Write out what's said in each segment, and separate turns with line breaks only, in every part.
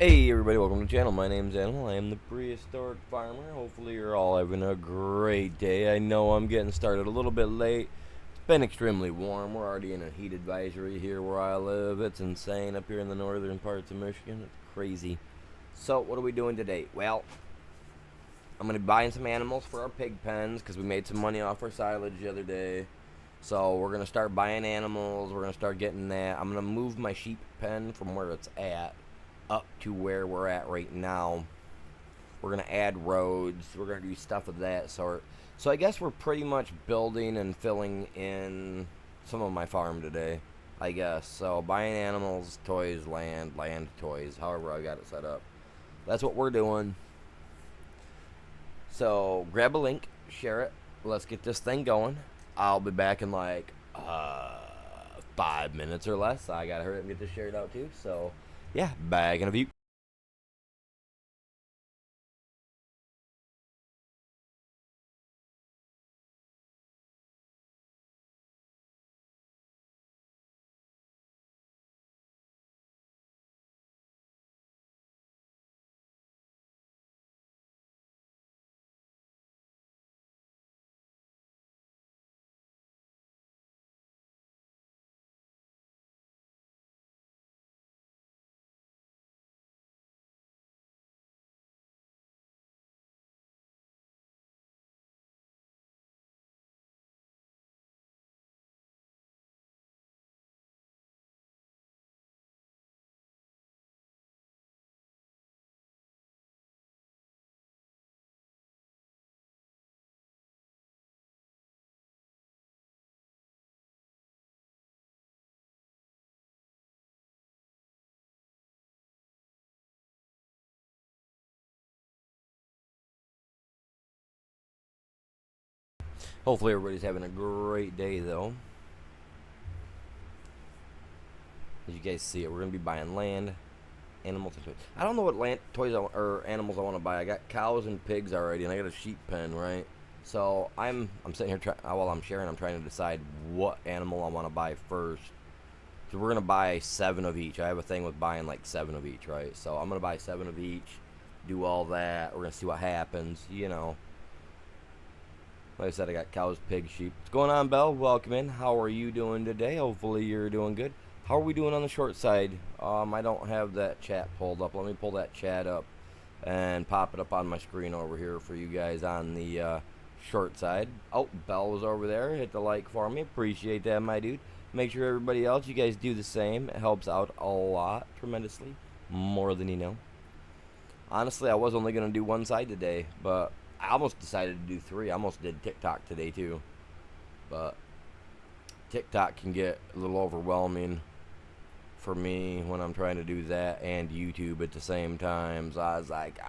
Hey everybody, welcome to the channel. My name's Animal. I am the prehistoric farmer. Hopefully you're all having a great day. I know I'm getting started a little bit late. It's been extremely warm. We're already in a heat advisory here where I live. It's insane up here in the northern parts of Michigan. It's crazy. So what are we doing today? Well, I'm going to be buying some animals for our pig pens because we made some money off our silage the other day. So we're going to start buying animals. We're going to start getting that. I'm going to move my sheep pen from where it's at up to where we're at right now. We're going to add roads. We're going to do stuff of that sort. So I guess we're pretty much building and filling in some of my farm today, I guess. So buying animals, toys, land, toys, however I got it set up. That's what we're doing. So grab a link, share it. Let's get this thing going. I'll be back in like 5 minutes or less. I gotta hurry up and get this shared out too. So yeah, back in a few. Hopefully everybody's having a great day though. As you guys see it, we're gonna be buying land, animals, and toys. I don't know what land toys or animals I want to buy. I got cows and pigs already, and I got a sheep pen, right? So I'm sitting here while I'm sharing. I'm trying to decide what animal I want to buy first. So we're gonna buy 7 of each. I have a thing with buying like 7 of each, right? So I'm gonna buy 7 of each, do all that. We're gonna see what happens, you know. Like I said, I got cows, pigs, sheep. What's going on, Belle? Welcome in. How are you doing today? Hopefully you're doing good. How are we doing on the short side? I don't have that chat pulled up. Let me pull that chat up and pop it up on my screen over here for you guys on the short side. Oh, Belle was over there. Hit the like for me. Appreciate that, my dude. Make sure everybody else, you guys do the same. It helps out a lot, tremendously. More than you know. Honestly, I was only going to do one side today, but I almost decided to do 3. I almost did TikTok today, too. But TikTok can get a little overwhelming for me when I'm trying to do that and YouTube at the same time. So I was like,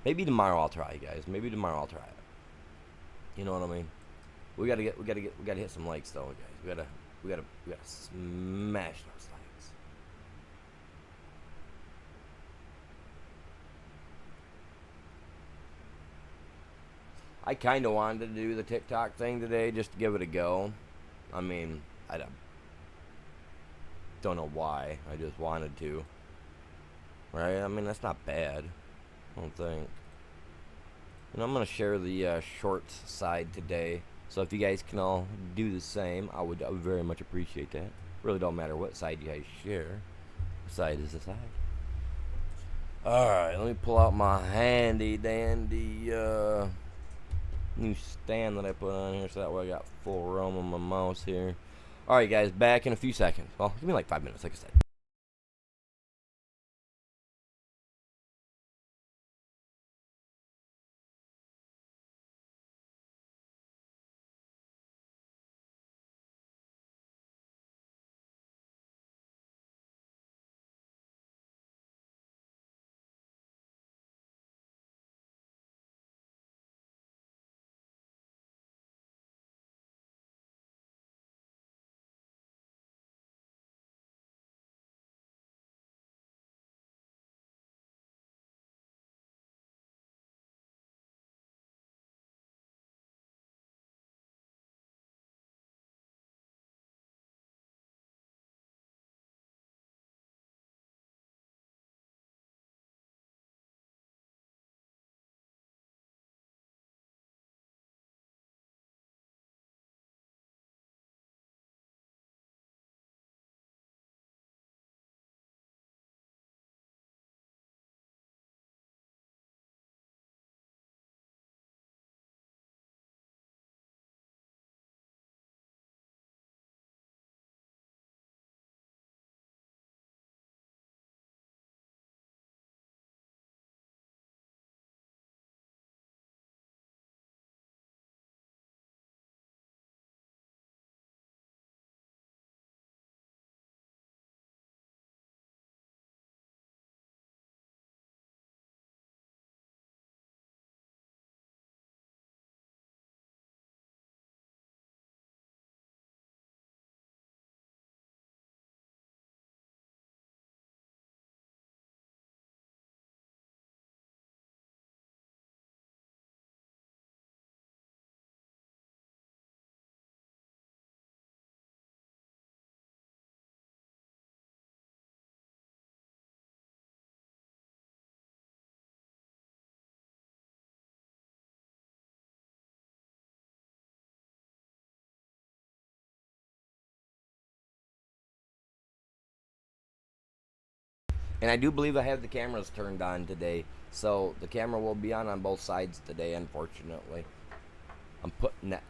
maybe tomorrow I'll try, guys. Maybe tomorrow I'll try it. You know what I mean? We gotta hit some likes though, guys. We gotta smash those likes. I kind of wanted to do the TikTok thing today just to give it a go. I mean, I don't know why. I just wanted to. Right? I mean, that's not bad. I don't think. And I'm going to share the shorts side today. So if you guys can all do the same, I would very much appreciate that. Really don't matter what side you guys share. The side is the side. Alright, let me pull out my handy dandy new stand that I put on here so that way I got full roam on my mouse here. Alright guys, back in a few seconds. Well, give me like 5 minutes, like I said. And I do believe I have the cameras turned on today. So the camera will be on both sides today, unfortunately. I'm putting that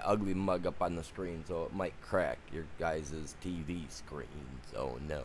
ugly mug up on the screen, so it might crack your guys' TV screens. Oh no.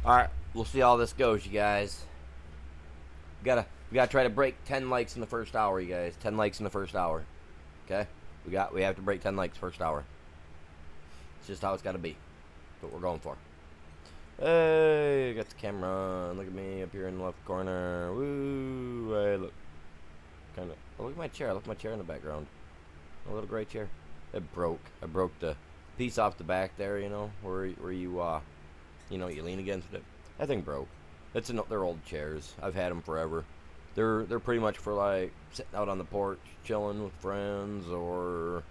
All right, we'll see how this goes, you guys. We gotta try to break 10 likes in the first hour, you guys. 10 likes in the first hour. Okay? We have to break 10 likes first hour. It's just how it's gotta be. That's what we're going for. Hey, got the camera on. Look at me up here in the left corner. Woo! Hey, look. Kinda. Oh, look at my chair. Look at my chair in the background. A little gray chair. It broke. I broke the piece off the back there, you know, where you you lean against it. That thing broke. They're old chairs. I've had them forever. They're pretty much for like sitting out on the porch, chilling with friends, or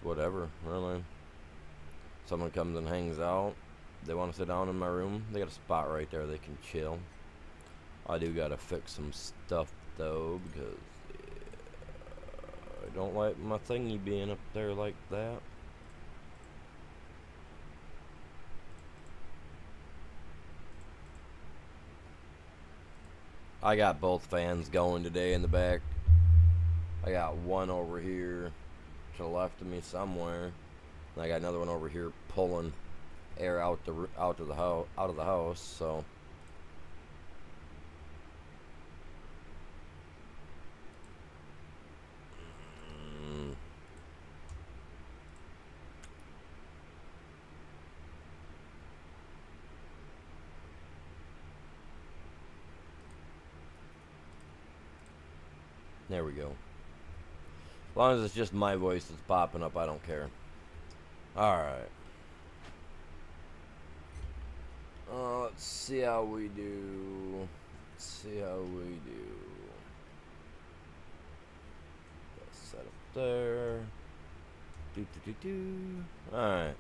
whatever. Really, someone comes and hangs out. They want to sit down in my room. They got a spot right there they can chill. I do gotta fix some stuff though, because I don't like my thingy being up there like that. I got both fans going today in the back. I got one over here to the left of me somewhere, and I got another one over here pulling air out of the house. So there we go. As long as it's just my voice that's popping up, I don't care. Alright. Let's see how we do. Set up there. Alright.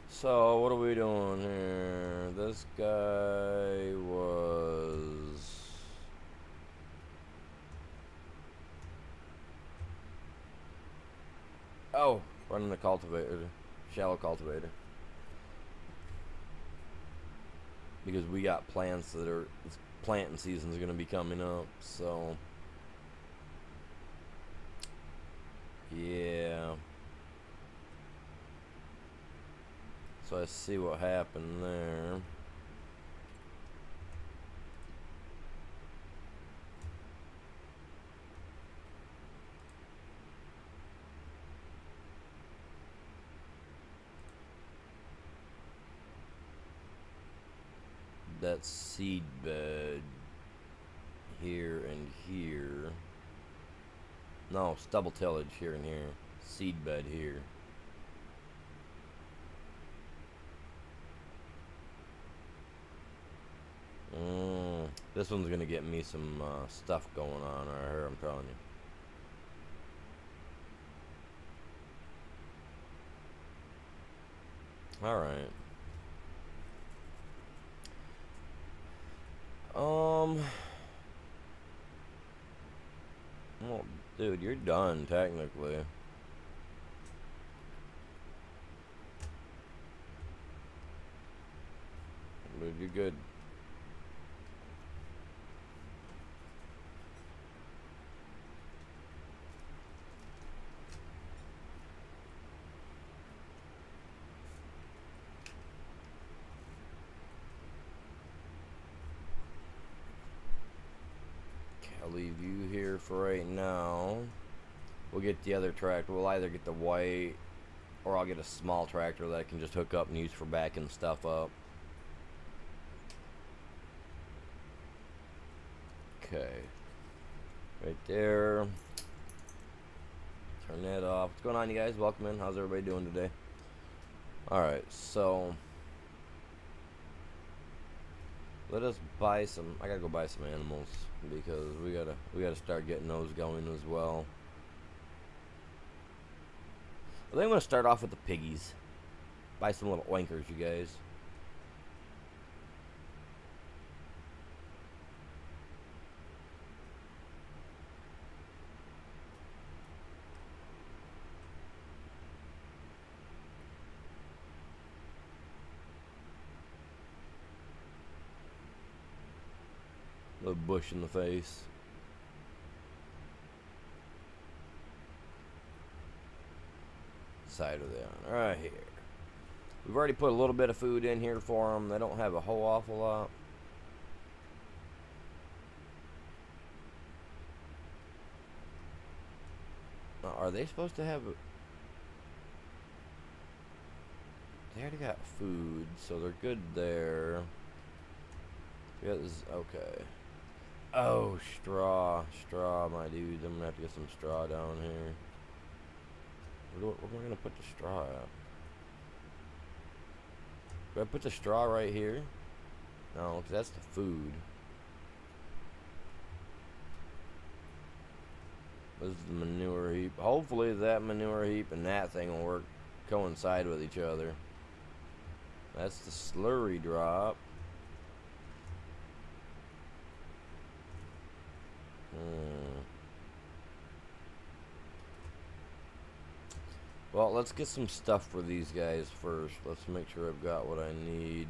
So, what are we doing here? This guy was... Oh, running a cultivator. Shallow cultivator. Because we got plants that are... planting season's going to be coming up, so... Yeah. So let's see what happened there. That seed bed here and here. No, stubble tillage here and here. Seed bed here. This one's gonna get me some stuff going on right here, I'm telling you. Alright. Well, dude, you're done, technically. Dude, you're good. I'll leave you here for right now. We'll get the other tractor. We'll either get the white, or I'll get a small tractor that I can just hook up and use for backing stuff up. Okay. Right there. Turn that off. What's going on, you guys? Welcome in. How's everybody doing today? Alright, so... let us buy some... I gotta go buy some animals, because we gotta start getting those going as well. I think I'm gonna start off with the piggies. Buy some little oinkers, you guys. A bush in the face. Side of that. Right here. We've already put a little bit of food in here for them. They don't have a whole awful lot. Now, are they supposed to have... They already got food, so they're good there. Yeah, this is... okay. Oh, straw. Straw, my dudes. I'm gonna have to get some straw down here. Where am I gonna put the straw at? Do I put the straw right here? No, 'cause that's the food. This is the manure heap. Hopefully that manure heap and that thing will work, coincide with each other. That's the slurry drop. Well, let's get some stuff for these guys first. Let's make sure I've got what I need.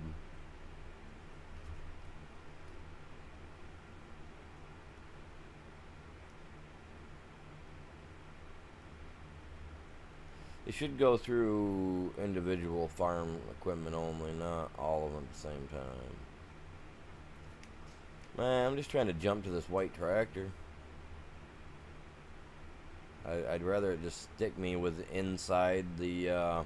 It should go through individual farm equipment only, not all of them at the same time. Man, I'm just trying to jump to this white tractor. I'd rather it just stick me with inside the,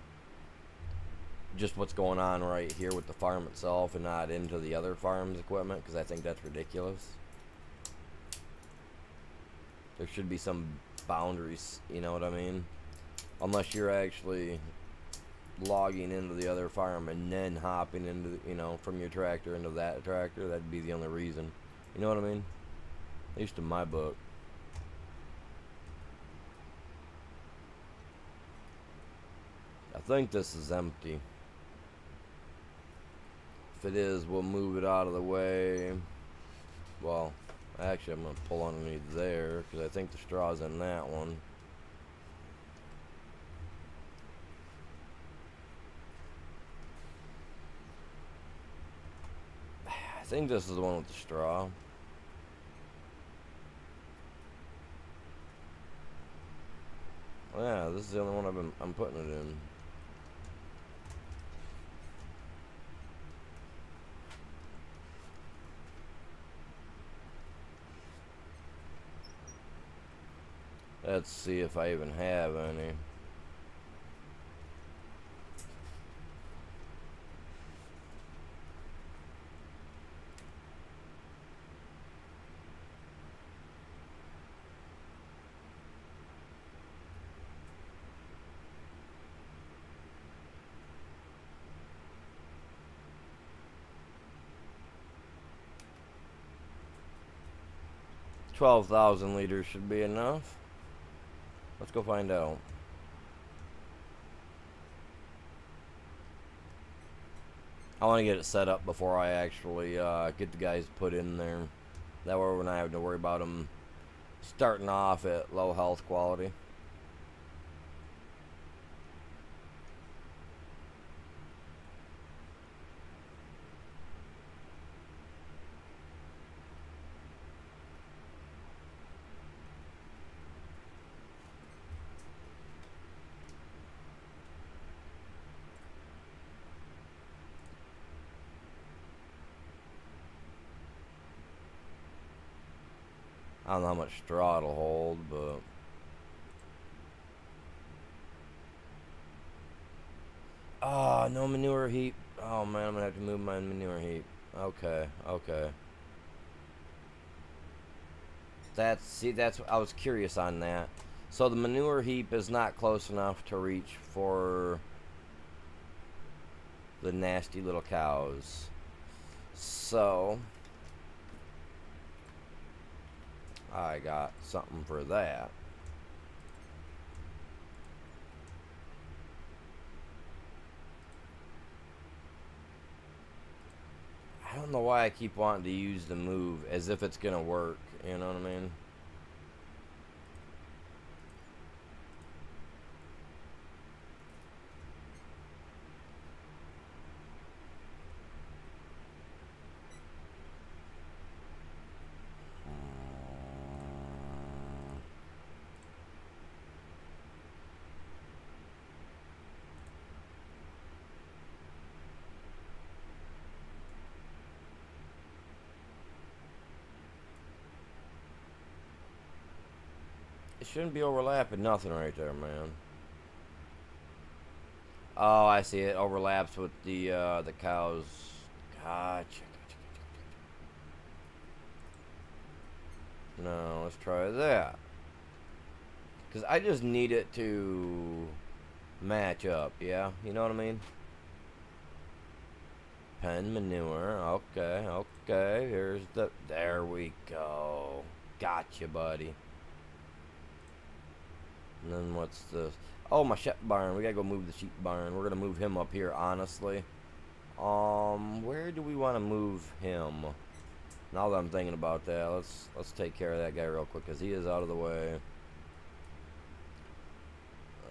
just what's going on right here with the farm itself and not into the other farm's equipment, because I think that's ridiculous. There should be some boundaries, you know what I mean? Unless you're actually logging into the other farm and then hopping into, you know, from your tractor into that tractor, that'd be the only reason. You know what I mean? At least in my book. I think this is empty. If it is, we'll move it out of the way. Well, actually, I'm going to pull underneath there because I think the straw's in that one. I think this is the one with the straw. Yeah, this is the only one I'm putting it in. Let's see if I even have any. $12,000 should be enough. Let's go find out. I want to get it set up before I actually get the guys put in there. That way we're not having to worry about them starting off at low health quality. I don't know how much straw it'll hold, but no manure heap. Oh man, I'm gonna have to move my manure heap. Okay, okay. That's I was curious on that. So the manure heap is not close enough to reach for the nasty little cows. So I got something for that. I don't know why I keep wanting to use the move as if it's gonna work, you know what I mean? It shouldn't be overlapping nothing right there, man. Oh, I see it overlaps with the cows. Gotcha. No, let's try that. Because I just need it to match up, yeah? You know what I mean? pen manure. Okay, okay. Here's the. There we go. Gotcha, buddy. And then what's this? Oh, my sheep barn. We gotta go move the sheep barn. We're gonna move him up here, honestly. Where do we want to move him? Now that I'm thinking about that, let's take care of that guy real quick, because he is out of the way.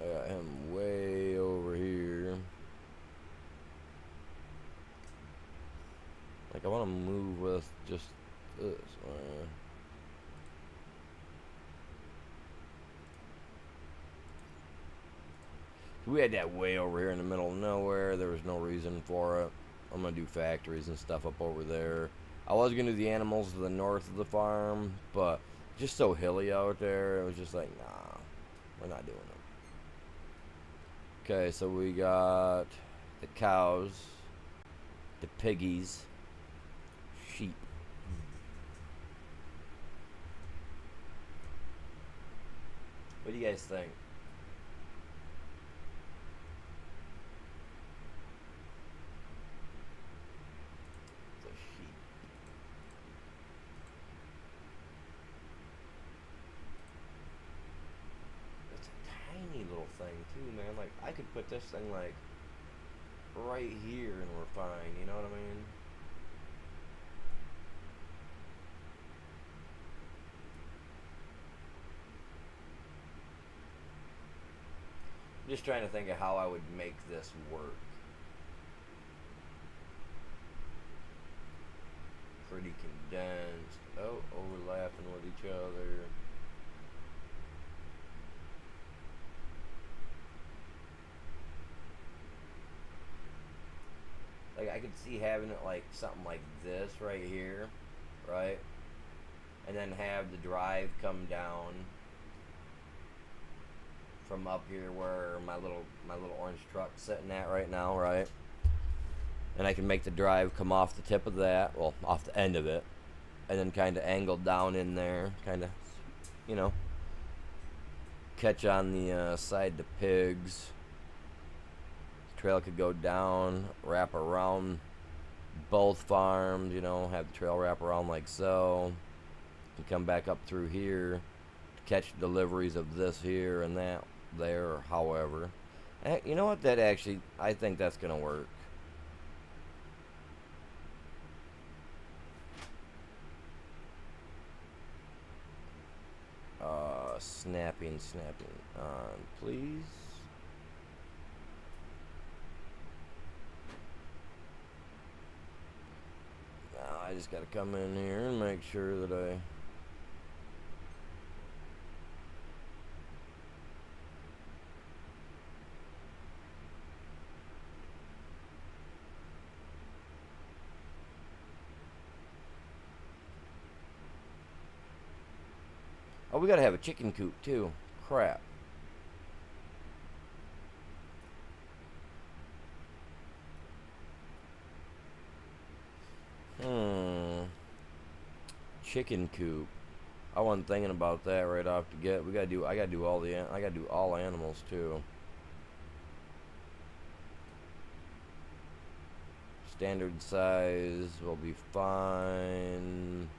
I got him way over here. Like, I want to move with just this way. We had that way over here in the middle of nowhere. There was no reason for it. I'm going to do factories and stuff up over there. I was going to do the animals to the north of the farm, but just so hilly out there, it was just like, nah, we're not doing it. Okay, so we got the cows, the piggies, sheep. What do you guys think? The sheep. It's a tiny little thing too, man. Like, I could put this thing like right here and we're fine, you know what I mean? I'm just trying to think of how I would make this work. Pretty condensed. Oh, overlapping with each other. Like, I could see having it like something like this right here, right? And then have the drive come down from up here where my little orange truck's sitting at right now, right? And I can make the drive come off the tip of that, well, off the end of it, and then kind of angle down in there, kind of, you know, catch on the side to pigs. The trail could go down, wrap around both farms, you know, have the trail wrap around like so, and come back up through here to catch deliveries of this here and that there, or however. You know what, that actually, I think that's gonna work. Snapping on, please. Now I just gotta come in here and make sure that I oh, we gotta have a chicken coop too. Crap. Chicken coop. I wasn't thinking about that right off the get. I gotta do all animals too. Standard size will be fine.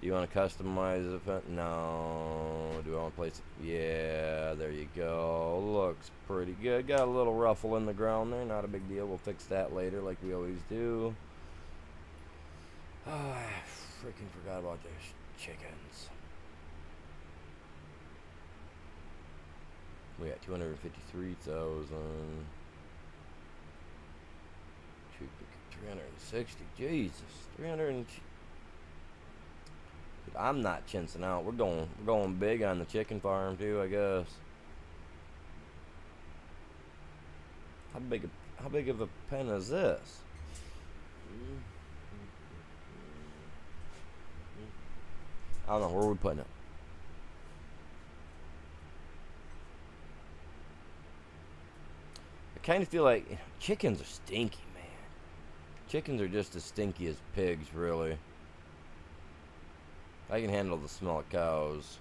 Do you want to customize it? No. Do I want to place it? Yeah, there you go. Looks pretty good. Got a little ruffle in the ground there. Not a big deal. We'll fix that later like we always do. Oh, I freaking forgot about those chickens. We got 253,000. 360. Jesus. 300. I'm not chinsing out. We're going big on the chicken farm too, I guess. How big of a pen is this? I don't know. Where are we putting it? I kind of feel like chickens are stinky, man. Chickens are just as stinky as pigs, really. I can handle the smell of cows.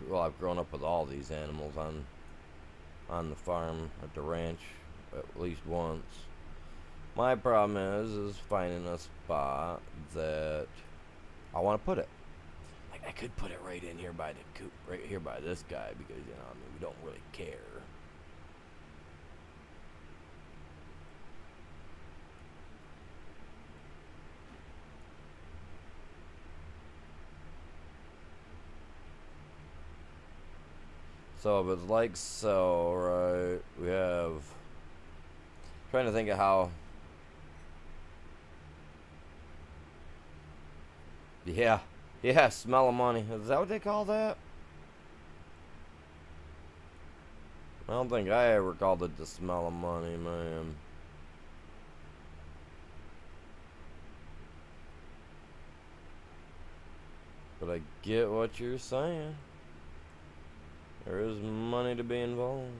Well, I've grown up with all these animals on the farm at the ranch at least once. My problem is finding a spot that I want to put it. Like I could put it right in here by the coop, right here by this guy, because you know, I mean, we don't really care. So if it's like so, right? We have. Trying to think of how. Yeah, yeah, smell of money. Is that what they call that? I don't think I ever called it the smell of money, man. But I get what you're saying. There is money to be involved.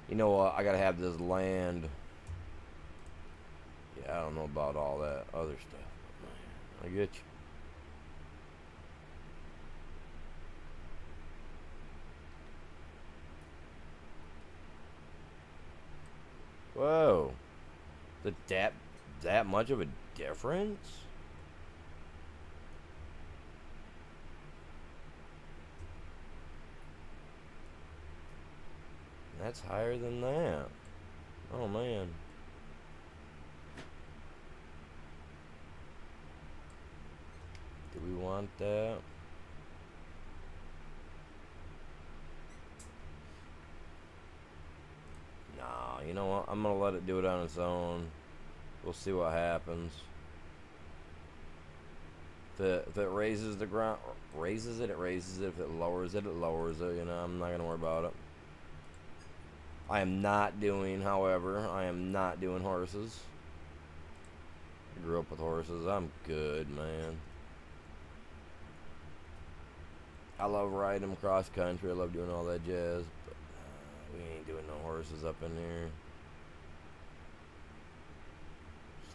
You know what? I gotta have this land. Yeah, I don't know about all that other stuff. But man, I get you. Whoa. That much of a difference? That's higher than that. Oh man. Do we want that? Nah, you know what? I'm gonna let it do it on its own. We'll see what happens. If it raises the ground, raises it, it raises it. If it lowers it, it lowers it. You know, I'm not gonna worry about it. I am not doing, however, I am not doing horses. I grew up with horses. I'm good, man. I love riding them cross country. I love doing all that jazz. But we ain't doing no horses up in here.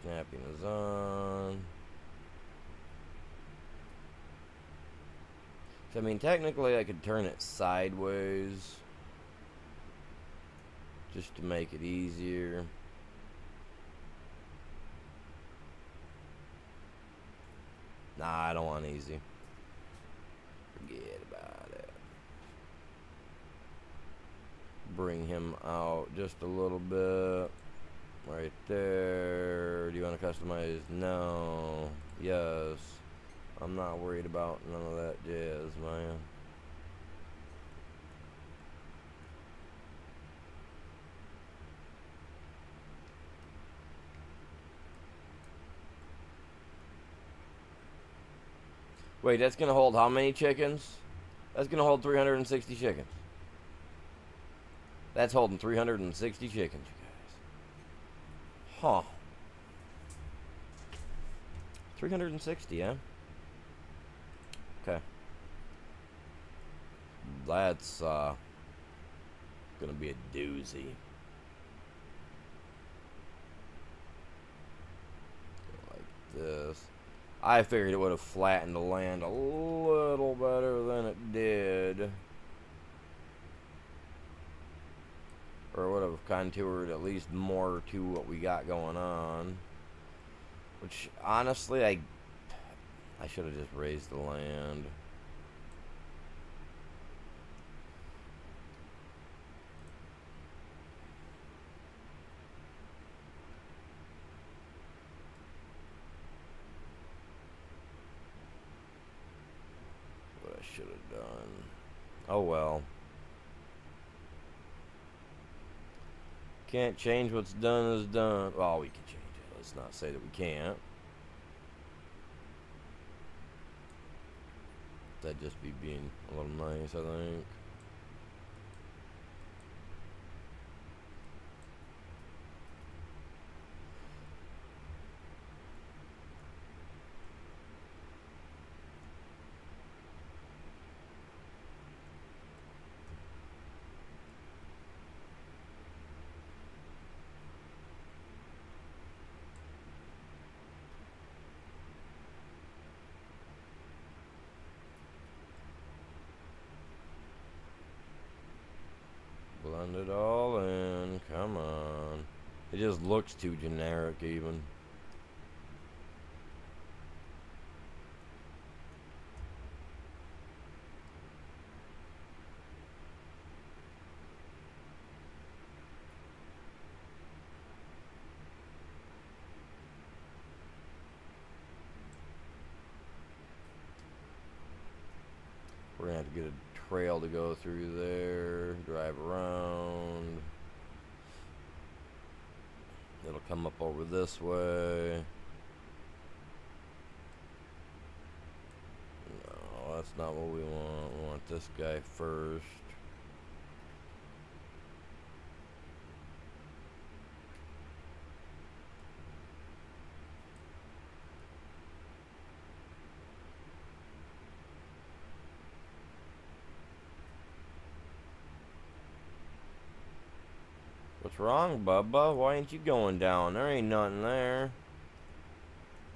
Snapping is on. So, I mean, technically I could turn it sideways. Just to make it easier. Nah, I don't want easy. Forget about it. Bring him out just a little bit. Right there. Do you want to customize? No. Yes. I'm not worried about none of that jazz, man. Wait, that's going to hold how many chickens? That's going to hold 360 chickens. That's holding 360 chickens, you guys. Huh. 360, huh? Okay. That's, gonna be a doozy. Like this. I figured it would have flattened the land a little better than it did. Or would have contoured at least more to what we got going on. Which, honestly, I should have just raised the land. What I should have done. Oh well. Can't change what's done is done. Well, we can change it. Let's not say that we can't. That'd just be being a little nice, I think. just looks too generic even. We're gonna have to get a trail to go through there, drive around. It'll come up over this way. No, that's not what we want. We want this guy first. What's wrong, Bubba? Why ain't you going down? There ain't nothing there.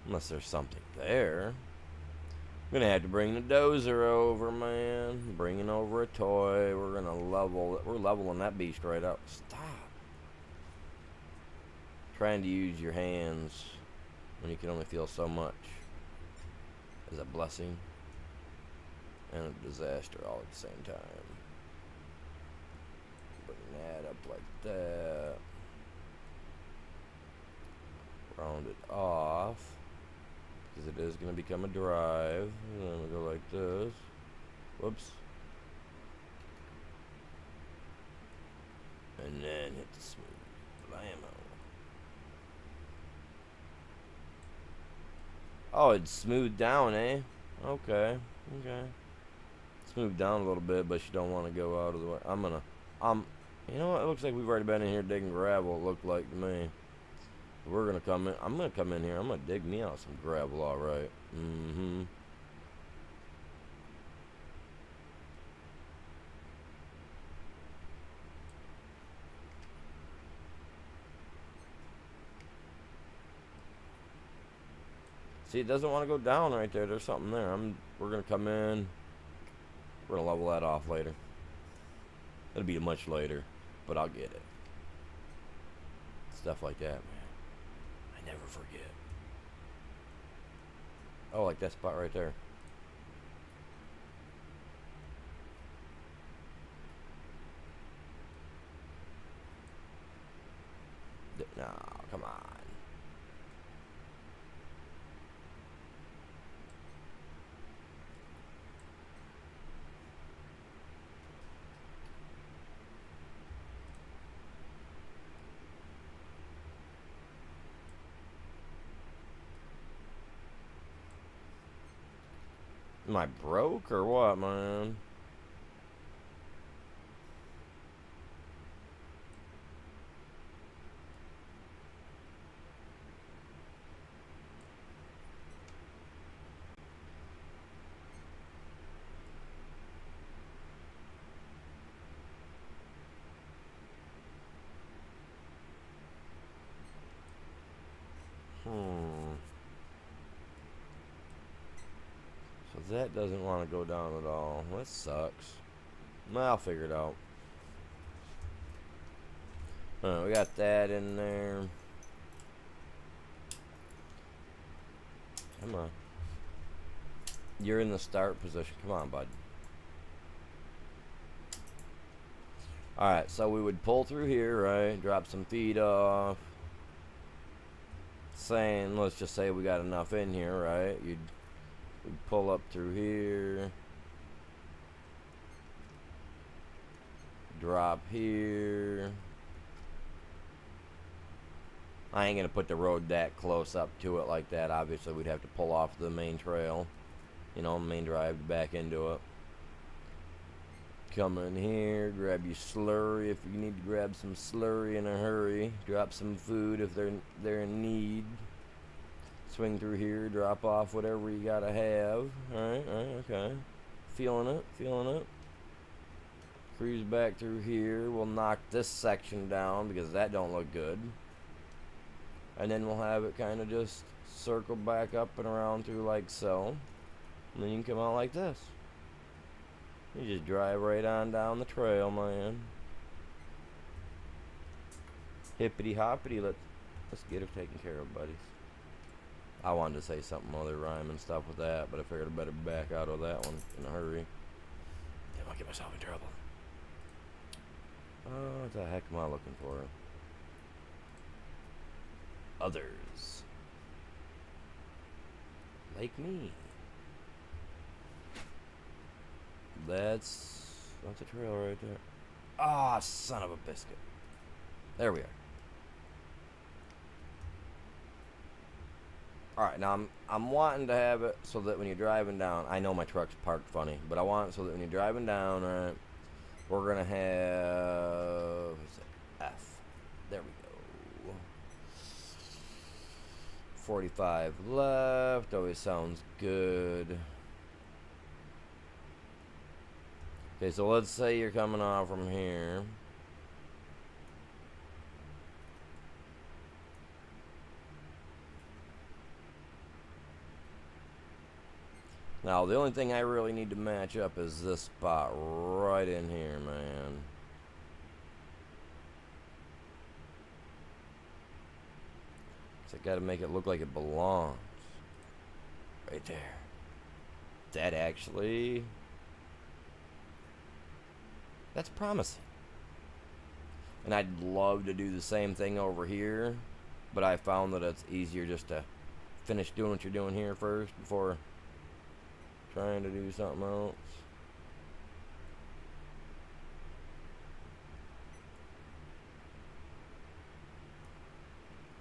Unless there's something there. I'm gonna have to bring the dozer over, man. Bringing over a toy. We're gonna level it. We're leveling that beast right up. Stop. Trying to use your hands when you can only feel so much is a blessing and a disaster all at the same time. Bring that up like that. Round it off, because it is going to become a drive. And then we go like this. Whoops. And then hit the smooth. Blammo. Oh, it's smoothed down, eh? Okay. Okay. Smooth down a little bit, but you don't want to go out of the way. You know what? It looks like we've already been in here digging gravel, it looked like to me. We're gonna come in. I'm gonna come in here. I'm gonna dig me out some gravel, alright. See, it doesn't want to go down right there. There's something there. We're gonna come in. We're gonna level that off later. It'll be much later, but I'll get it. Stuff like that, man. I never forget. Oh, like that spot right there. No, come on. Am I broke or what, man? So that doesn't want to go down at all. That sucks. Well, I'll figure it out. We got that in there. Come on. You're in the start position. Come on, bud. Alright, so we would pull through here, right? Drop some feed off. Saying, let's just say we got enough in here, right? We'd pull up through here. Drop here. I ain't gonna put the road that close up to it like that. Obviously, we'd have to pull off the main trail. You know, main drive back into it. Come in here, grab your slurry if you need to grab some slurry in a hurry. Drop some food if they're in need. Swing through here, drop off whatever you gotta have. Alright, okay. Feeling it. Cruise back through here. We'll knock this section down because that don't look good. And then we'll have it kind of just circle back up and around through like so. And then you can come out like this. You just drive right on down the trail, man. Hippity hoppity, let's get her taken care of, buddies. I wanted to say something other rhyme and stuff with that, but I figured I better back out of that one in a hurry. Damn, I'll get myself in trouble. What the heck am I looking for? Others. Like me. That's a trail right there. Ah, son of a biscuit. There we are. Alright, now I'm wanting to have it so that when you're driving down, I know my truck's parked funny, but I want it so that when you're driving down, right, we're gonna have, what's it, F. There we go. 45 left, always sounds good. Okay, so let's say you're coming off from here. Now, the only thing I really need to match up is this spot right in here, man. So I gotta make it look like it belongs. Right there. That actually... that's promising. And I'd love to do the same thing over here, but I found that it's easier just to finish doing what you're doing here first before trying to do something else.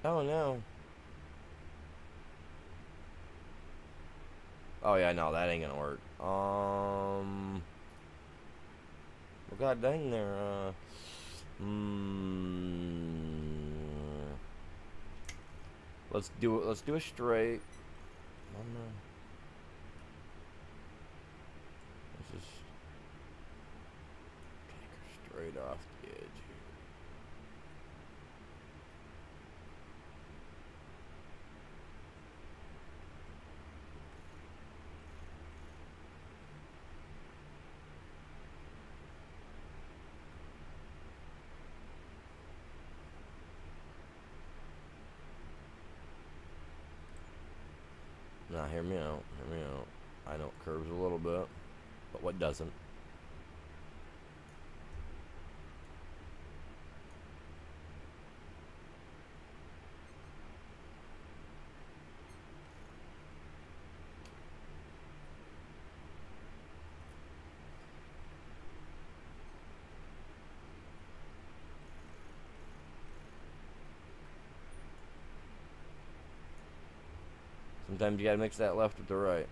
Oh no. Oh yeah, no, that ain't gonna work. Well, god dang there. Let's do it. Let's do a straight. Let's just take her straight off the edge here. Now, hear me out. Hear me out. I know it curves a little bit, but what doesn't? Sometimes you gotta mix that left with the right.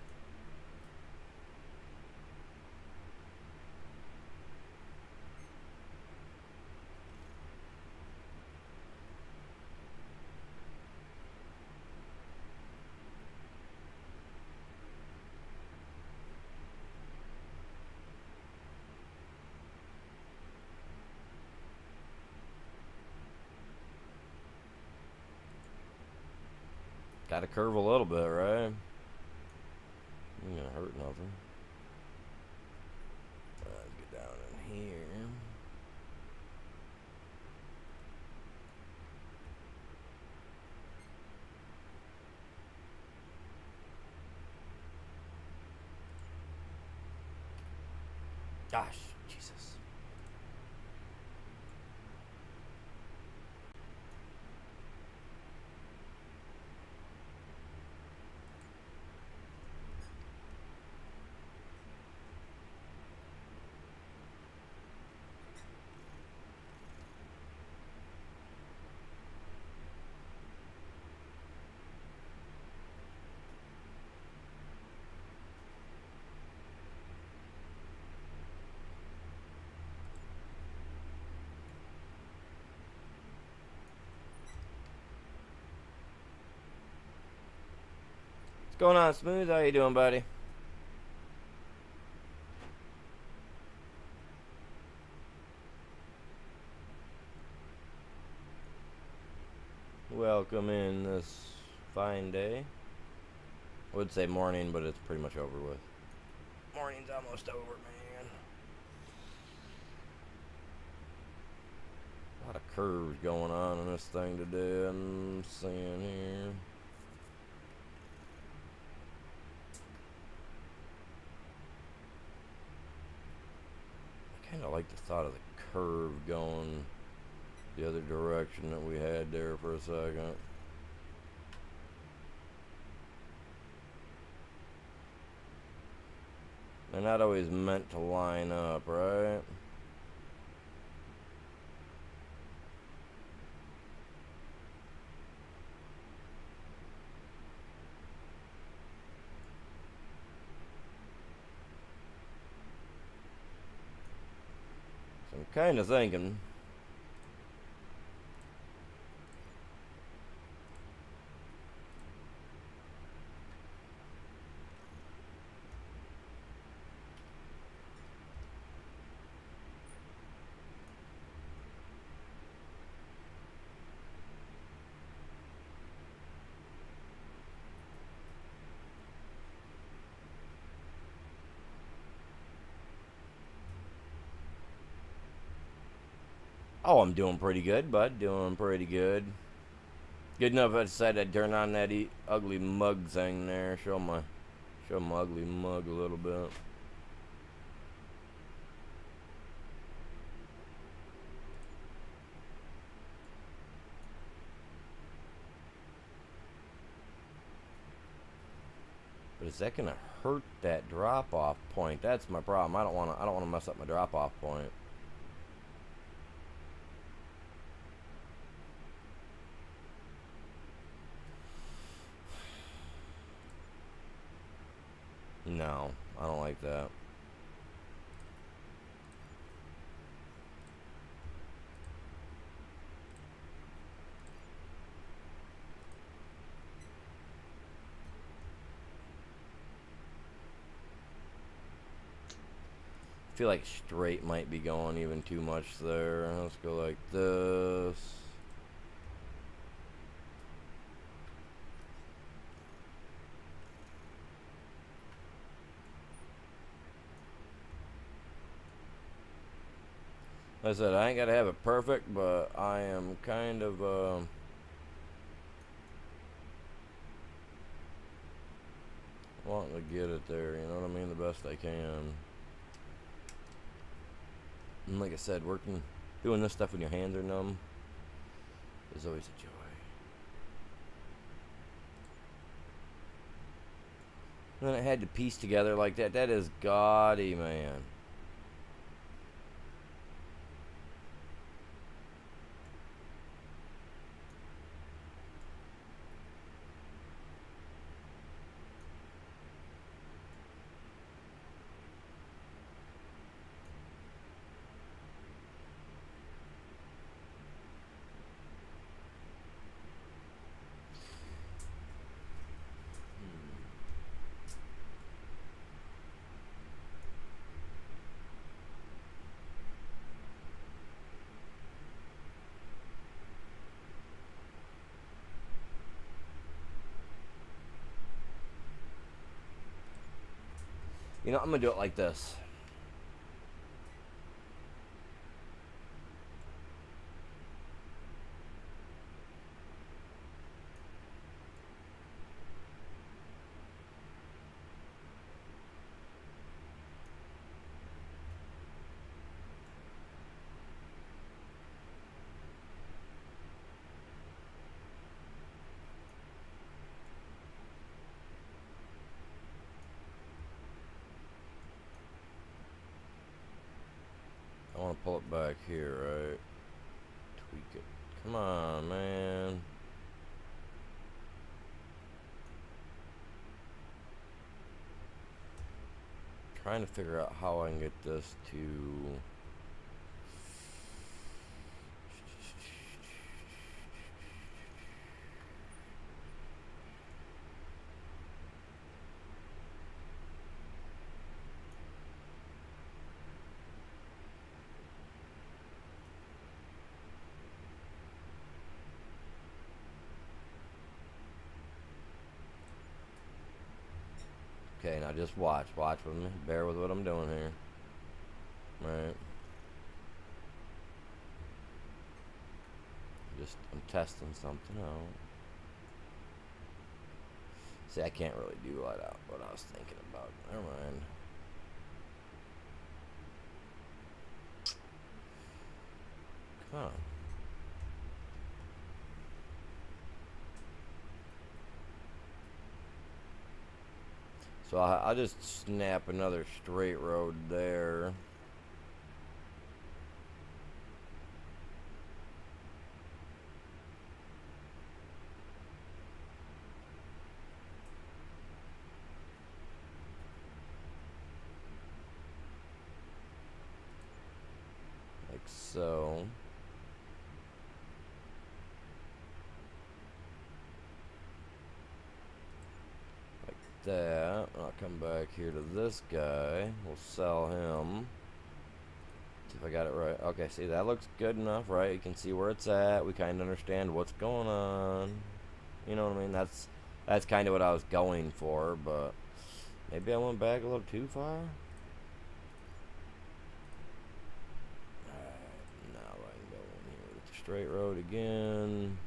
Gotta curve a little bit, right? Ain't gonna hurt nothing. Let's get down in here. Gosh, Jesus. What's going on, Smooth? How you doing, buddy? Welcome in this fine day. I would say morning, but it's pretty much over with. Morning's almost over, man. lot of curves going on in this thing today. I'm seeing here. I kind of like the thought of the curve going the other direction that we had there for a second. They're not always meant to line up, right? So I'm kind of thinking oh, I'm doing pretty good, bud. Doing pretty good. Good enough I decided I'd turn on that ugly mug thing there. Show my ugly mug a little bit. But is that gonna hurt that drop off point? That's my problem. I don't wanna mess up my drop off point. No, I don't like that. I feel like straight might be going even too much there. Let's go like this. Like I said, I ain't gotta have it perfect, but I am kind of wanting to get it there, you know what I mean, the best I can. And like I said, doing this stuff when your hands are numb is always a joy. And then it had to piece together like that. That is gaudy, man. You know, I'm gonna do it like this. I want to pull it back here, right? Tweak it. Come on, man. Trying to figure out how I can get this to... Okay, now just watch with me. Bear with what I'm doing here. Right. I'm testing something out. See, I can't really do what I was thinking about. Never mind. Huh. So I'll just snap another straight road there. Like so. That. I'll come back here to this guy. We'll sell him. See if I got it right. Okay, see, that looks good enough, right? You can see where it's at. We kind of understand what's going on. You know what I mean? That's kind of what I was going for, but maybe I went back a little too far. Alright, now I can go in here with the straight road again.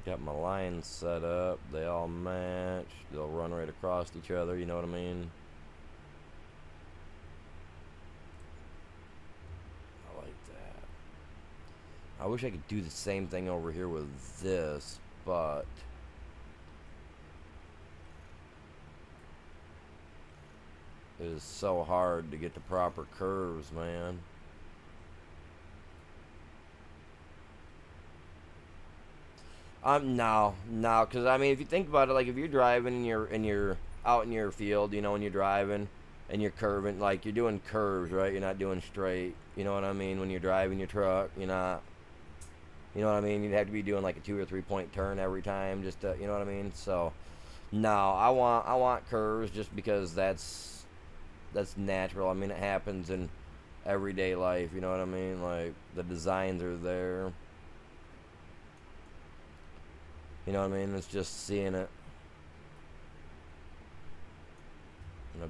Got my lines set up. They all match. They'll run right across each other, you know what I mean? I like that. I wish I could do the same thing over here with this, but it is so hard to get the proper curves, man. No, because I mean, if you think about it, like if you're driving and you're out in your field, you know, when you're driving and you're curving, like you're doing curves, right? You're not doing straight. You know what I mean? When you're driving your truck, you're not. You know what I mean? You'd have to be doing like a 2 or 3 point turn every time, just to, you know what I mean? So, no, I want curves just because that's natural. I mean, it happens in everyday life. You know what I mean? Like the designs are there. You know what I mean? It's just seeing it. No,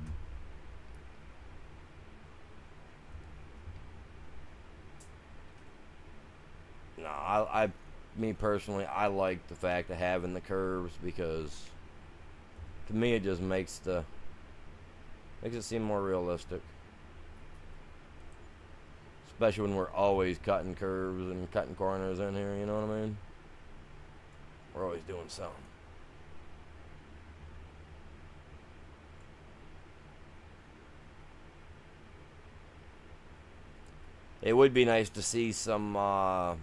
me personally, I like the fact of having the curves because to me it just makes it seem more realistic. Especially when we're always cutting curves and cutting corners in here, you know what I mean? We're always doing something. It would be nice to see some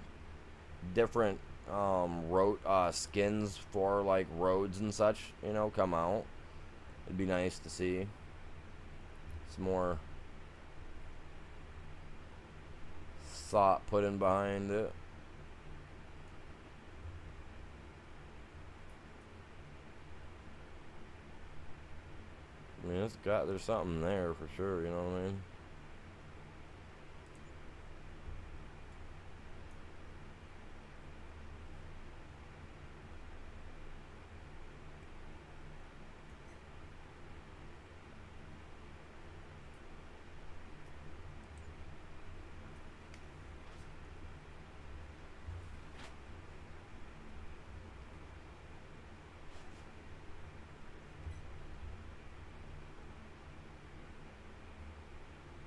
different road skins for like roads and such, you know, come out. It'd be nice to see some more thought put in behind it. I mean, there's something there for sure, you know what I mean?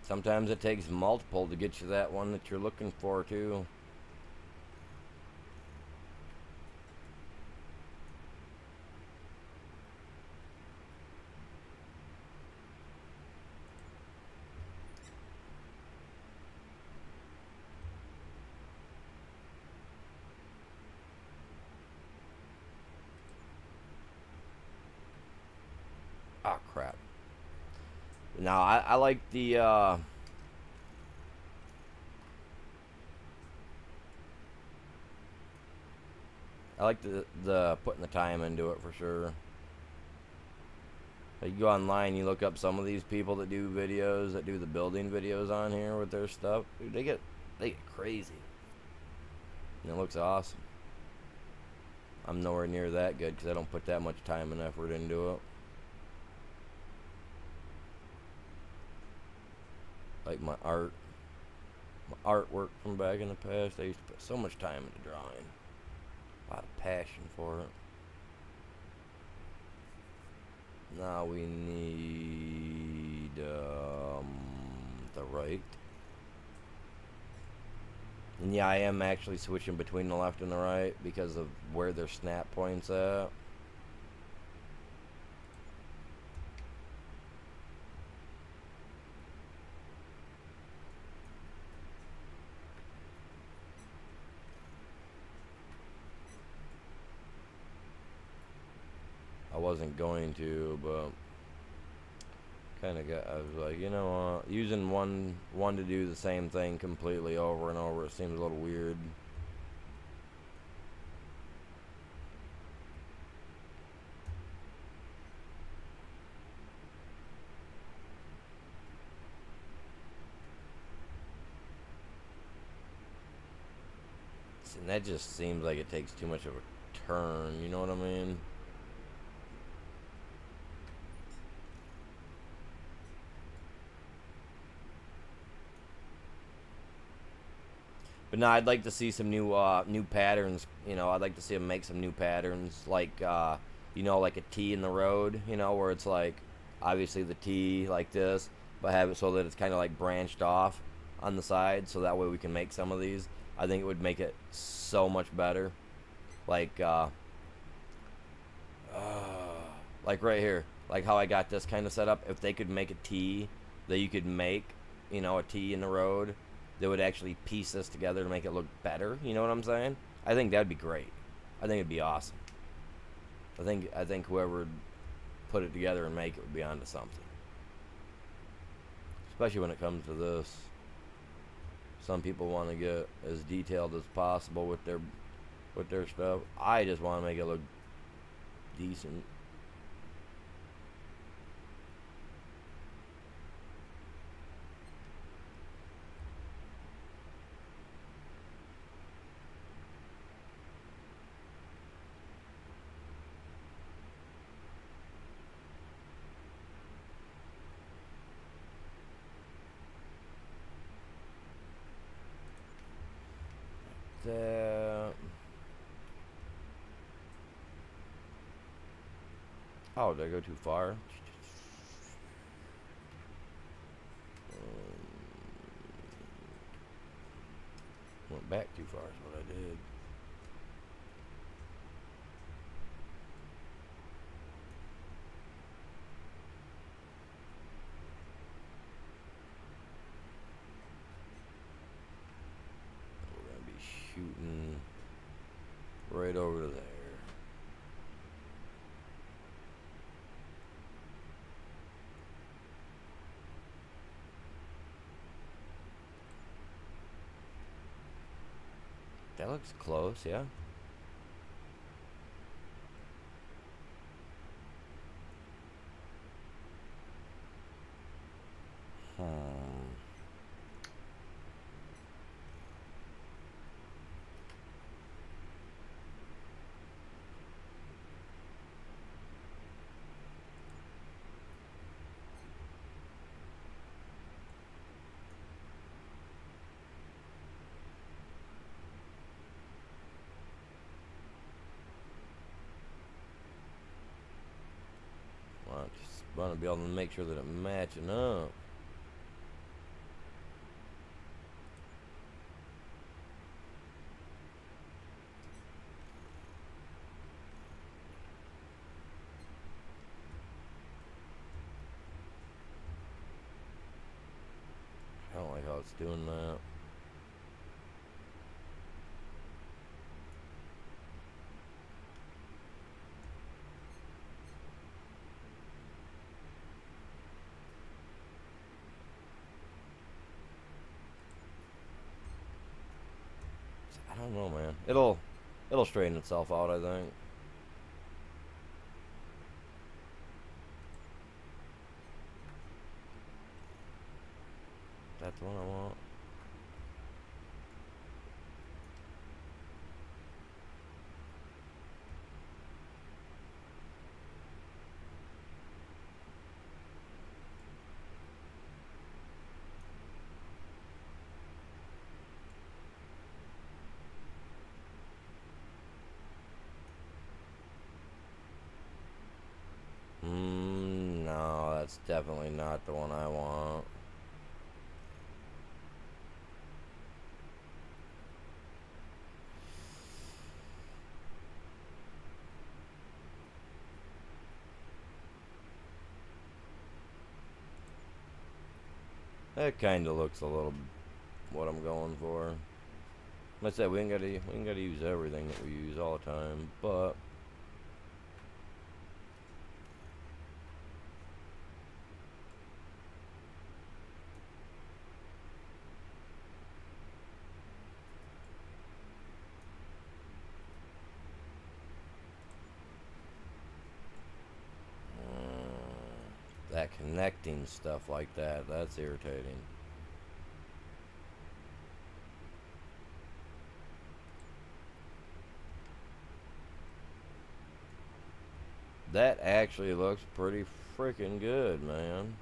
Sometimes it takes multiple to get you that one that you're looking for, too. Oh, crap. Now, I like the, I like the putting the time into it for sure. Like you go online, you look up some of these people that do videos, that do the building videos on here with their stuff. Dude, they get crazy. And it looks awesome. I'm nowhere near that good because I don't put that much time and effort into it. Like my art, artwork from back in the past. I used to put so much time into drawing. A lot of passion for it. Now we need the right. And yeah, I am actually switching between the left and the right because of where their snap point's at. I wasn't going to, but kind of got. I was like, you know what? Using one to do the same thing completely over and over, it seems a little weird. And that just seems like it takes too much of a turn. You know what I mean? But no, I'd like to see some new patterns. You know, I'd like to see them make some new patterns, like you know, like a T in the road. You know, where it's like obviously the T like this, but have it so that it's kind of like branched off on the side, so that way we can make some of these. I think it would make it so much better. Like like right here, like how I got this kind of set up. If they could make a T that you could make, you know, a T in the road, they would actually piece this together to make it look better. You know what I'm saying? I think that'd be great. I think it'd be awesome. I think whoever would put it together and make it would be onto something. Especially when it comes to this. Some people want to get as detailed as possible with their stuff. I just want to make it look decent. Oh, did I go too far? Went back too far is what I did. We're gonna be shooting right over to there. That looks close, yeah. I just want to be able to make sure that it's matching up. I don't like how it's doing that. I don't know, man. It'll straighten itself out, I think. That's the one I want. That's definitely not the one I want. That kind of looks a little what I'm going for. Like I said, we ain't gotta use everything that we use all the time, but that connecting stuff like that, that's irritating. That actually looks pretty freaking good, man.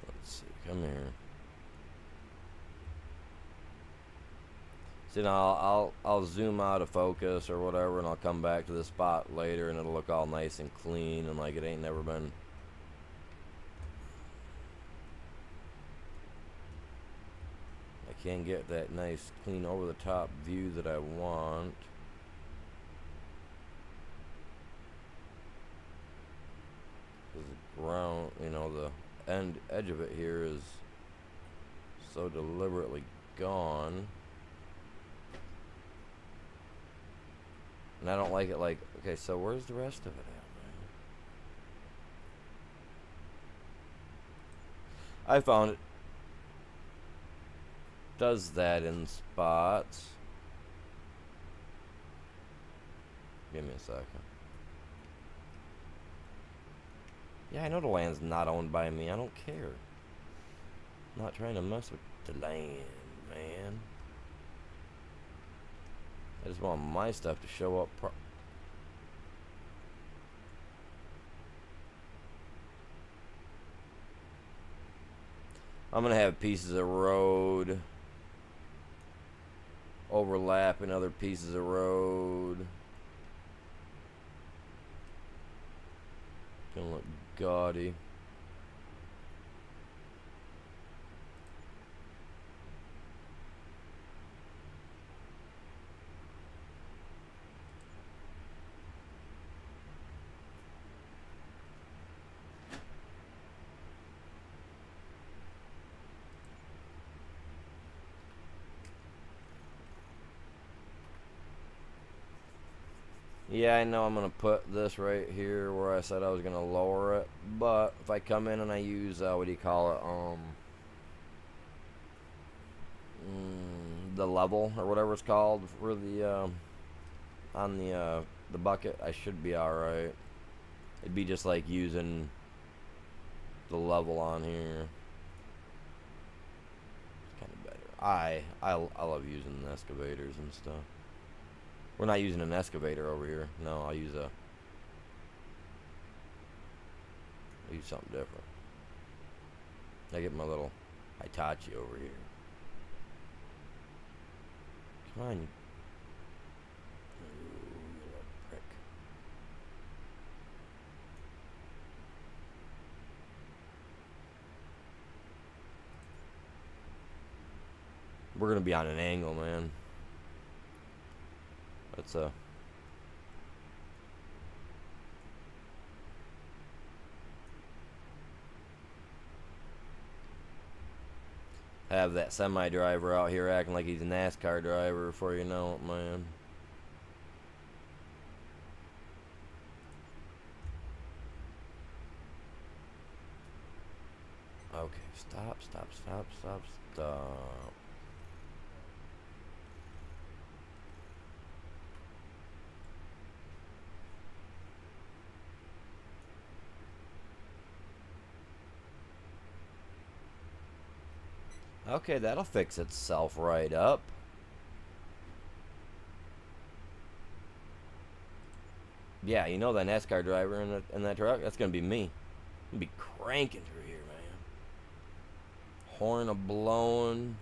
Let's see, come here. See, now I'll zoom out of focus or whatever, and I'll come back to the spot later, and it'll look all nice and clean, and like it ain't never been. I can't get that nice, clean, over the top view that I want. The ground, you know, the edge of it here is so deliberately gone. And I don't like it. Like, okay, so where's the rest of it at, man? I found it does that in spots. Give me a second. Yeah, I know the land's not owned by me. I don't care. I'm not trying to mess with the land, man. I just want my stuff to show up I'm gonna have pieces of road overlapping other pieces of road. Gonna look gaudy. Yeah, I know I'm going to put this right here where I said I was going to lower it. But if I come in and I use, what do you call it? The level or whatever it's called for the, on the bucket, I should be alright. It'd be just like using the level on here. It's kind of better. I love using the excavators and stuff. We're not using an excavator over here. No, I'll use something different. I get my little Hitachi over here. Come on, you little prick. We're gonna be on an angle, man. Let's have that semi driver out here acting like he's a NASCAR driver before you know it, man. Okay, stop. Okay, that'll fix itself right up. Yeah, you know that NASCAR driver in that truck? That's gonna be me. I'll be cranking through here, man. Horn a blowing.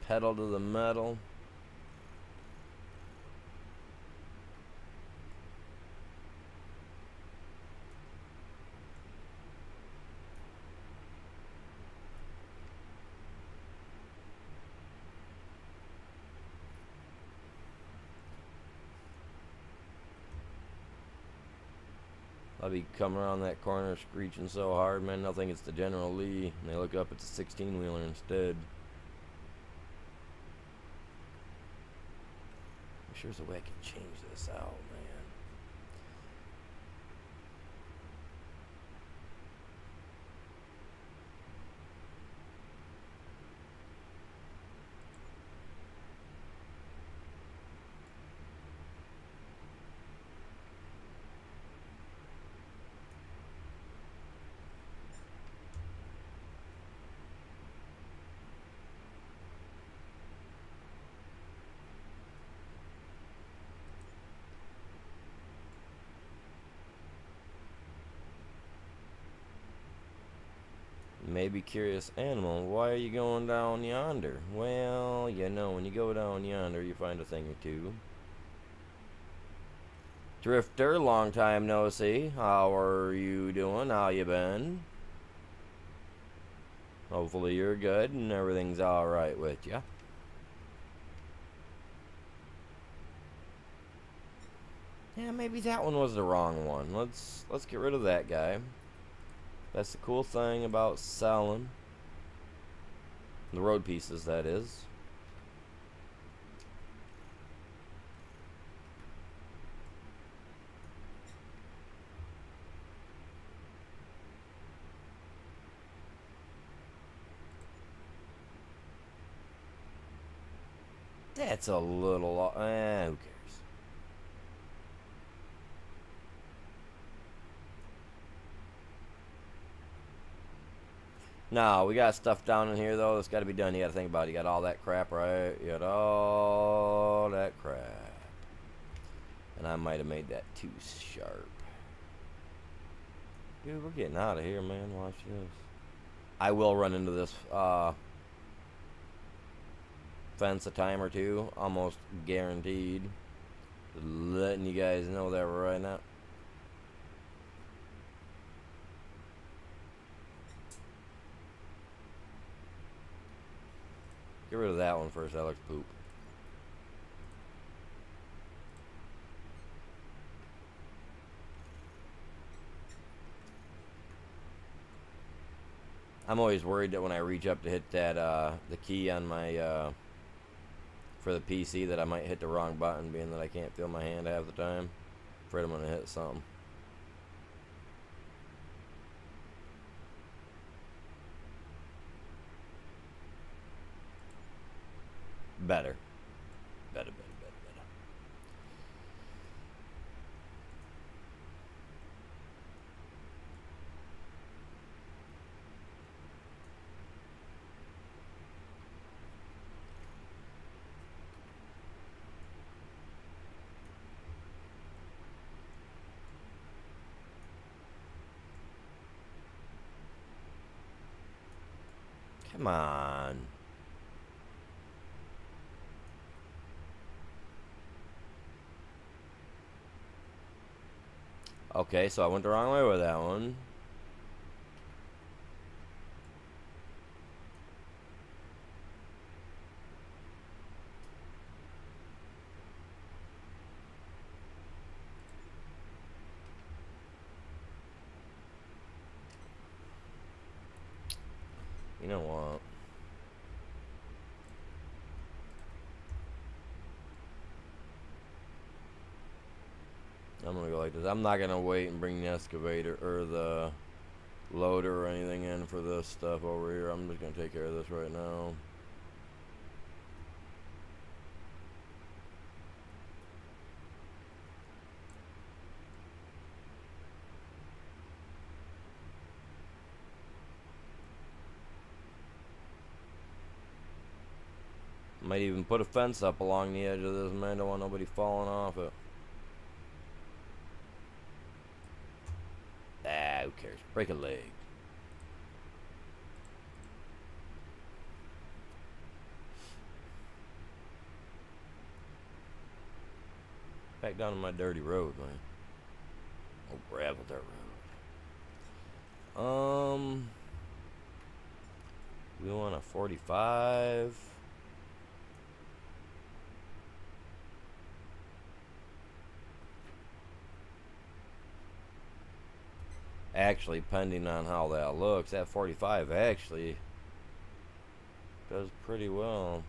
Pedal to the metal. I'll be coming around that corner screeching so hard, man. They'll think it's the General Lee. And they look up, it's a 16-wheeler instead. I'm sure there's a way I can change this out, man. Maybe curious animal, why are you going down yonder? Well, you know, when you go down yonder, you find a thing or two. Drifter, long time no see. How are you doing? How you been? Hopefully you're good and everything's alright with you. Yeah, maybe that one was the wrong one. Let's get rid of that guy. That's the cool thing about selling. The road pieces, that is. That's a little... who cares? No, we got stuff down in here, though, that's got to be done. You got to think about it. You got all that crap, right? You got all that crap. And I might have made that too sharp. Dude, we're getting out of here, man. Watch this. I will run into this fence a time or two. Almost guaranteed. Just letting you guys know that right now. Get rid of that one first. That looks poop. I'm always worried that when I reach up to hit that the key on my for the PC that I might hit the wrong button, being that I can't feel my hand half the time. Afraid I'm gonna hit something. Better. Better. Come on. Okay, so I went the wrong way with that one. You know what? I'm gonna go like this. I'm not gonna wait and bring the excavator or the loader or anything in for this stuff over here. I'm just gonna take care of this right now. Might even put a fence up along the edge of this, man. Don't want nobody falling off it. Ah, who cares? Break a leg. Back down to my dirty road, man. Oh, gravel dirt road. We want a 45. Actually, depending on how that looks, that 45 actually does pretty well.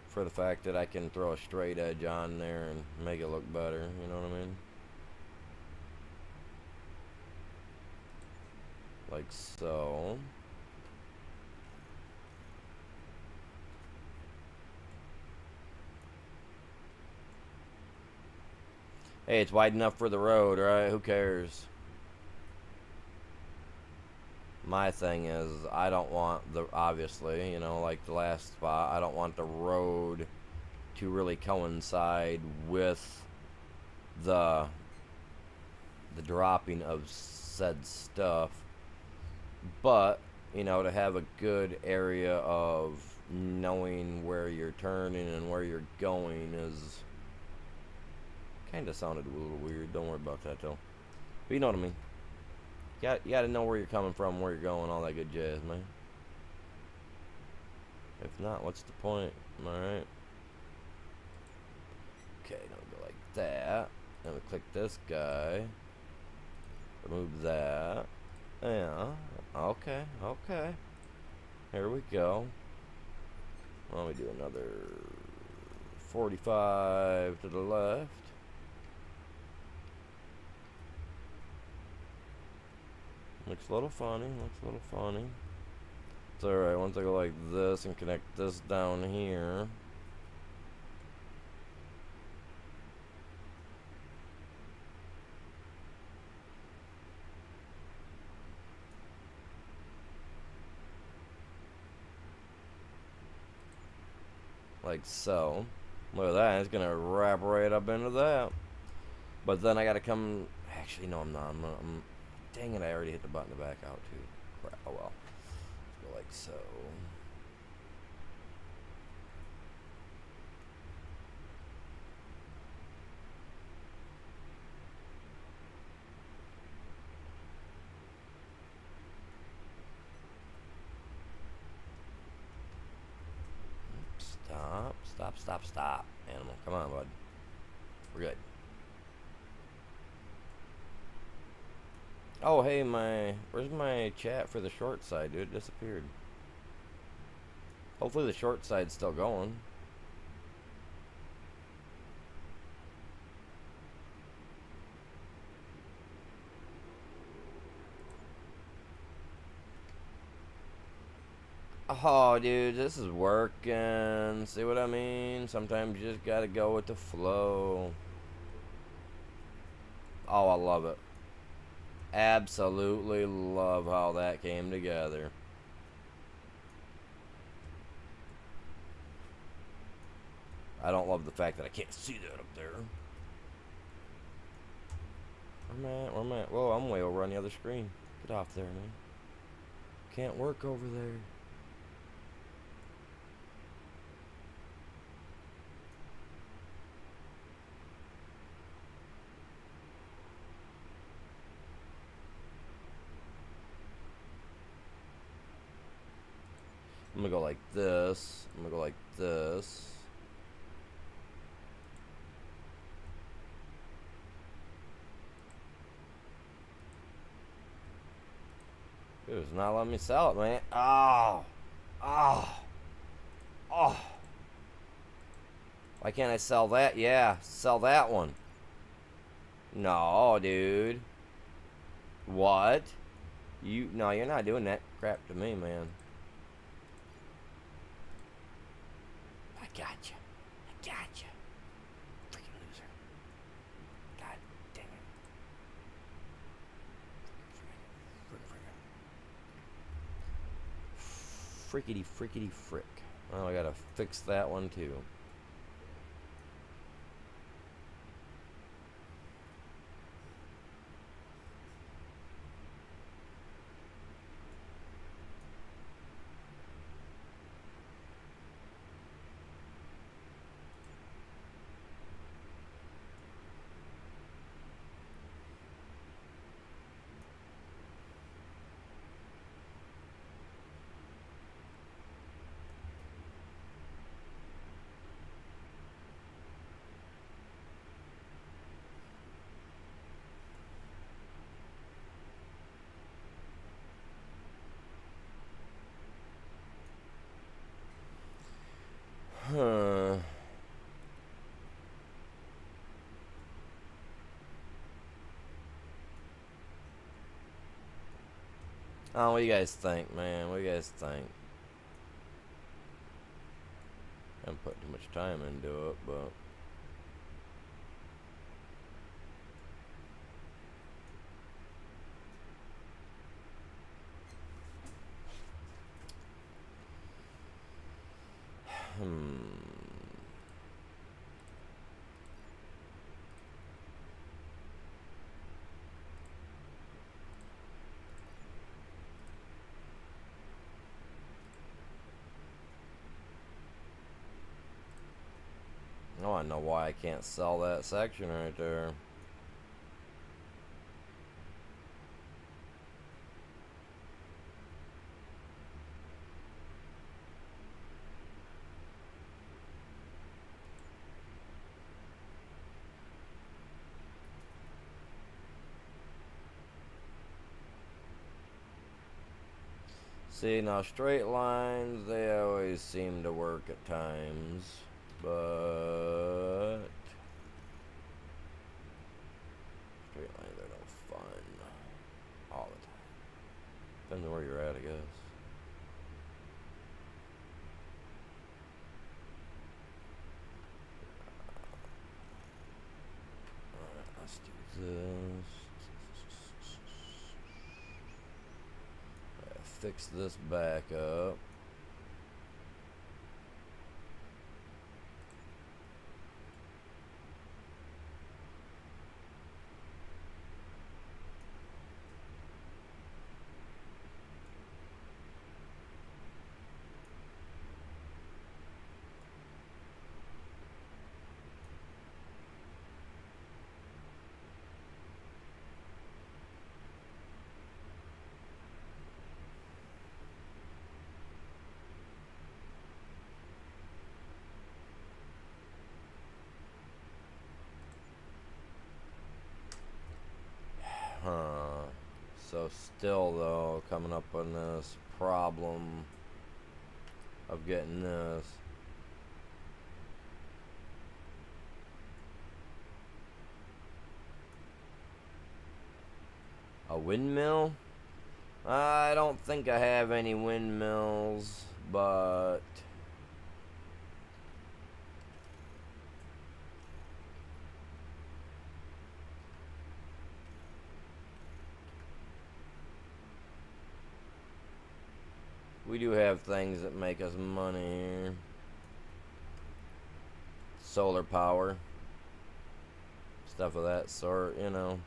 For the fact that I can throw a straight edge on there and make it look better, you know what I mean? Like so. Hey, it's wide enough for the road, right? Who cares? My thing is, I don't want the, obviously, you know, like the last spot, I don't want the road to really coincide with the dropping of said stuff. But, you know, to have a good area of knowing where you're turning and where you're going is kind of sounded a little weird. Don't worry about that though. But you know what I mean. You gotta know where you're coming from, where you're going, all that good jazz, man. If not, what's the point? Alright. Okay, now we go like that. Then we click this guy. Remove that. Yeah. Okay, okay. Here we go. Why don't we do another 45 to the left. Looks a little funny, looks a little funny. It's alright, once I go like this and connect this down here. Like so. Look at that, it's gonna wrap right up into that. But then I gotta come, actually no I'm not, I'm dang it, I already hit the button to back out too. Crap, oh well. Let's go like so. Stop, stop, stop, stop. Animal, come on, bud. We're good. Oh, hey, where's my chat for the short side, dude? It disappeared. Hopefully the short side's still going. Oh, dude, this is working. See what I mean? Sometimes you just gotta go with the flow. Oh, I love it. Absolutely love how that came together. I don't love the fact that I can't see that up there. Where am I at? Where am I at? Whoa, I'm way over on the other screen. Get off there, man. Can't work over there. I'm gonna go like this. I'm gonna go like this. Dude, it's not letting me sell it, man. Oh. Oh. Oh. Why can't I sell that? Yeah, sell that one. No, dude. What? No, you're not doing that crap to me, man. I got you. I got you. Freaking loser. God dang it. frickety frickety frick. Well, I gotta fix that one too. Huh. Oh, what do you guys think, man? What do you guys think? I haven't put too much time into it, but... Oh, I know why I can't sell that section right there. See, now straight lines, they always seem to work at times, but straight lines are no fun all the time. Depends on where you're at, I guess. Alright, let's do this. Fix this back up. So still though, coming up on this problem of getting this. A windmill? I don't think I have any windmills, but we do have things that make us money here. Solar power. Stuff of that sort, you know.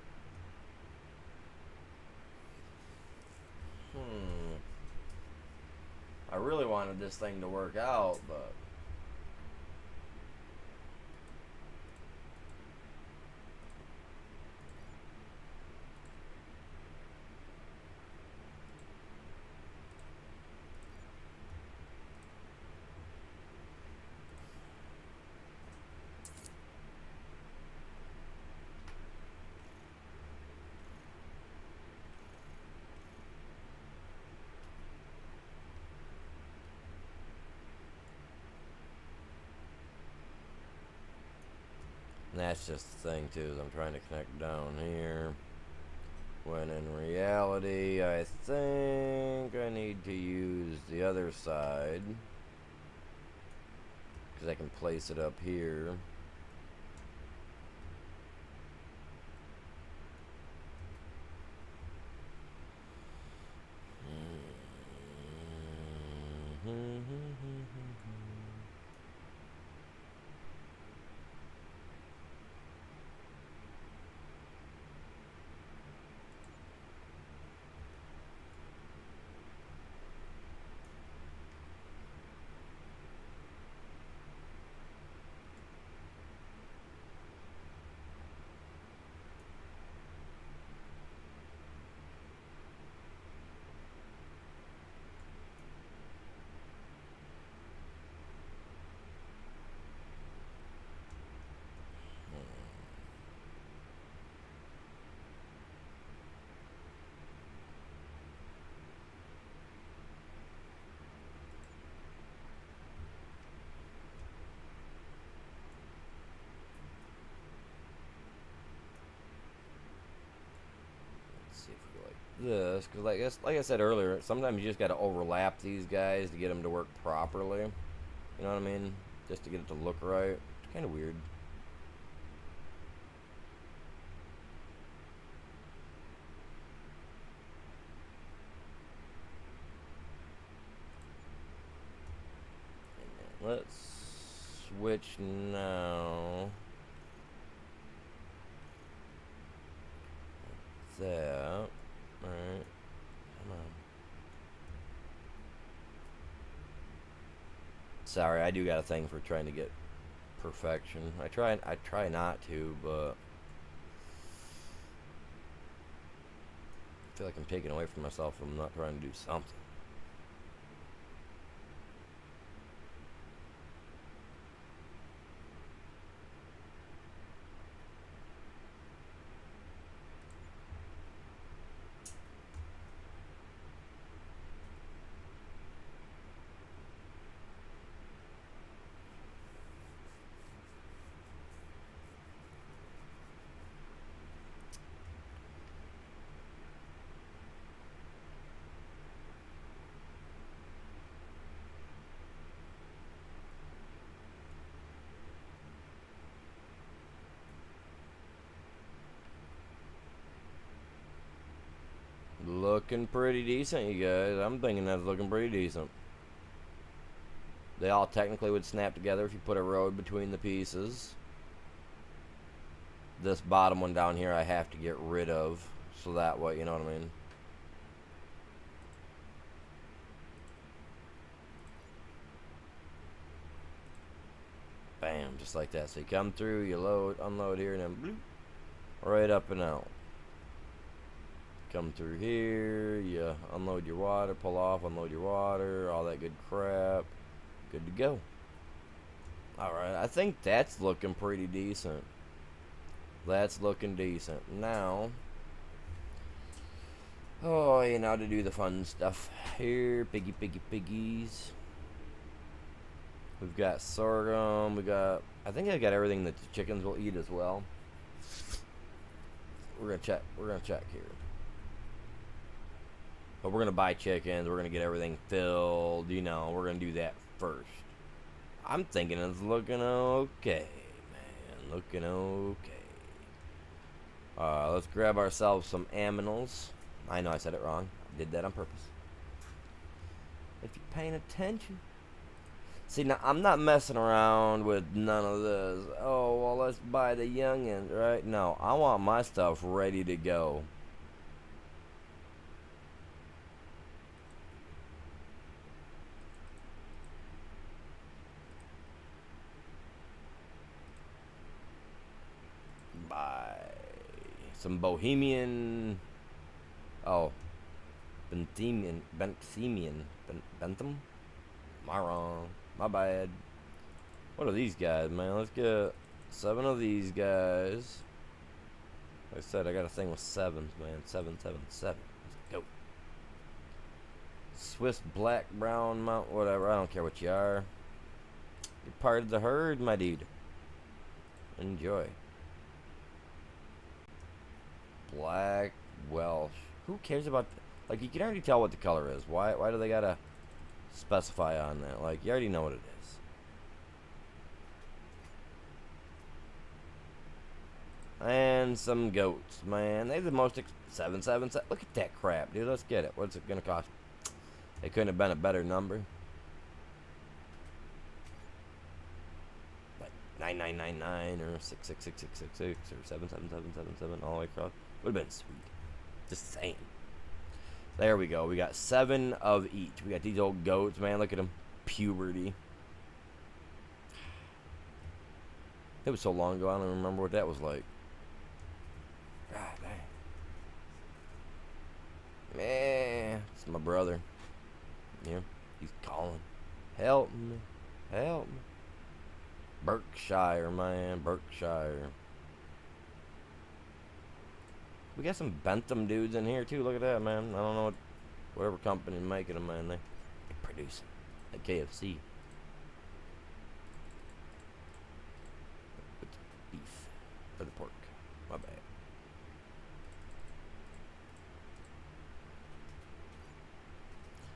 I really wanted this thing to work out, but... And that's just the thing too, is I'm trying to connect down here. When in reality, I think I need to use the other side. Because I can place it up here. See if we like this, because like I said earlier, sometimes you just got to overlap these guys to get them to work properly. You know what I mean? Just to get it to look right. It's kind of weird. Let's switch now. That. Alright. Come on. Sorry, I do got a thing for trying to get perfection. I try not to, but I feel like I'm taking away from myself if I'm not trying to do something. Looking pretty decent, you guys. I'm thinking that's looking pretty decent. They all technically would snap together if you put a road between the pieces. This bottom one down here I have to get rid of, so that way, you know what I mean? Bam, just like that. So you come through, you load, unload here, and then bloop, right up and out. Come through here, you unload your water, pull off, unload your water, all that good crap. Good to go. Alright, I think that's looking pretty decent. That's looking decent. Now, oh, you know, to do the fun stuff. Here, piggies. We've got sorghum, I think I got everything that the chickens will eat as well. We're gonna check here. But we're going to buy chickens. We're going to get everything filled. You know, we're going to do that first. I'm thinking it's looking okay, man. Looking okay. Let's grab ourselves some aminals. I know I said it wrong. I did that on purpose. If you're paying attention. See, now, I'm not messing around with none of this. Oh, well, let's buy the youngins, right? No, I want my stuff ready to go. Some Bohemian. Oh, Benthamian. Bentham? Am I wrong? My bad. What are these guys, man? Let's get 7 of these guys. Like I said, I got a thing with 7s, man. 777. Let's go. Swiss black, brown, mount, whatever. I don't care what you are. You're part of the herd, my dude. Enjoy. Black Welsh. Who cares about... Like, you can already tell what the color is. Why do they gotta specify on that? Like, you already know what it is. And some goats, man. They're the most... 777. Look at that crap, dude. Let's get it. What's it gonna cost? It couldn't have been a better number. 9999 or 666666 or 77777 all the way across. Would have been sweet. Just saying. There we go. We got 7 of each. We got these old goats, man. Look at them. Puberty. It was so long ago, I don't remember what that was like. God dang. Man, it's my brother. Yeah, he's calling. Help me. Help me. Berkshire, man. Berkshire. We got some Bentham dudes in here, too. Look at that, man. I don't know whatever company making them, man. They produce them. Like KFC. It's beef. Or the pork. My bad.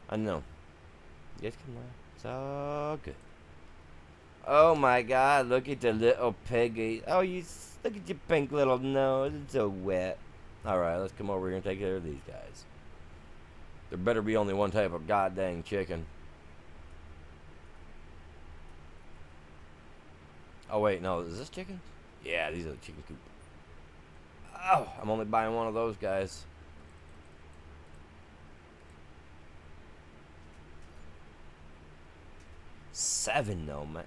I know. You guys can laugh. It's all good. Oh my God, look at the little piggy. Oh, look at your pink little nose. It's so wet. Alright, let's come over here and take care of these guys. There better be only one type of goddamn chicken. Oh wait, no, is this chicken? Yeah, these are the chicken coop. Oh, I'm only buying one of those guys. Seven though, man.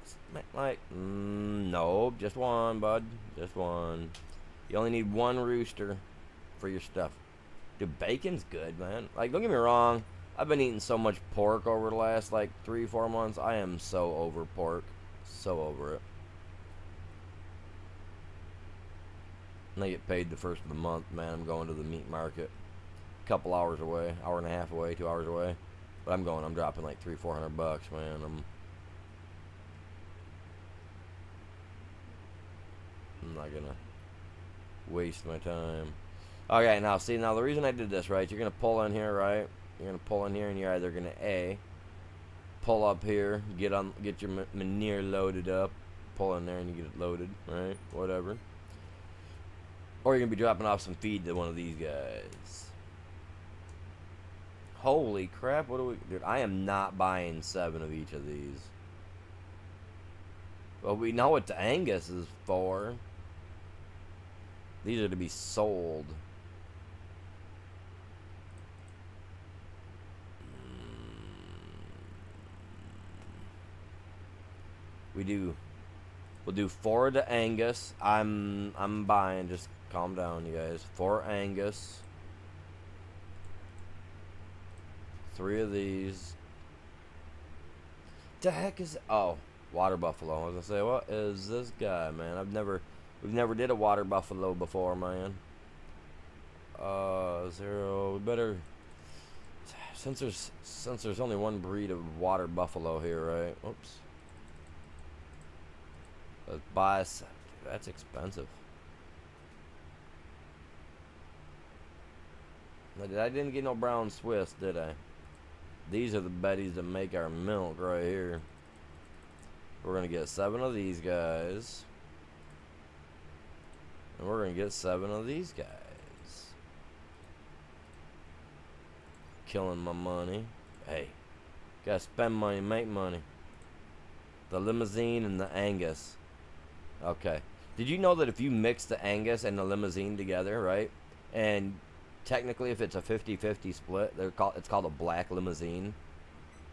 Like, no, just one, bud. Just one. You only need one rooster for your stuff. Dude, bacon's good, man. Like, don't get me wrong. I've been eating so much pork over the last, like, 3-4 months. I am so over pork. So over it. And I get paid the first of the month, man. I'm going to the meat market. A couple hours away. Hour and a half away. 2 hours away. But I'm dropping like $300-400 bucks, man. I'm not gonna waste my time. Okay, now see, now the reason I did this, right? You're gonna pull in here, right? You're gonna pull in here, and you're either gonna pull up here, get your manure loaded up, pull in there, and you get it loaded, right? Whatever. Or you're gonna be dropping off some feed to one of these guys. Holy crap! What do we, dude? I am not buying 7 of each of these. Well, we know what the Angus is for. These are to be sold. We'll do 4 of the Angus. I'm buying. Just calm down, you guys. 4 Angus. 3 of these. The heck is? Oh, water buffalo. I was gonna say, what is this guy, man? We've never did a water buffalo before, man. 0. We better, since there's only one breed of water buffalo here, right? Oops. Let's buy. That's expensive. I didn't get no brown Swiss, did I? These are the betties that make our milk right here. We're gonna get 7 of these guys. And we're gonna get 7 of these guys. Killing my money. Hey, gotta spend money, make money. The limousine and the Angus. Okay. Did you know that if you mix the Angus and the limousine together, right? And technically, if it's a 50-50 split, it's called a black limousine.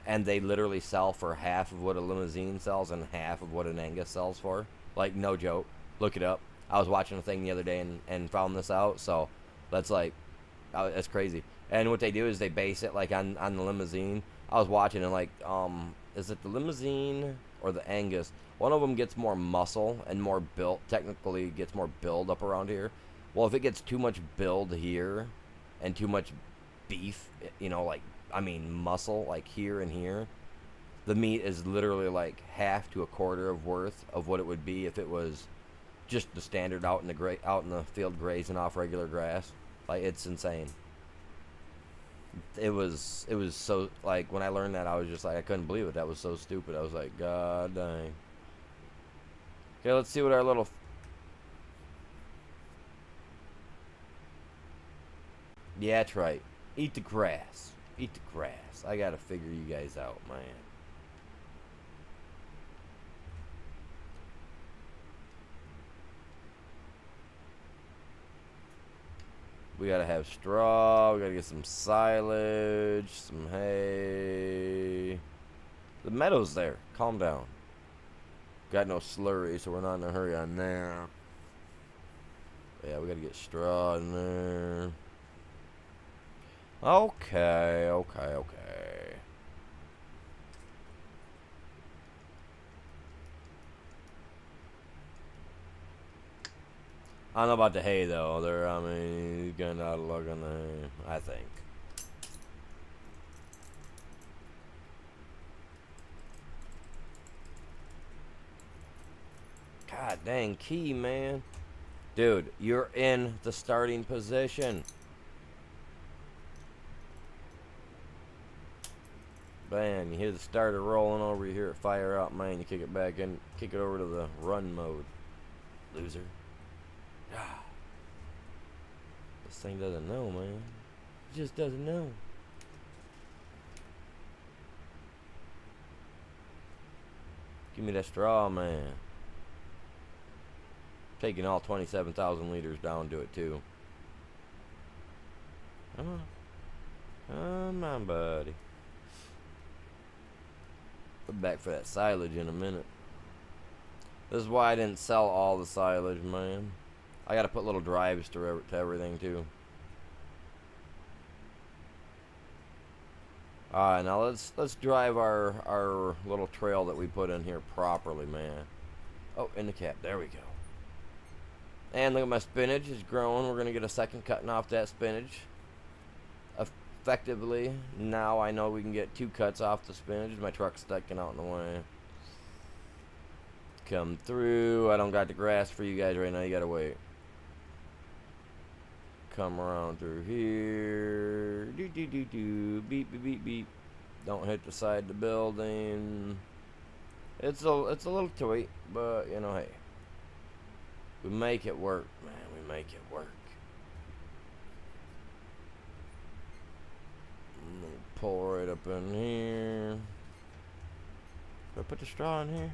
And they literally sell for half of what a limousine sells and half of what an Angus sells for. Like, no joke. Look it up. I was watching a thing the other day and found this out. So, that's like, that's crazy. And what they do is they base it, like, on the limousine. I was watching and, like, is it the limousine or the Angus? One of them gets more muscle and more built. Technically, gets more build up around here. Well, if it gets too much build here and too much beef, you know, like, I mean, muscle, like here and here, the meat is literally like half to a quarter of worth of what it would be if it was just the standard out in the field grazing off regular grass. Like, it's insane. It was so, like, when I learned that, I was just like, I couldn't believe it. That was so stupid. I was like, God dang. Okay, let's see what our little... Yeah, that's right. Eat the grass. Eat the grass. I gotta figure you guys out, man. We gotta have straw. We gotta get some silage, some hay. The meadow's there. Calm down. Got no slurry, so we're not in a hurry on there. Yeah, we gotta get straw in there. Okay, okay, okay. I don't know about the hay though. I mean, he's getting out of luck on the hay, I think. God dang, Key, man. Dude, you're in the starting position. Bam, you hear the starter rolling over, you hear it fire up, man. You kick it back in, kick it over to the run mode. Loser. Ah. This thing doesn't know, man. It just doesn't know. Give me that straw, man. Taking all 27,000 liters down to it, too. Come on. Come on, buddy. Put back for that silage in a minute. This is why I didn't sell all the silage, man. I gotta put little drives to everything, too. Alright, now let's drive our little trail that we put in here properly, man. Oh, in the cap. There we go. And look at my spinach is growing. We're going to get a second cutting off that spinach. Effectively, now I know we can get 2 cuts off the spinach. My truck's sticking out in the way. Come through. I don't got the grass for you guys right now. You got to wait. Come around through here. Do do do do. Beep beep beep beep. Don't hit the side of the building. It's a little tight, but you know, hey. We make it work, man. We make it work. I'm gonna pull right up in here. Do I put the straw in here?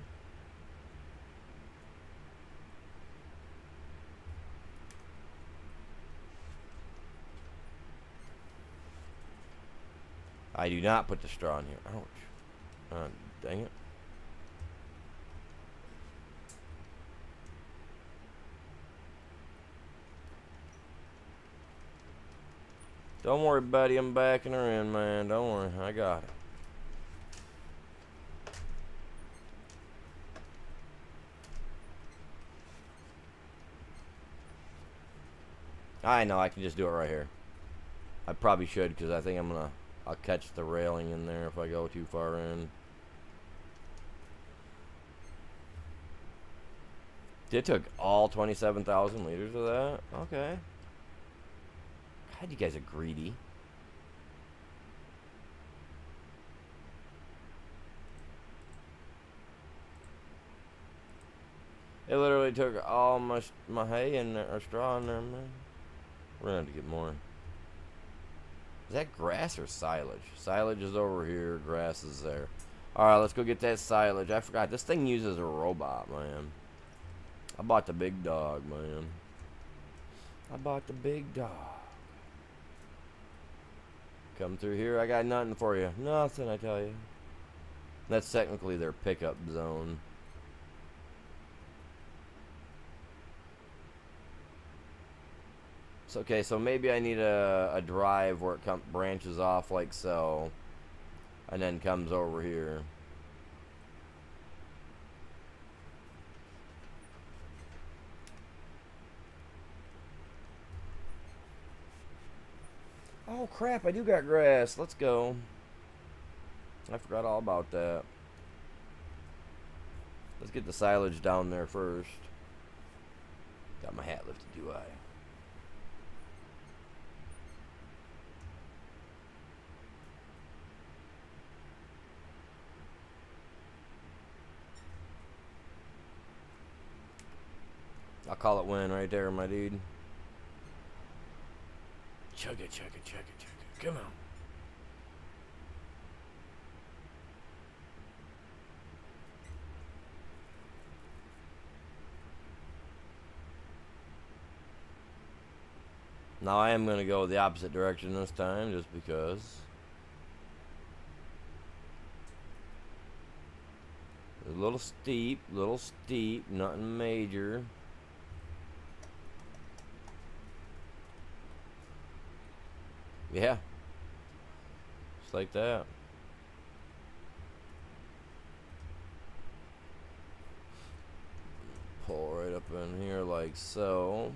I do not put the straw in here. Ouch. Dang it. Don't worry, buddy. I'm backing her in, man. Don't worry. I got it. I know. I can just do it right here. I probably should, because I think I'll catch the railing in there if I go too far in. It took all 27,000 liters of that? Okay. God, you guys are greedy. It literally took all my hay in there, or straw in there, man. We're gonna have to get more. Is that grass or silage? Silage is over here, grass is there. Alright, let's go get that silage. I forgot, this thing uses a robot, man. I bought the big dog, man. I bought the big dog. Come through here, I got nothing for you. Nothing, I tell you. That's technically their pickup zone. So, okay, so maybe I need a drive where it branches off like so. And then comes over here. Oh crap, I do got grass. Let's go. I forgot all about that. Let's get the silage down there first. Got my hat lifted, do I? I'll call it win right there, my dude. Chug it, chug it, chug it, chug it. Come on. Now I am going to go the opposite direction this time just because. A little steep, nothing major. Yeah. Just like that. Pull right up in here like so.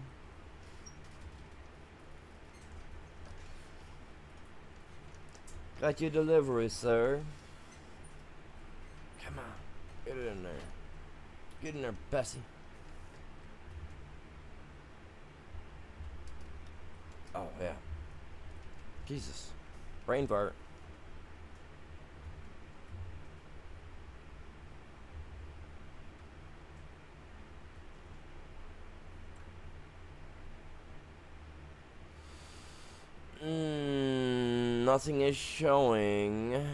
Got your delivery, sir. Come on. Get it in there. Get in there, Bessie. Oh, yeah. Jesus. Brain fart. Nothing is showing.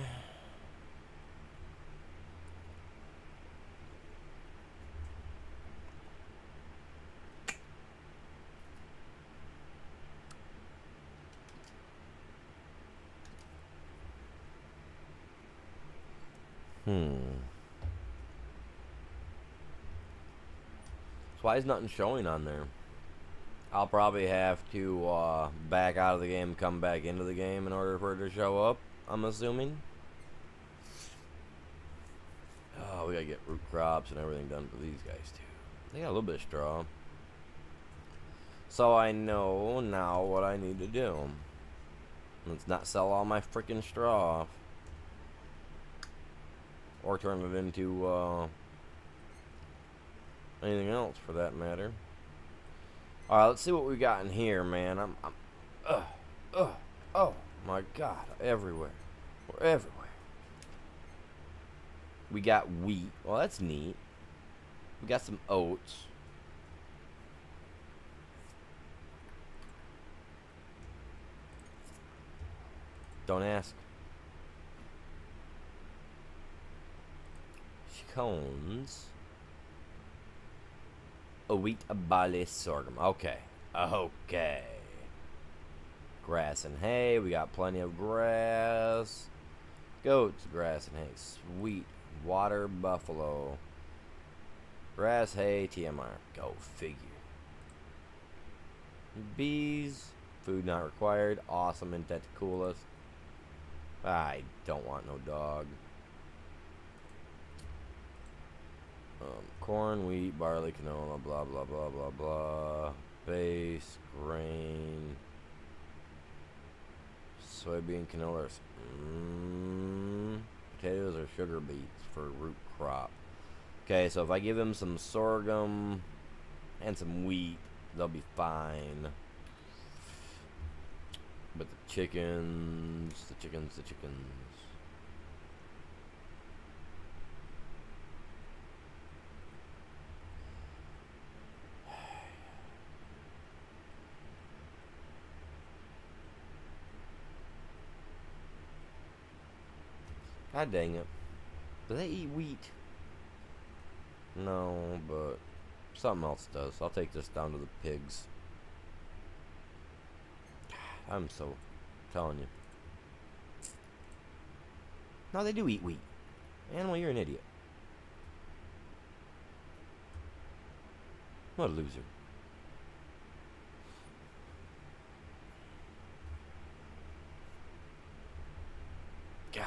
So why is nothing showing on there? I'll probably have to back out of the game, come back into the game in order for it to show up, I'm assuming. Oh, we gotta get root crops and everything done for these guys too. They got a little bit of straw. So I know now what I need to do. Let's not sell all my freaking straw off. Or turn it into anything else for that matter. Alright, let's see what we got in here, man. Oh my god, everywhere. We're everywhere. We got wheat. Well, that's neat. We got some oats. Don't ask. Cones. Wheat, barley, sorghum. Okay. Okay. Grass and hay. We got plenty of grass. Goats, grass and hay. Sweet. Water, buffalo. Grass, hay, TMR. Go figure. Bees. Food not required. Awesome. Isn't that the coolest? I don't want no dog. Corn, wheat, barley, canola, blah, blah, blah, blah, blah. Base, grain. Soybean, canola. Potatoes or sugar beets for root crop. Okay, so if I give them some sorghum and some wheat, they'll be fine. But the chickens. God dang it. Do they eat wheat? No, but something else does. I'll take this down to the pigs. I'm so telling you. No, they do eat wheat. Animal, you're an idiot. What a loser. God.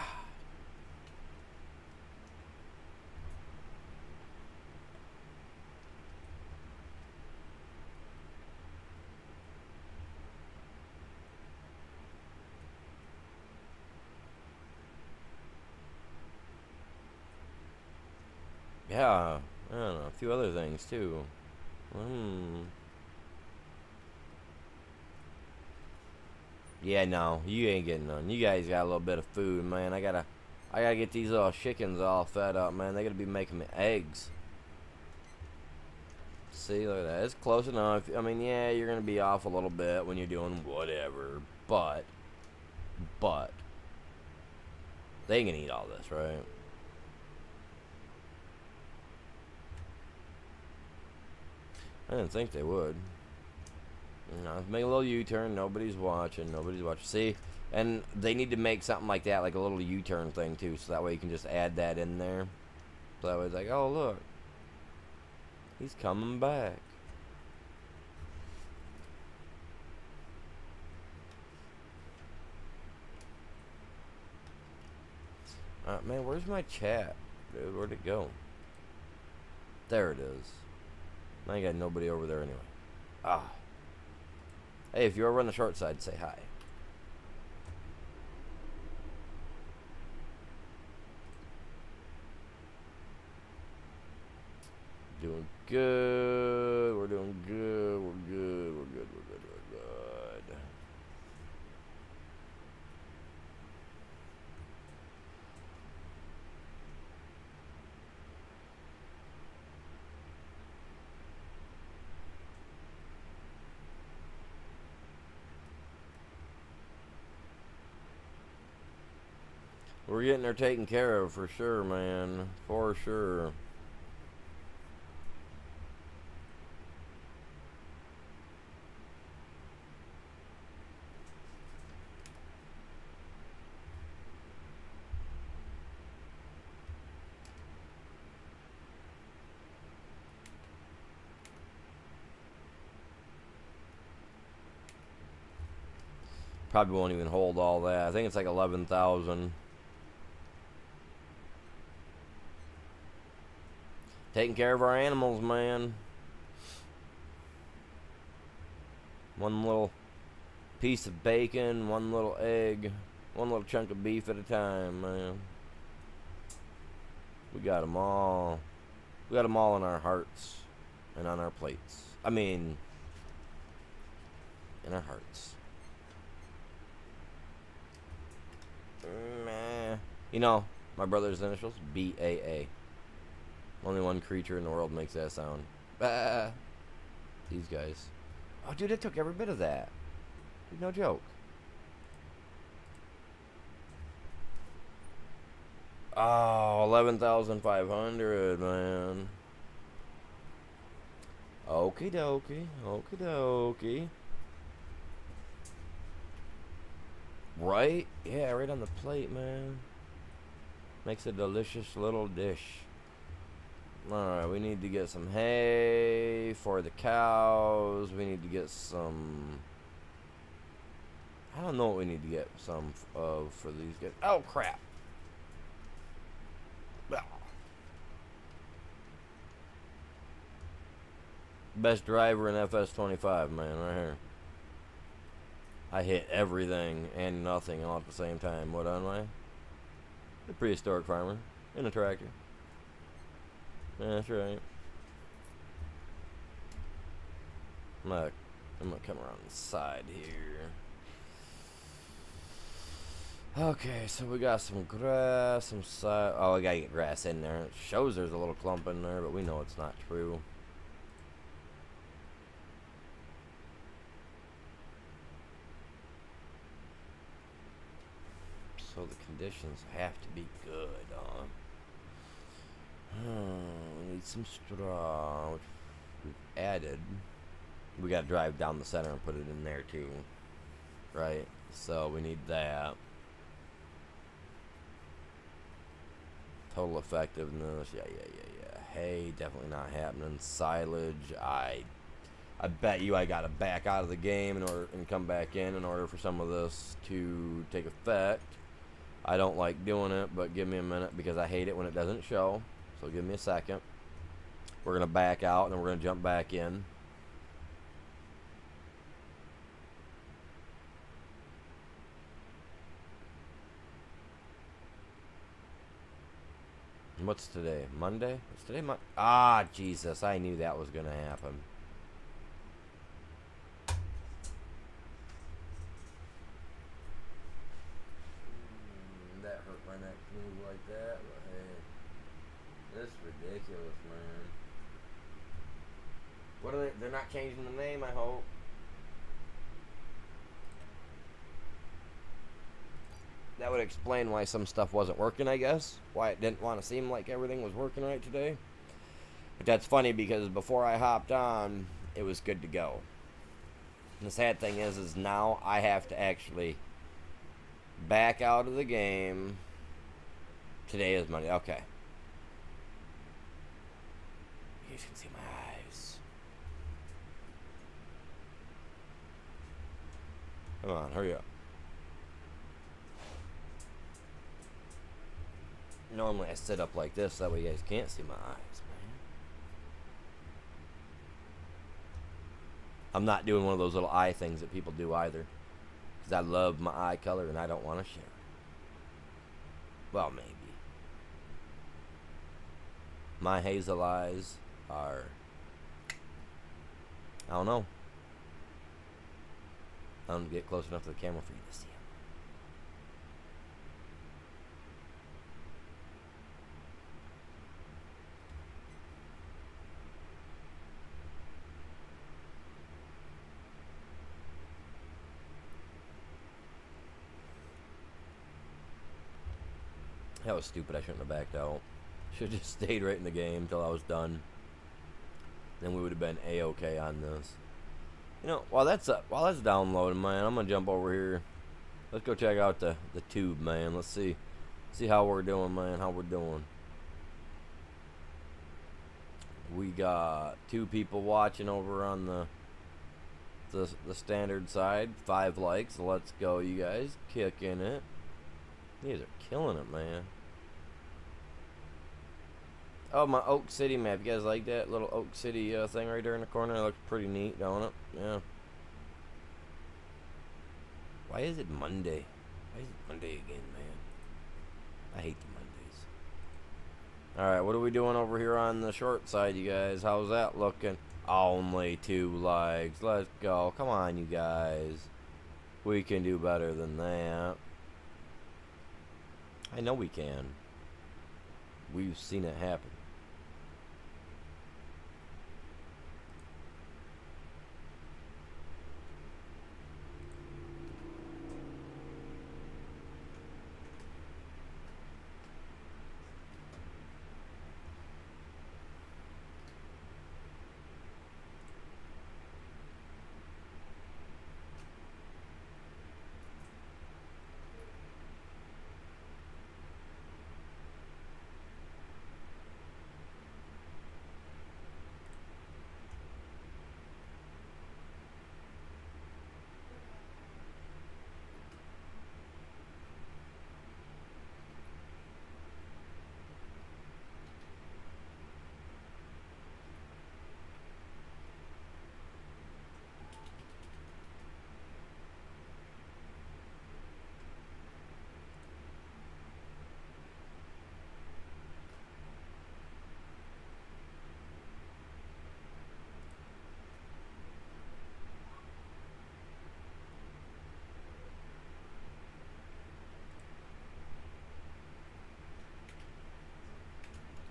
Yeah, I don't know, a few other things too. Yeah, no, you ain't getting none. You guys got a little bit of food, man. I gotta get these little chickens all fed up, man. They gotta be making me eggs. See, look at that. It's close enough. I mean, yeah, you're gonna be off a little bit when you're doing whatever, but they ain't gonna eat all this, right? I didn't think they would. No, make a little U-turn. Nobody's watching. Nobody's watching. See? And they need to make something like that, like a little U-turn thing, too. So that way you can just add that in there. So that way it's like, oh, look. He's coming back. Man, where's my chat? Dude, where'd it go? There it is. I ain't got nobody over there anyway. Ah. Hey, if you're over on the short side, say hi. Doing good. We're doing good. We're good. We're good. We're good. We're good. We're getting her taken care of for sure, man. For sure. Probably won't even hold all that. I think it's like 11,000. Taking care of our animals, man. One little piece of bacon, one little egg, one little chunk of beef at a time, man. We got them all. We got them all in our hearts and on our plates. I mean, in our hearts. Meh. You know, my brother's initials, BAA. Only one creature in the world makes that sound. Bah. These guys. Oh, dude, it took every bit of that. No joke. Oh, 11,500, man. Okie dokie. Okie dokie. Right? Yeah, right on the plate, man. Makes a delicious little dish. Alright, we need to get some hay for the cows. We need to get some... I don't know what we need to get some of for these guys. Oh, crap. Best driver in FS25, man, right here. I hit everything and nothing all at the same time. What am I? The prehistoric farmer in a tractor. Yeah, that's right. I'm gonna come around the side here. Okay, so we got some grass, some side. Oh, I gotta get grass in there. It shows there's a little clump in there, but we know it's not true. So the conditions have to be good, huh? We need some straw, which we've added. We gotta drive down the center and put it in there too, right? So we need that. Total effectiveness, yeah. Hay, definitely not happening. Silage, I bet you I gotta back out of the game and come back in order for some of this to take effect. I don't like doing it, but give me a minute because I hate it when it doesn't show. So give me a second. We're gonna back out and then we're gonna jump back in. What's today? Monday? What's today? Ah, Jesus! I knew that was gonna happen. That hurt my neck to move like that, but hey, this is ridiculous, man. What are they? They're not changing the name, I hope. That would explain why some stuff wasn't working, I guess. Why it didn't want to seem like everything was working right today. But that's funny because before I hopped on, it was good to go. And the sad thing is now I have to actually back out of the game. Today is Monday. Okay. You can see my eyes. Come on, hurry up. Normally I sit up like this, that way you guys can't see my eyes, man. I'm not doing one of those little eye things that people do either. Because I love my eye color and I don't want to share. Well, maybe. My hazel eyes are... I don't know. I don't get close enough to the camera for you to see them. That was stupid. I shouldn't have backed out. Should have just stayed right in the game until I was done. Then we would have been A-okay on this. You know, while that's downloading, man, I'm gonna jump over here. Let's go check out the tube, man. Let's see how we're doing, man. How we're doing. We got 2 people watching over on the standard side. 5 likes. Let's go, you guys. Kicking it. You guys are killing it, man. Oh, my Oak City map. You guys like that little Oak City thing right there in the corner? It looks pretty neat, don't it? Yeah. Why is it Monday? Why is it Monday again, man? I hate the Mondays. Alright, what are we doing over here on the short side, you guys? How's that looking? Only 2 likes. Let's go. Come on, you guys. We can do better than that. I know we can. We've seen it happen.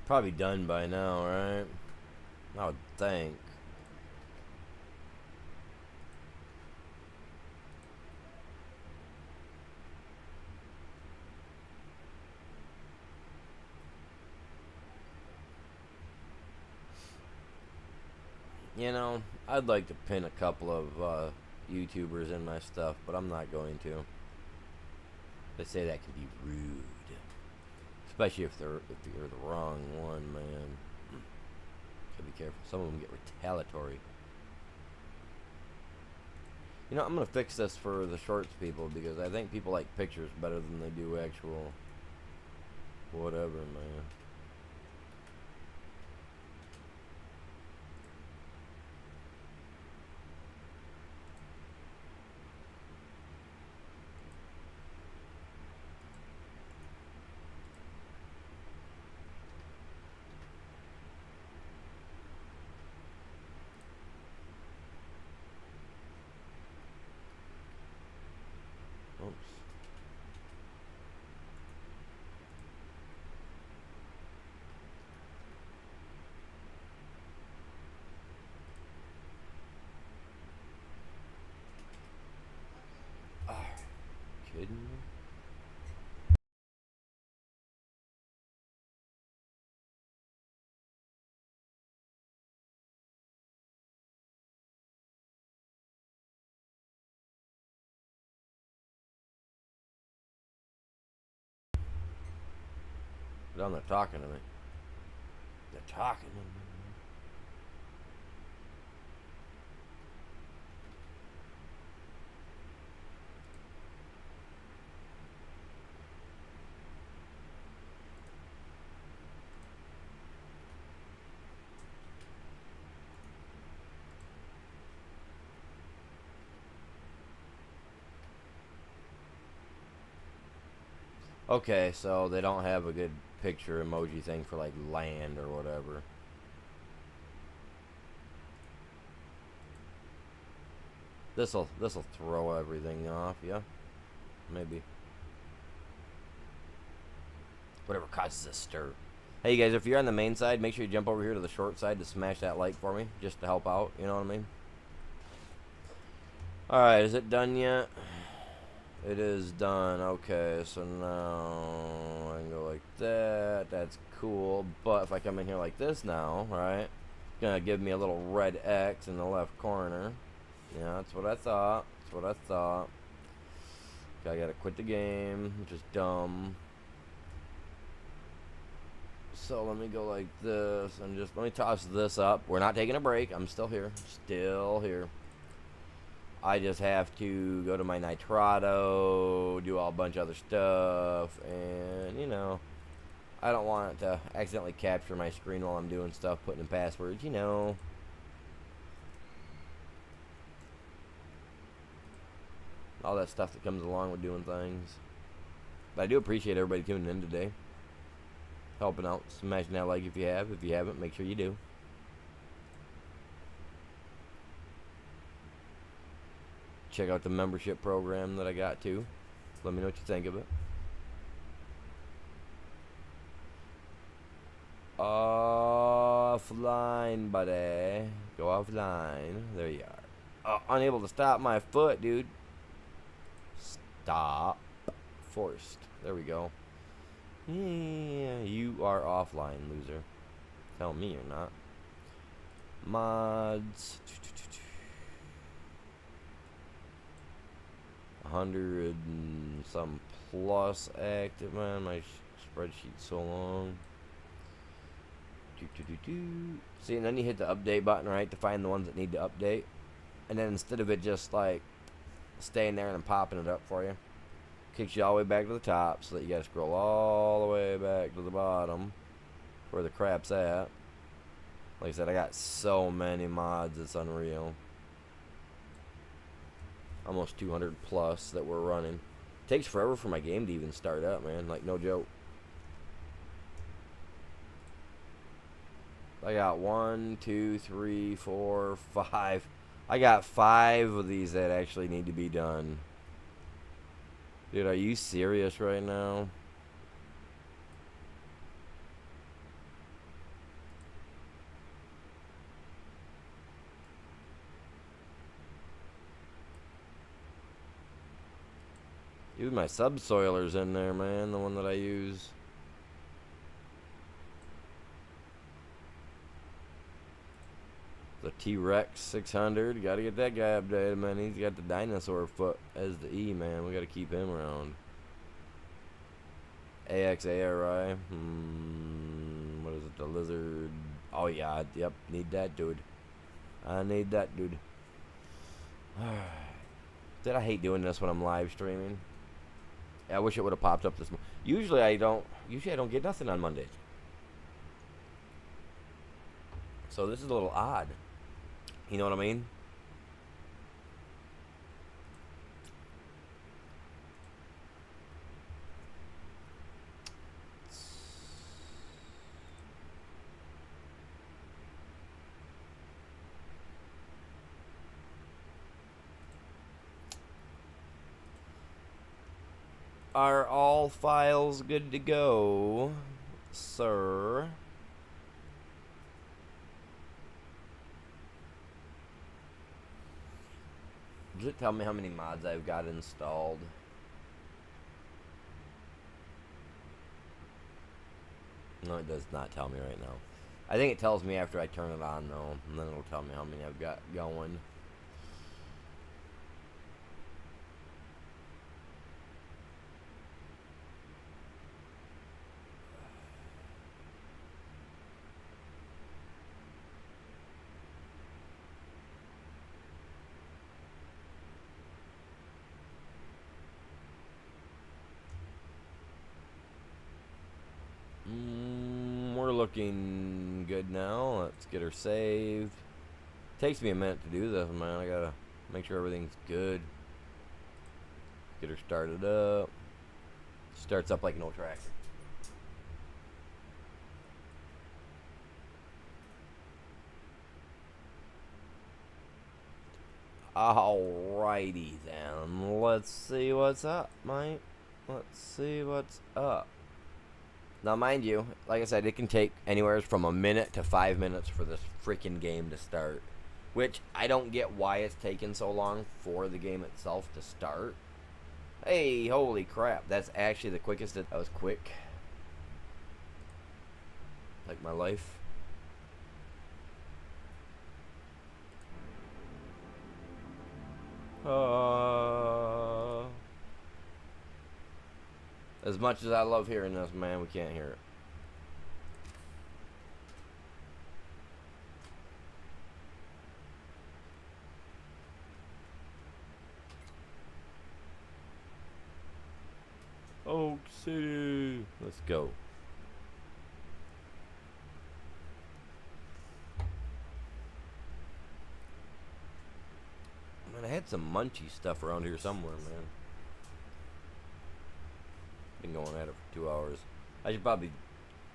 Probably done by now, right? I would think. You know, I'd like to pin a couple of YouTubers in my stuff, but I'm not going to. They say that can be rude. Especially if you're the wrong one, man. Gotta be careful. Some of them get retaliatory. You know, I'm gonna fix this for the shorts people because I think people like pictures better than they do actual whatever, man. Oops. Down there talking to me. They're talking to me. Okay, so they don't have a good picture emoji thing for like land or whatever. This'll throw everything off, yeah? Maybe. Whatever causes a stir. Hey, you guys, if you're on the main side, make sure you jump over here to the short side to smash that like for me, just to help out, you know what I mean? Alright, is it done yet? It is done. Okay, so now I can go like that. That's cool. But if I come in here like this now, right, it's going to give me a little red X in the left corner. Yeah, that's what I thought. That's what I thought. Okay, I got to quit the game, which is dumb. So let me go like this and just let me toss this up. We're not taking a break. I'm still here. Still here. I just have to go to my Nitrado, do a bunch of other stuff, and, you know, I don't want it to accidentally capture my screen while I'm doing stuff, putting in passwords, you know. All that stuff that comes along with doing things. But I do appreciate everybody tuning in today. Helping out, smashing that like if you have. If you haven't, make sure you do. Check out the membership program that I got too. Let me know what you think of it. Offline, buddy. Go offline. There you are. Unable to stop my foot, dude. Stop. Forced. There we go. Yeah, you are offline, loser. Tell me you're not. Mods. 100 and some plus active, man. My spreadsheet's so long. See, and then you hit the update button, right, to find the ones that need to update. And then instead of it just like staying there and popping it up for you, kicks you all the way back to the top, so that you gotta scroll all the way back to the bottom where the crap's at. Like I said, I got so many mods, it's unreal. Almost 200 plus that we're running. Takes forever for my game to even start up, man. Like, no joke. I got 1, 2, 3, 4, 5. I got 5 of these that actually need to be done. Dude, are you serious right now? Even my subsoiler's in there, man. The one that I use. The T-Rex 600. Gotta get that guy updated, man. He's got the dinosaur foot as the E, man. We gotta keep him around. AXARI. What is it? The lizard. Oh, yeah. Yep. Need that, dude. I need that, dude. Did I hate doing this when I'm live streaming? I wish it would have popped up this morning. Usually I don't get nothing on Mondays. So this is a little odd. You know what I mean? Are all files good to go, sir? Does it tell me how many mods I've got installed? No, it does not tell me right now. I think it tells me after I turn it on, though, and then it'll tell me how many I've got going. looking good now. Let's get her saved. Takes me a minute to do this, man. I gotta make sure everything's good. Get her started up. Starts up like an old tractor. Alrighty then. Let's see what's up, mate. Let's see what's up. Now, mind you, like I said, it can take anywhere from a minute to 5 minutes for this freaking game to start. Which, I don't get why it's taking so long for the game itself to start. Hey, holy crap. That's actually the quickest. That was quick. Like my life. As much as I love hearing this, man, we can't hear it. Oak City. Let's go. Man, I had some munchy stuff around here somewhere, man. Been going at it for 2 hours. I should probably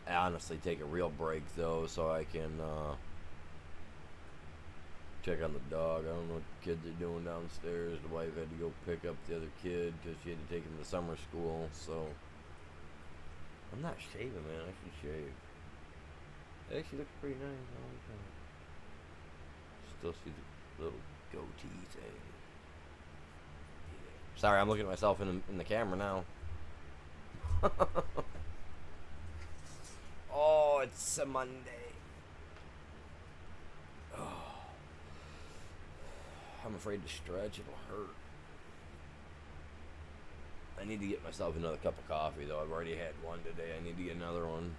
honestly take a real break though, so I can check on the dog. I don't know what the kids are doing downstairs. The wife had to go pick up the other kid because she had to take him to summer school. So I'm not shaving, man. I should shave. It actually looks pretty nice. I like that. Still see the little goatee thing. Yeah. Sorry, I'm looking at myself in the camera now. Oh, it's a Monday. Oh. I'm afraid to stretch. It'll hurt. I need to get myself another cup of coffee, though. I've already had one today. I need to get another one.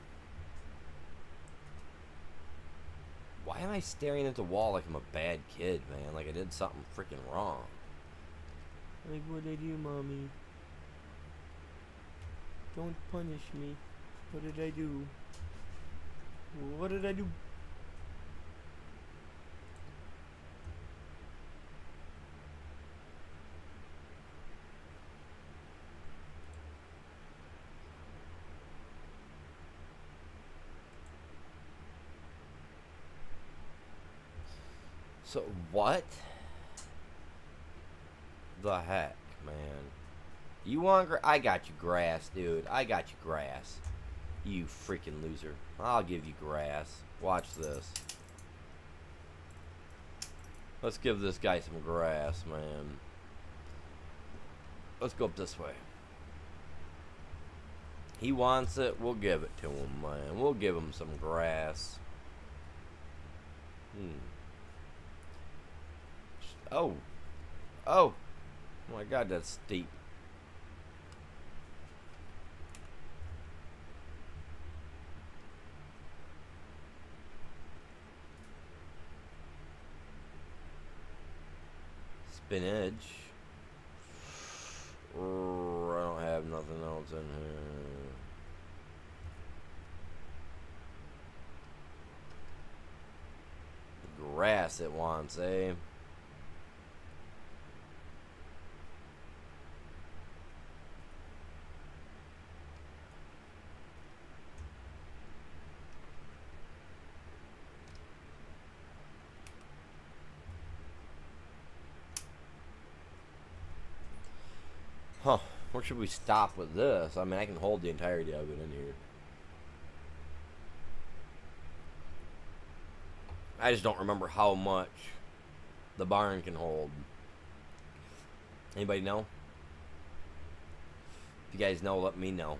Why am I staring at the wall like I'm a bad kid, man? Like I did something freaking wrong. Like, what did I do, Mommy? Don't punish me. What did I do? What did I do? So, what the heck, man? You want I got you grass, dude. I got you grass. You freaking loser. I'll give you grass. Watch this. Let's give this guy some grass, man. Let's go up this way. He wants it. We'll give it to him, man. We'll give him some grass. Oh. Oh. Oh my God, that's steep. Spinach. I don't have nothing else in here. Grass it wants, eh? Huh, where should we stop with this? I mean, I can hold the entirety of it in here. I just don't remember how much the barn can hold. Anybody know? If you guys know, let me know.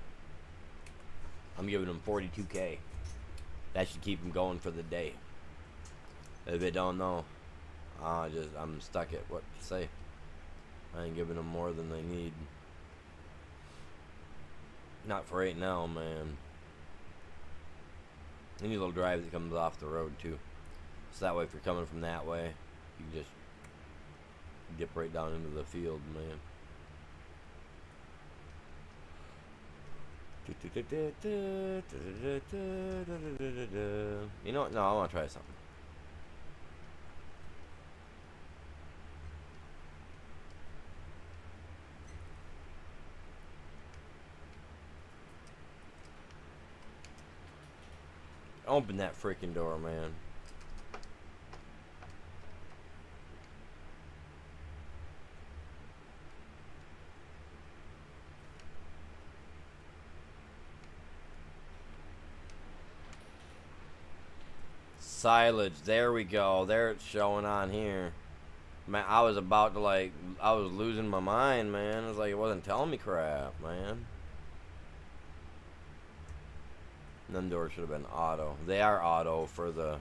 I'm giving them 42K. That should keep them going for the day. If they don't know, I'm stuck at what to say. I ain't giving them more than they need. Not for right now, man. I need a little drive that comes off the road, too. So that way, if you're coming from that way, you can just dip right down into the field, man. You know what? No, I want to try something. Open that freaking door, man. Silage. There we go. There it's showing on here. Man, I was about to I was losing my mind, man. It was like it wasn't telling me crap, man. Them doors should have been auto. They are auto for the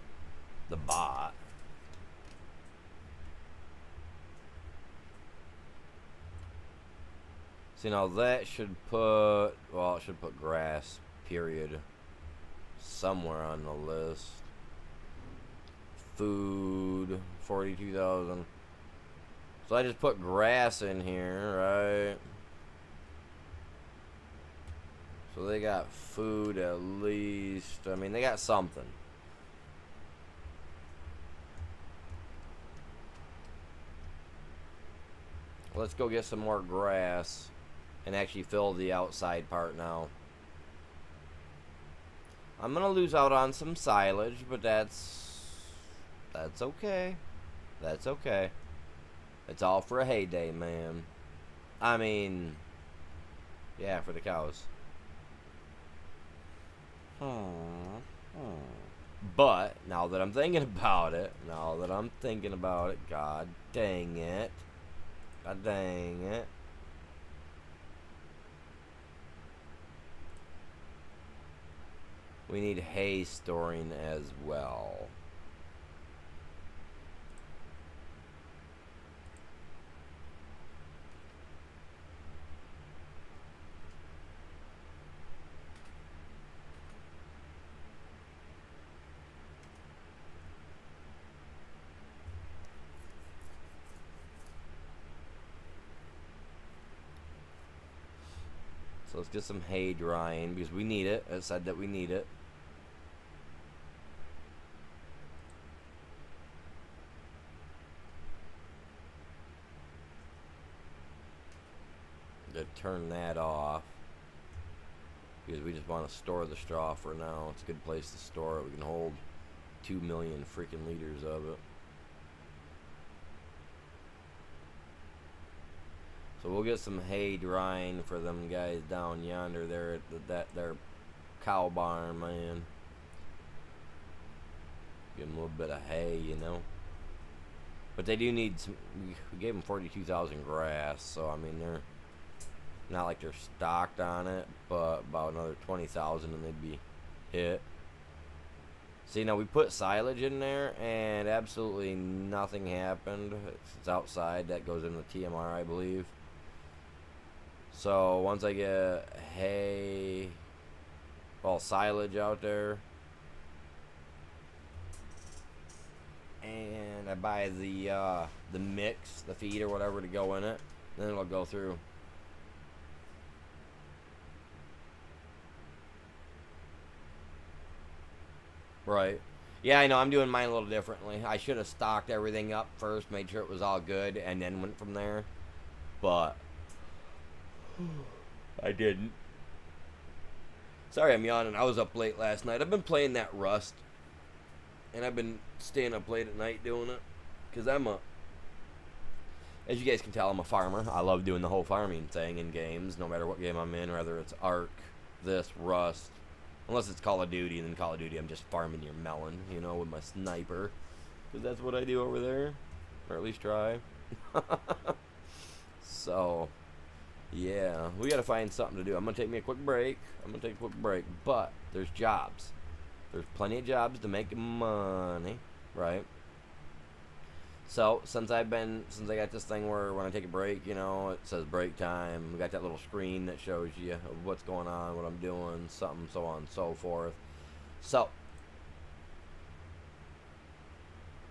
bot. See, now that should put, well, it should put grass, period, somewhere on the list. Food, 42,000. So I just put grass in here, right? So they got food at least. I mean, they got something. Let's go get some more grass and actually fill the outside part now. I'm gonna lose out on some silage, but that's okay. That's okay. It's all for a heyday, man. I mean, yeah, for the cows. But now that I'm thinking about it, God dang it. God dang it. We need hay storing as well. So let's get some hay drying because we need it. I said that we need it. To turn that off because we just want to store the straw for now. It's a good place to store it. We can hold 2 million freaking liters of it. So we'll get some hay drying for them guys down yonder there at their cow barn, man. Give them a little bit of hay, you know. But they do need some. We gave them 42,000 grass, so I mean they're not like they're stocked on it, but about another 20,000 and they'd be hit. See, now we put silage in there and absolutely nothing happened. It's outside. That goes in the TMR, I believe. So once I get hay, well, silage out there, and I buy the mix, the feed or whatever to go in it, then it'll go through. Right. Yeah, I know. I'm doing mine a little differently. I should have stocked everything up first, made sure it was all good, and then went from there. But I didn't. Sorry, I'm yawning. I was up late last night. I've been playing that Rust, and I've been staying up late at night doing it. Because as you guys can tell, I'm a farmer. I love doing the whole farming thing in games, no matter what game I'm in, whether it's Ark, this, Rust. Unless it's Call of Duty, and then Call of Duty, I'm just farming your melon, you know, with my sniper. Because that's what I do over there. Or at least try. So, yeah, we got to find something to do. I'm going to take me a quick break. But there's jobs. There's plenty of jobs to make money, right? So, since I got this thing where when I take a break, you know, it says break time. We got that little screen that shows you what's going on, what I'm doing, something, so on and so forth. So,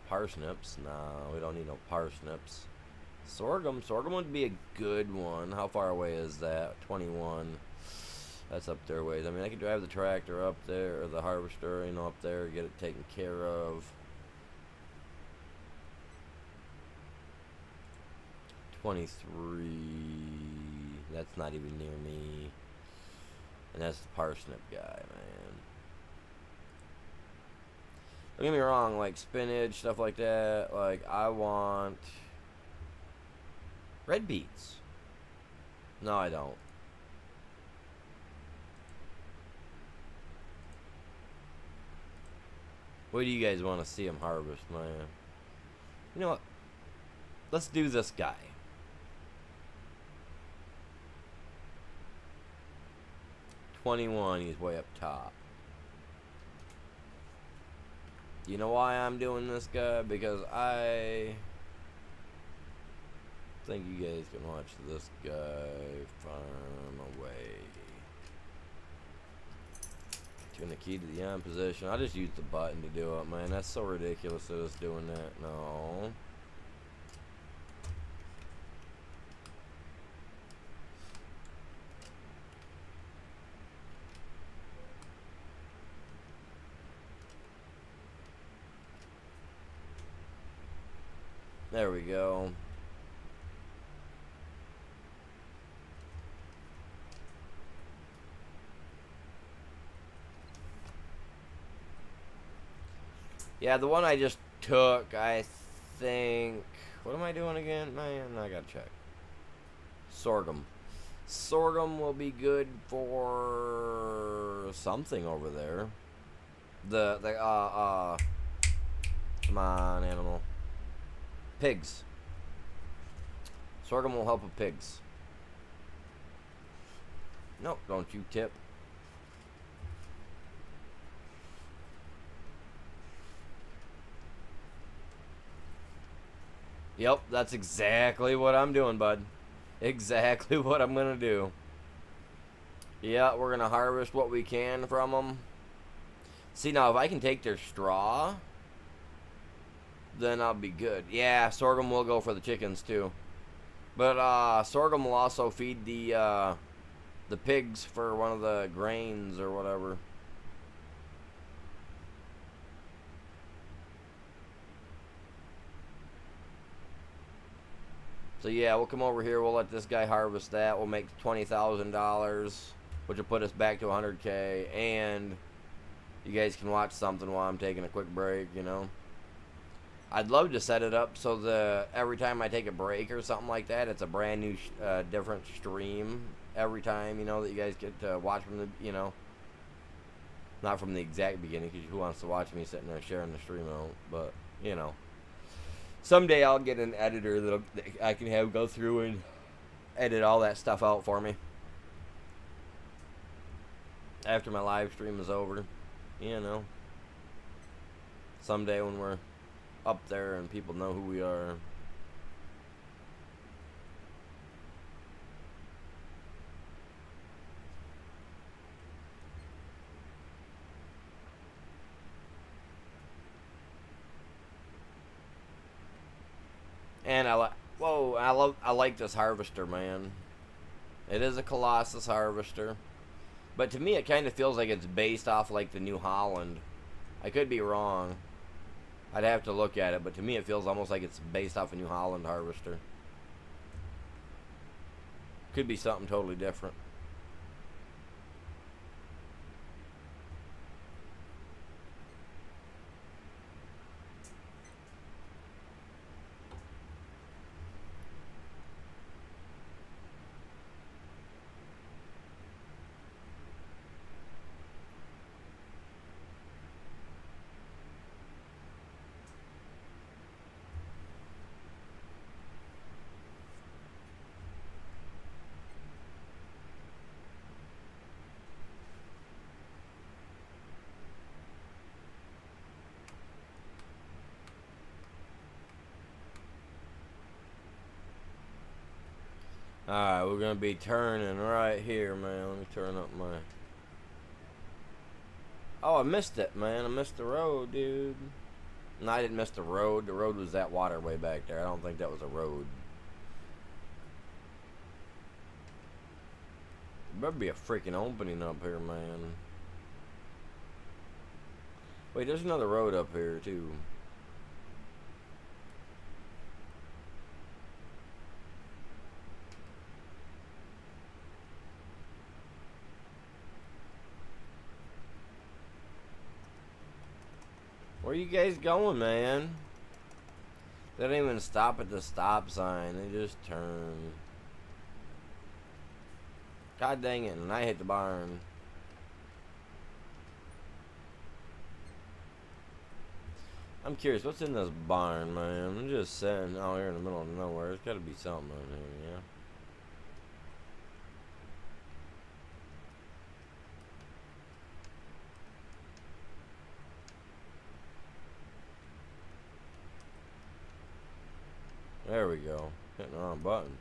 parsnips. No, we don't need no parsnips. Sorghum would be a good one. How far away is that? 21. That's up there ways. I mean, I could drive the tractor up there, or the harvester, you know, up there, get it taken care of. 23. That's not even near me. And that's the parsnip guy, man. Don't get me wrong, like spinach, stuff like that. Like, I want red beets. No, I don't. What do you guys want to see him harvest, man? You know what? Let's do this guy. $21, he's way up top. You know why I'm doing this guy? Because I think you guys can watch this guy farm away. Turn the key to the on position. I just used the button to do it, man. That's so ridiculous that it's doing that. No. There we go. Yeah, the one I just took, I think... What am I doing again? Man, I gotta check. Sorghum. Sorghum will be good for something over there. Come on, animal. Pigs. Sorghum will help with pigs. Nope, don't you tip. Yep, that's exactly what I'm doing, bud. Exactly what I'm gonna do. Yeah, we're gonna harvest what we can from them. See, now if I can take their straw, then I'll be good. Yeah, sorghum will go for the chickens too. But sorghum will also feed the pigs for one of the grains or whatever. So yeah, we'll come over here. We'll let this guy harvest that. We'll make $20,000, which will put us back to 100K. And you guys can watch something while I'm taking a quick break. You know, I'd love to set it up so every time I take a break or something like that, it's a brand new, different stream every time. You know, that you guys get to watch from the, you know, not from the exact beginning, because who wants to watch me sitting there sharing the stream out? But you know. Someday I'll get an editor that I can have go through and edit all that stuff out for me. After my live stream is over, you know. Someday when we're up there and people know who we are. And I like this harvester, man. It is a Colossus harvester. But to me it kind of feels like it's based off like the New Holland. I could be wrong. I'd have to look at it, but to me it feels almost like it's based off a New Holland harvester. Could be something totally different. Alright, we're going to be turning right here, man. Let me turn up my... Oh, I missed it, man. I missed the road, dude. No, I didn't miss the road. The road was that waterway back there. I don't think that was a road. Better be a freaking opening up here, man. Wait, there's another road up here, too. Where you guys going, man? They don't even stop at the stop sign. They just turn. God dang it, and I hit the barn. I'm curious, what's in this barn, man? I'm just sitting out here in the middle of nowhere. There's gotta be something in here, yeah? There we go. Hitting the wrong button.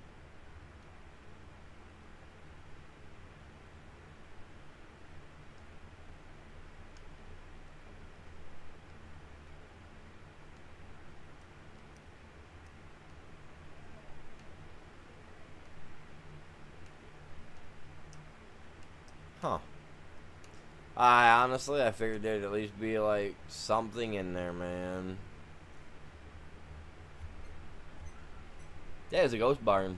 Huh. I figured there'd at least be like something in there, man. Yeah, it's a ghost barn.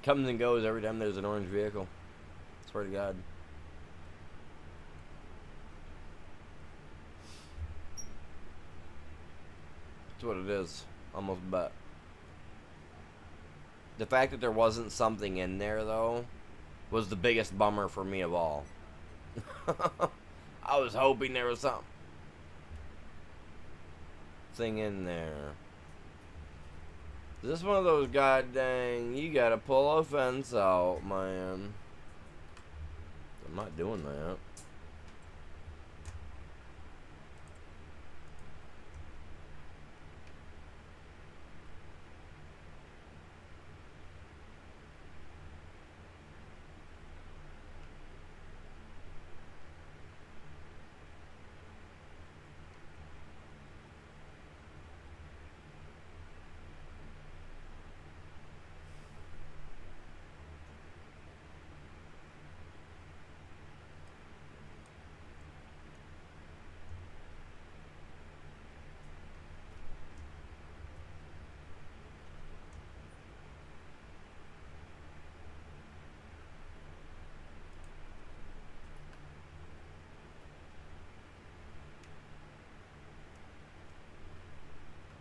Comes and goes every time there's an orange vehicle. Swear to God. That's what it is. Almost bet. The fact that there wasn't something in there, though, was the biggest bummer for me of all. I was hoping there was something in there. Is this one of those goddamn, you gotta pull a fence out, man? I'm not doing that.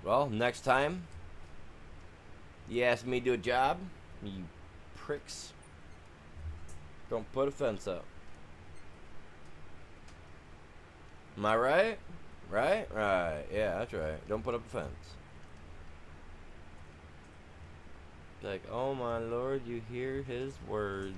Well, next time you ask me to do a job, you pricks, don't put a fence up. Am I right? Right? Right. Yeah, that's right. Don't put up a fence. Like, oh my Lord, you hear his words.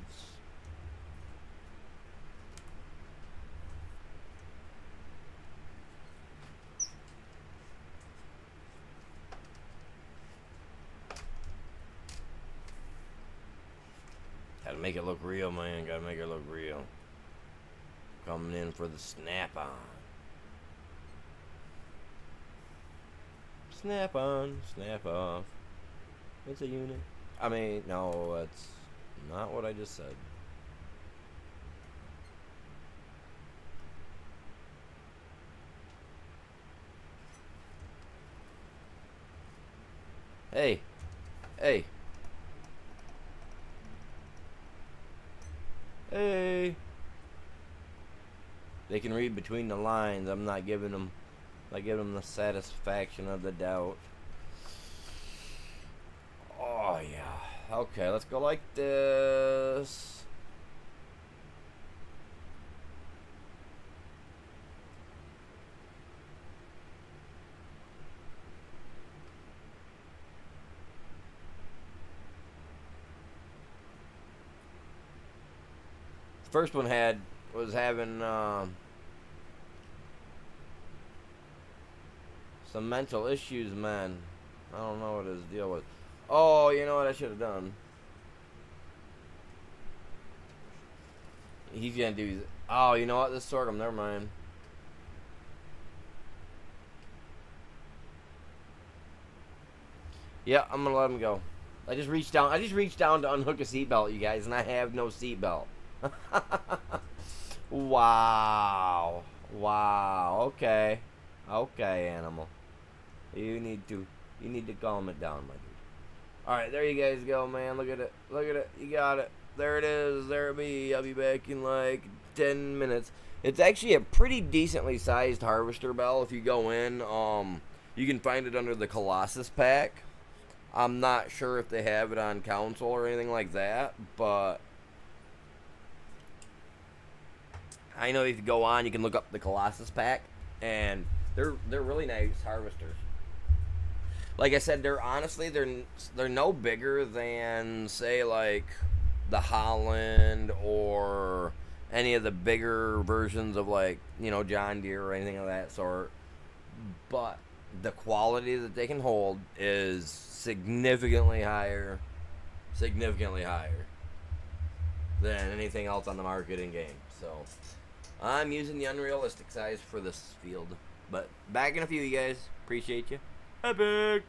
Gotta make it look real, man. Gotta make it look real. Coming in for the snap-on. Snap-on, snap-off. It's a unit. I mean, no, that's not what I just said. Hey. Hey. Hey. They can read between the lines. I'm not giving them the satisfaction of the doubt. Oh yeah. Okay, let's go like this. First one was having some mental issues, man. I don't know what his deal was. Oh, you know what I should have done? He's gonna do. Oh, you know what? This sorghum. Never mind. Yeah, I'm gonna let him go. I just reached down. I just reached down to unhook a seatbelt, you guys, and I have no seatbelt. Wow. Wow. Okay. Okay, animal. You need to. You need to calm it down, my dude. All right, there you guys go, man. Look at it. Look at it. You got it. There it is. There it be. I'll be back in like 10 minutes. It's actually a pretty decently sized harvester bell. If you go in, you can find it under the Colossus pack. I'm not sure if they have it on console or anything like that, but I know if you go on, you can look up the Colossus pack, and they're really nice harvesters. Like I said, they're honestly they're no bigger than say like the Holland or any of the bigger versions of like John Deere or anything of that sort. But the quality that they can hold is significantly higher than anything else on the market in game. So I'm using the unrealistic size for this field. But back in a few, you guys. Appreciate you. Epic.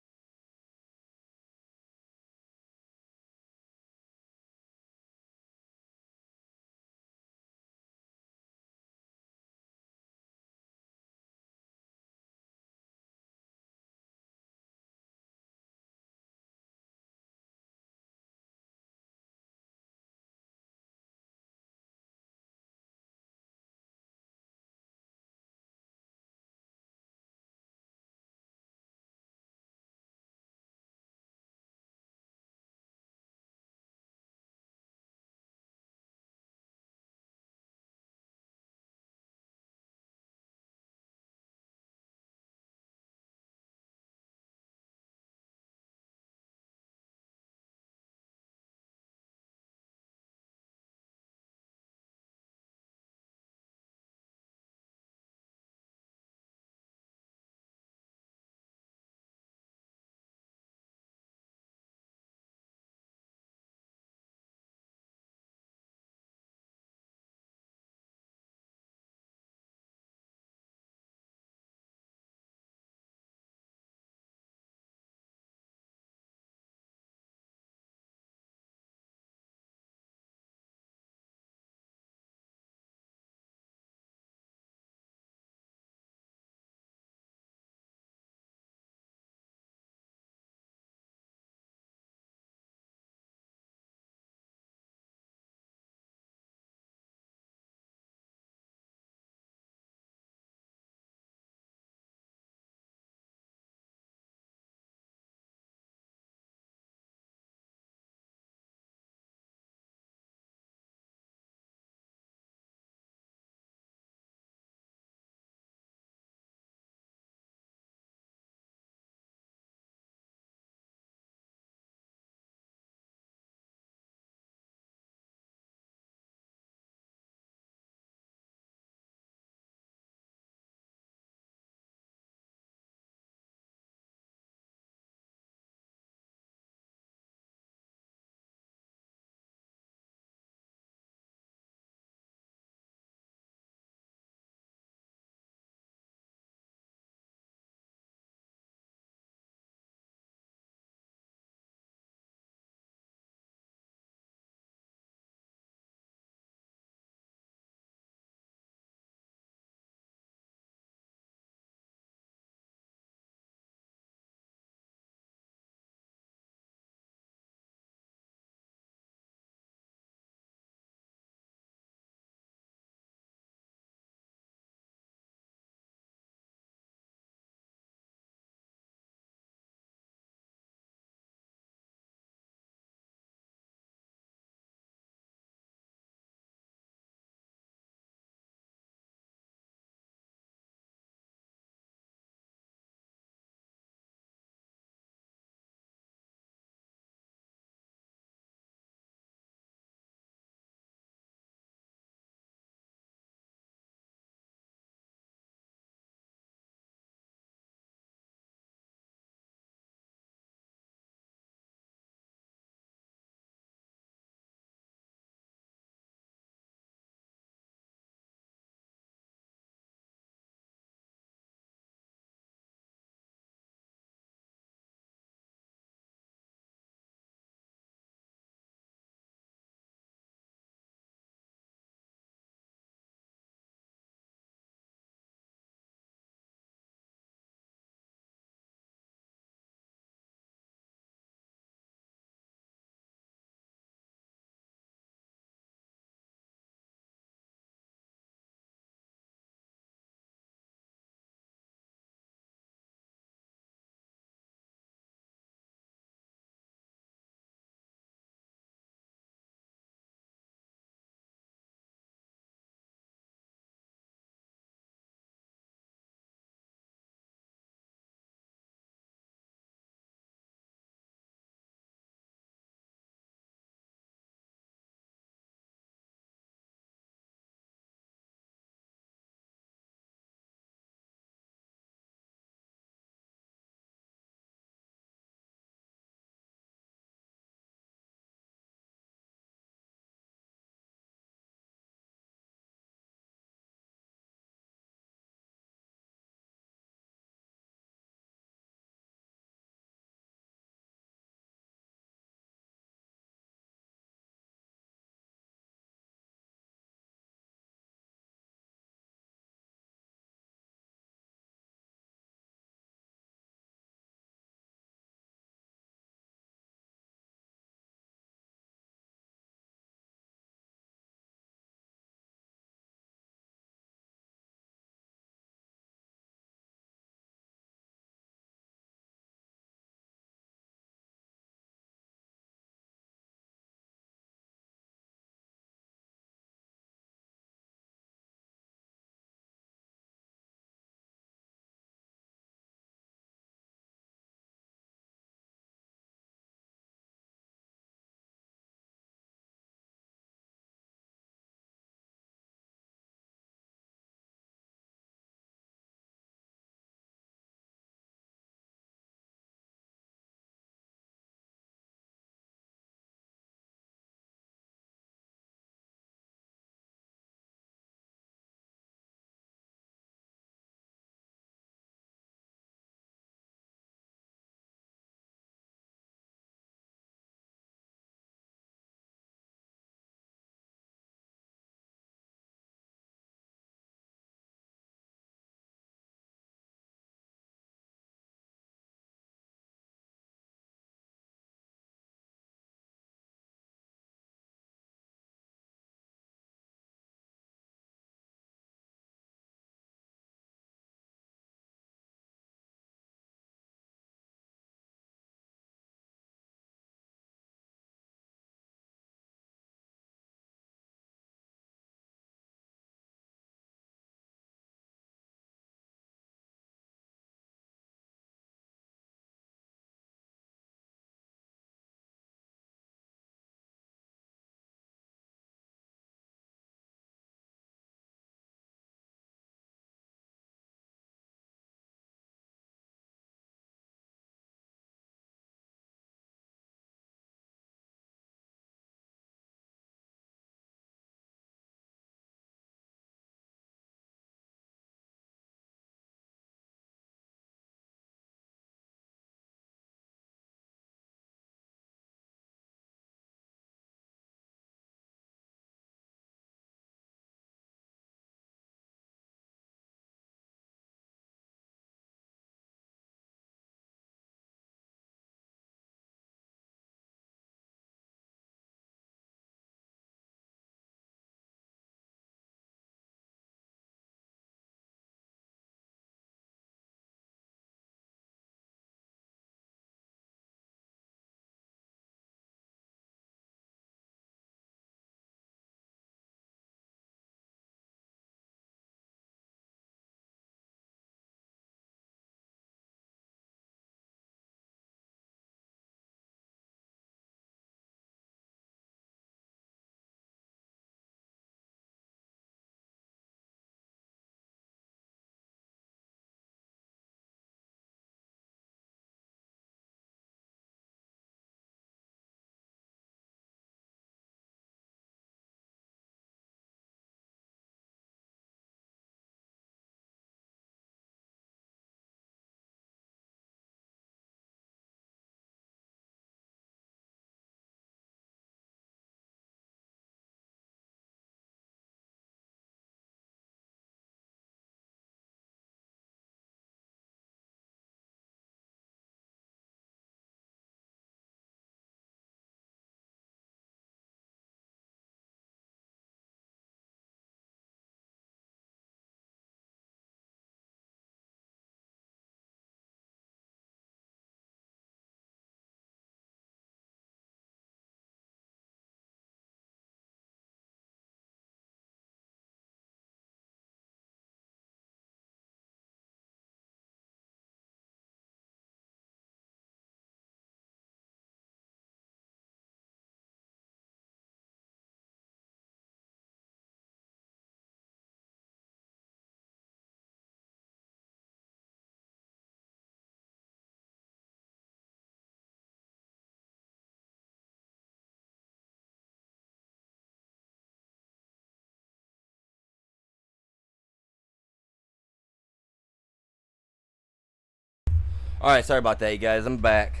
Alright, sorry about that, you guys. I'm back.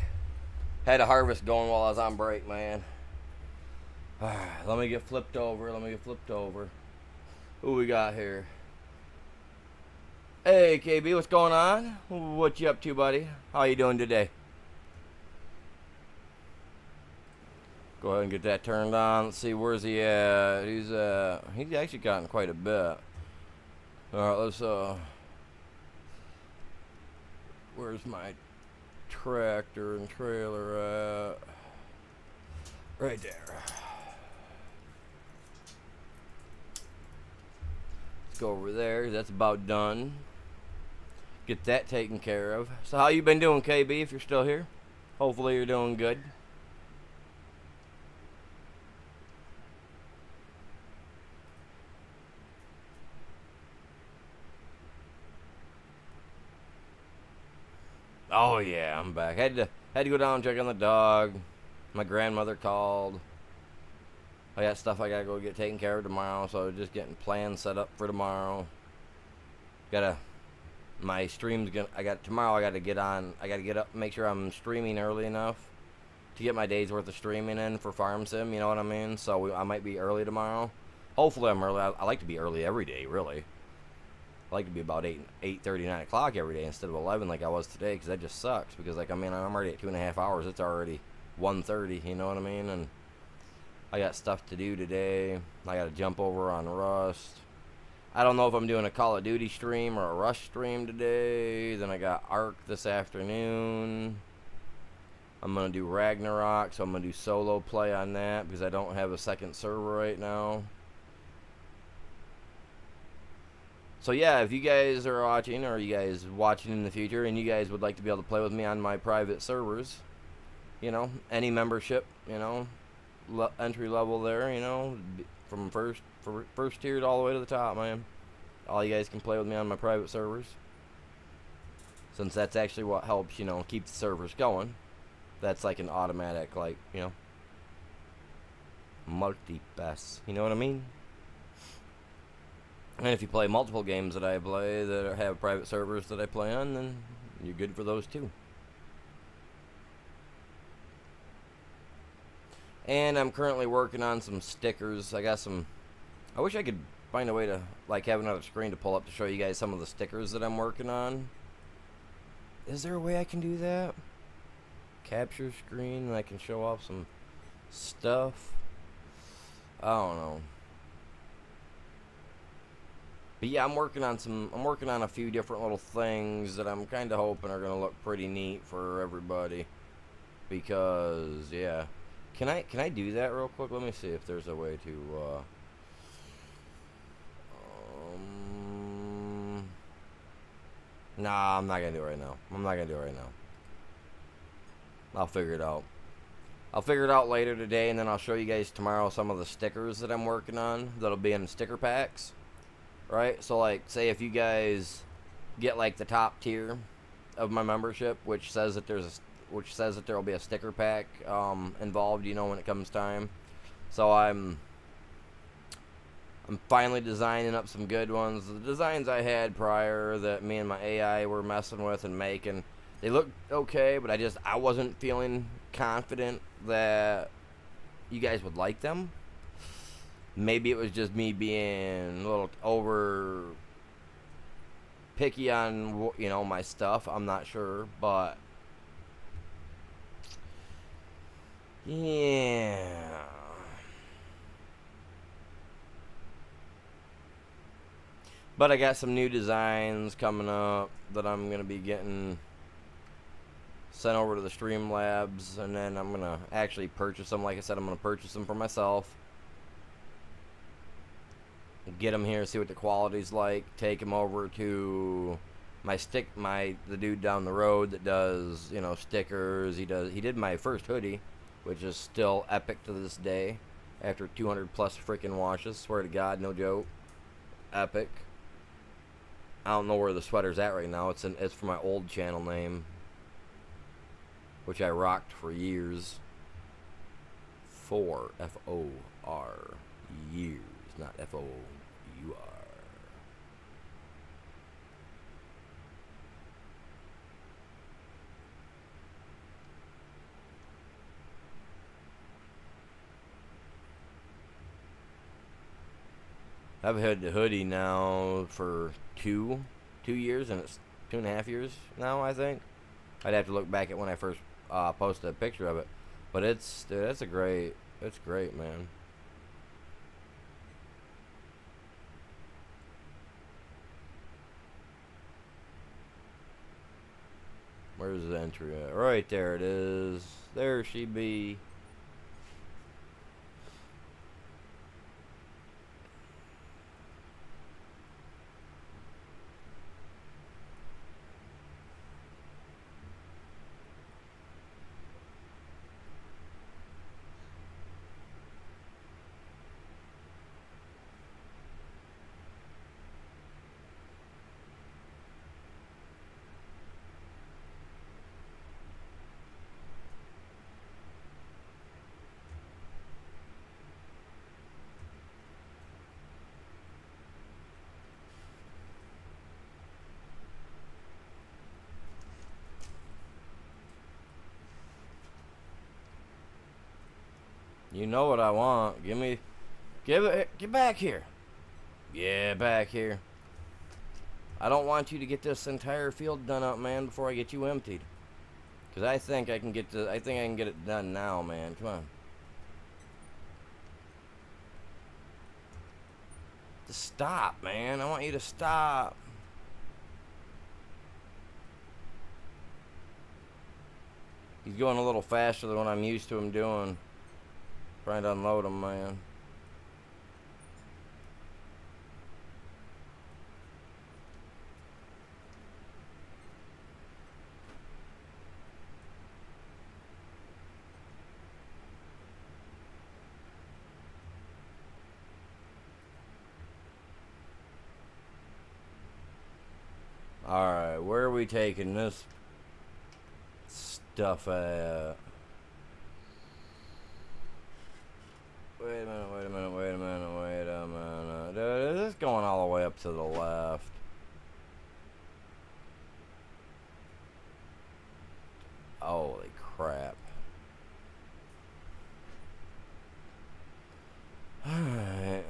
Had a harvest going while I was on break, man. Alright, let me get flipped over. Who we got here? Hey, KB, what's going on? What you up to, buddy? How you doing today? Go ahead and get that turned on. Let's see, where's he at? He's actually gotten quite a bit. Alright, let's where's my tractor and trailer at? Right there. Let's go over there. That's about done. Get that taken care of. So how you been doing, KB, if you're still here? Hopefully you're doing good. Oh yeah, I'm back. Had to go down and check on the dog. My grandmother called. I got stuff I gotta go get taken care of tomorrow, so just getting plans set up for tomorrow. My stream's gonna. Tomorrow. I gotta get on. I gotta get up, make sure I'm streaming early enough to get my day's worth of streaming in for Farm Sim. You know what I mean? So I might be early tomorrow. Hopefully I'm early. I like to be early every day, really. I like to be about 8:30, 9 o'clock every day instead of 11 like I was today, because that just sucks. Because like I'm already at 2.5 hours. It's already 1:30. You know what I mean? And I got stuff to do today. I got to jump over on Rust. I don't know if I'm doing a Call of Duty stream or a Rush stream today. Then I got Ark this afternoon. I'm gonna do Ragnarok, so I'm gonna do solo play on that because I don't have a second server right now. So yeah, if you guys are watching, or you guys watching in the future, and you guys would like to be able to play with me on my private servers, you know, any membership, you know, entry level there, you know, from first tiered all the way to the top, man. All you guys can play with me on my private servers, since that's actually what helps, you know, keep the servers going. That's like an automatic, like, you know, multi-pass, you know what I mean? And if you play multiple games that I play that have private servers that I play on, then you're good for those too. And I'm currently working on some stickers. I wish I could find a way to like have another screen to pull up to show you guys some of the stickers that I'm working on. Is there a way I can do that? Capture screen and I can show off some stuff. I don't know. But yeah, I'm working on a few different little things that I'm kind of hoping are going to look pretty neat for everybody. Because, yeah. Can I do that real quick? Let me see if there's a way to, Nah, I'm not going to do it right now. I'll figure it out. I'll figure it out later today, and then I'll show you guys tomorrow some of the stickers that I'm working on that'll be in sticker packs. Right, so like, say if you guys get like the top tier of my membership, which says that there will be a sticker pack involved, you know, when it comes time. So I'm finally designing up some good ones. The designs I had prior that me and my AI were messing with and making, they looked okay, but I wasn't feeling confident that you guys would like them. Maybe it was just me being a little over picky on, you know, my stuff. I'm not sure, but yeah. But I got some new designs coming up that I'm going to be getting sent over to the Streamlabs, and then I'm going to actually purchase them. Like I said, I'm going to purchase them for myself. Get them here, see what the quality's like, take them over to the dude down the road that does, you know, stickers. He did my first hoodie, which is still epic to this day after 200 plus freaking washes. Swear to God, no joke. Epic. I don't know where the sweater's at right now. It's for my old channel name, which I rocked for years. F-O-R, years, not F-O-U-R. I've had the hoodie now for two years, and it's 2.5 years now, I think. I'd have to look back at when I first posted a picture of it, but dude, it's great, man. Where's the entry at? Right there it is. There she be. You know what I want. Get back here. Yeah, back here. I don't want you to get this entire field done up, man, before I get you emptied. Cause I think I can get it done now, man. Come on. Just stop, man. I want you to stop. He's going a little faster than what I'm used to him doing. Trying to unload him, man. Alright, where are we taking this stuff at? Wait a minute. Dude, this is going all the way up to the left. Holy crap. Alright.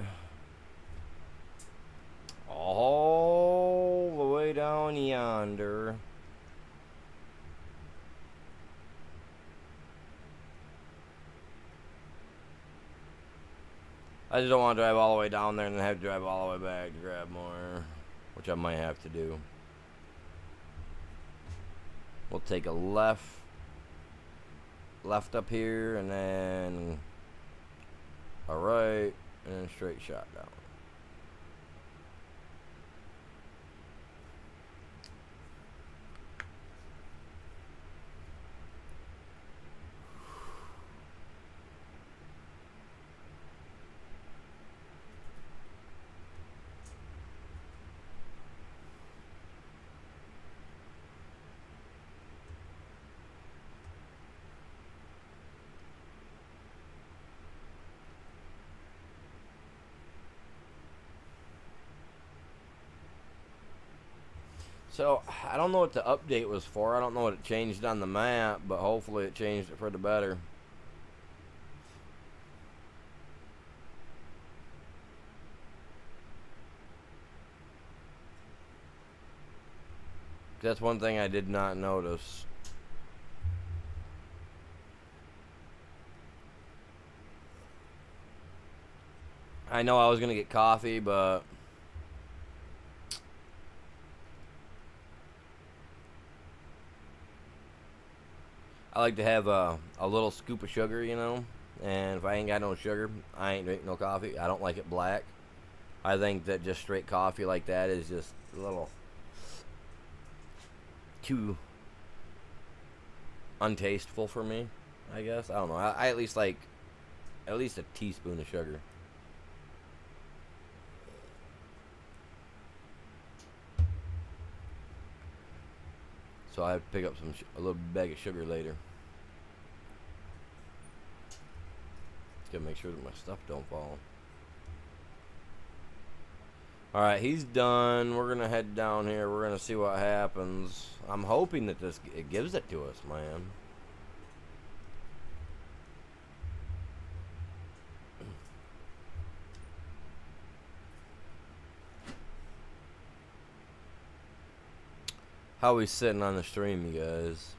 All the way down yonder. I just don't want to drive all the way down there and then have to drive all the way back to grab more, which I might have to do. We'll take a left up here, and then a right, and then a straight shot down. So, I don't know what the update was for. I don't know what it changed on the map, but hopefully it changed it for the better. That's one thing I did not notice. I know I was going to get coffee, but I like to have a little scoop of sugar, you know. And if I ain't got no sugar, I ain't drinking no coffee. I don't like it black. I think that just straight coffee like that is just a little too untasteful for me, I guess. I don't know. I at least like at least a teaspoon of sugar. So I have to pick up a little bag of sugar later. Just gotta make sure that my stuff don't fall. Alright, he's done. We're gonna head down here. We're gonna see what happens. I'm hoping that it gives it to us, man. How we sitting on the stream, you guys?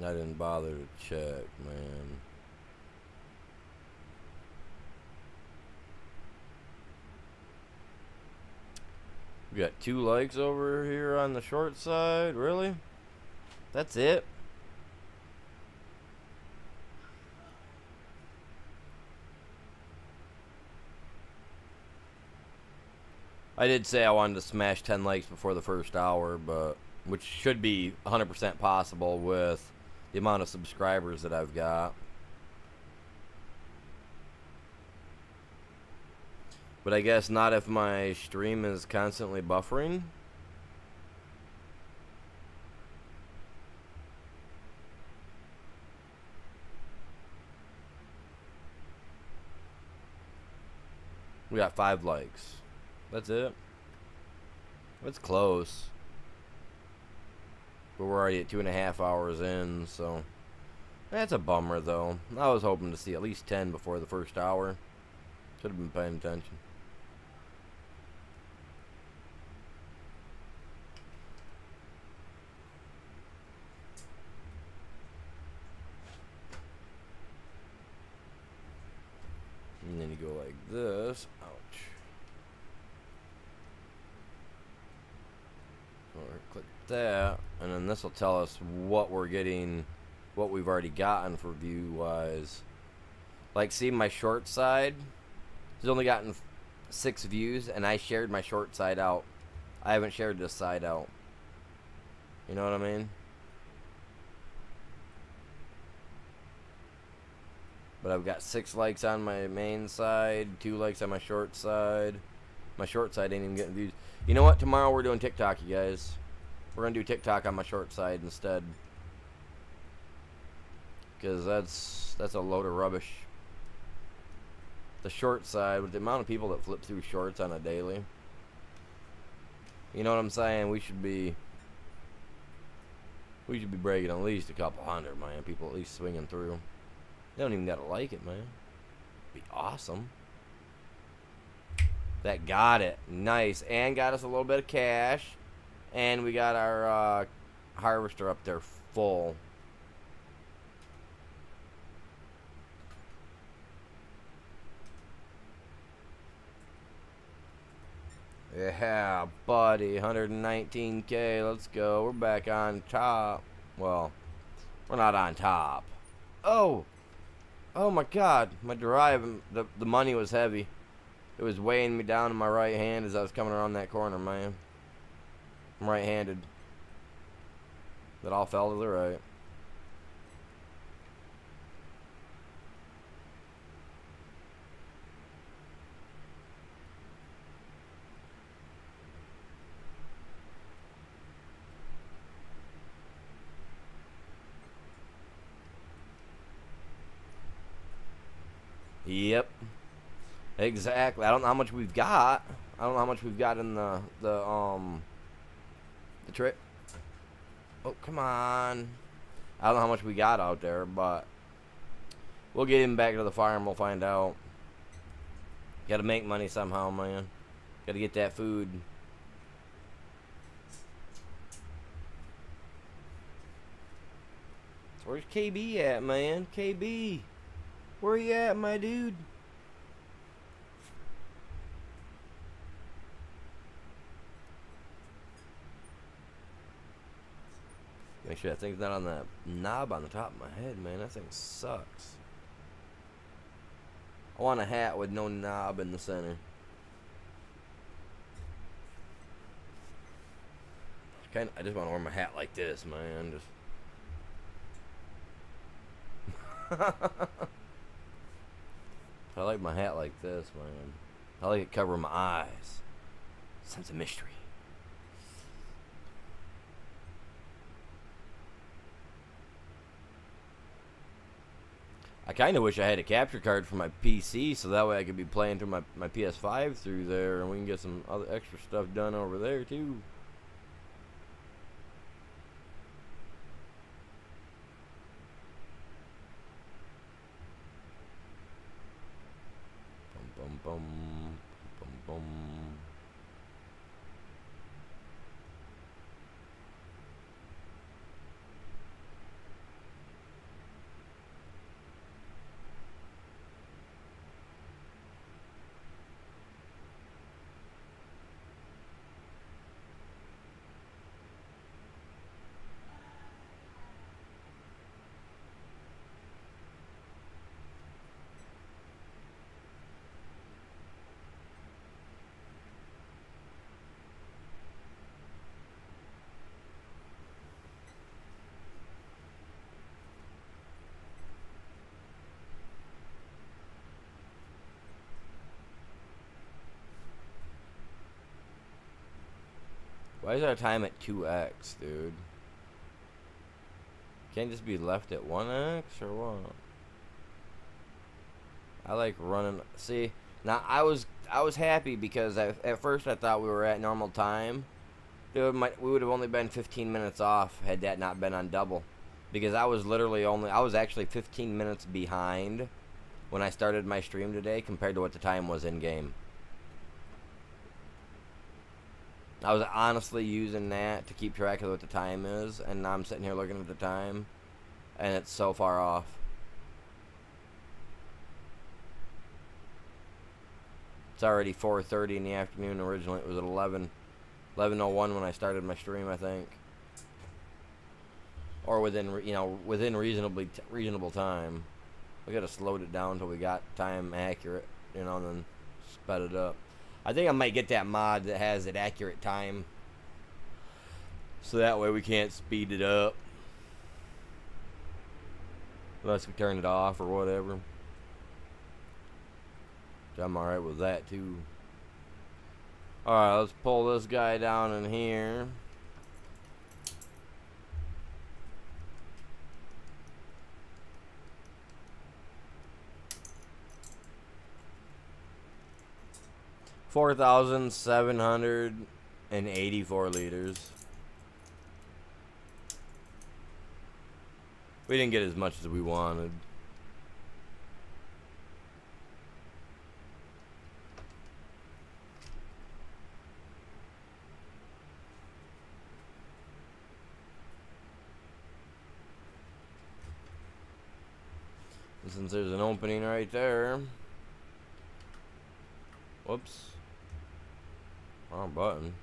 I didn't bother to check, man. We got 2 likes over here on the short side. Really? That's it? I did say I wanted to smash 10 likes before the first hour, but which should be 100% possible with the amount of subscribers that I've got. But I guess not if my stream is constantly buffering. We got 5 likes. That's it. That's close. But we're already at 2.5 hours in, so that's a bummer though. I was hoping to see at least 10 before the first hour. Should have been paying attention. And then you go like this. Ouch. Or click that, and then this will tell us what we're getting, what we've already gotten for view wise. Like, see my short side has only gotten 6 views, and I shared my short side out. I haven't shared this side out. You know what I mean? But I've got 6 likes on my main side, 2 likes on my short side. My short side ain't even getting views. You know what? Tomorrow we're doing TikTok, you guys. We're going to do TikTok on my short side instead. Because that's a load of rubbish. The short side, with the amount of people that flip through shorts on a daily. You know what I'm saying? We should be breaking at least a couple hundred, man. People at least swinging through. They don't even got to like it, man. Be awesome. That got it. Nice. And got us a little bit of cash. And we got our harvester up there full. Yeah, buddy. 119K. Let's go. We're back on top. Well, we're not on top. Oh. Oh my God. My drive, the money was heavy. It was weighing me down in my right hand as I was coming around that corner, man. I'm right-handed. That all fell to the right. Yep. Exactly. I don't know how much we've got. I don't know how much we've got in the trip. Oh, come on. I don't know how much we got out there, but we'll get him back to the farm. We'll find out. Got to make money somehow, man. Got to get that food. So where's KB at, man? KB. Where you at, my dude? Make sure that thing's not on the knob on the top of my head, man. That thing sucks. I want a hat with no knob in the center. I just want to wear my hat like this, man. I like my hat like this, man. I like it covering my eyes. Sense of mystery. I kind of wish I had a capture card for my PC so that way I could be playing through my PS5 through there and we can get some other extra stuff done over there too. Bum, bum, bum, bum, bum. Why is our time at 2x, dude? Can't just be left at 1x or what? I like running. See, now I was happy because at first I thought we were at normal time. Dude, we would have only been 15 minutes off had that not been on double, because I was actually 15 minutes behind when I started my stream today compared to what the time was in game. I was honestly using that to keep track of what the time is, and now I'm sitting here looking at the time, and it's so far off. It's already 4:30 in the afternoon. Originally it was at 11:01 when I started my stream, I think, or within reasonable time. We gotta slowed it down until we got time accurate, and then sped it up. I think I might get that mod that has it accurate time, so that way we can't speed it up unless we turn it off or whatever. I'm alright with that too. Alright, let's pull this guy down in here. $4,784 liters. We didn't get as much as we wanted. And since there's an opening right there. Whoops. Wrong button.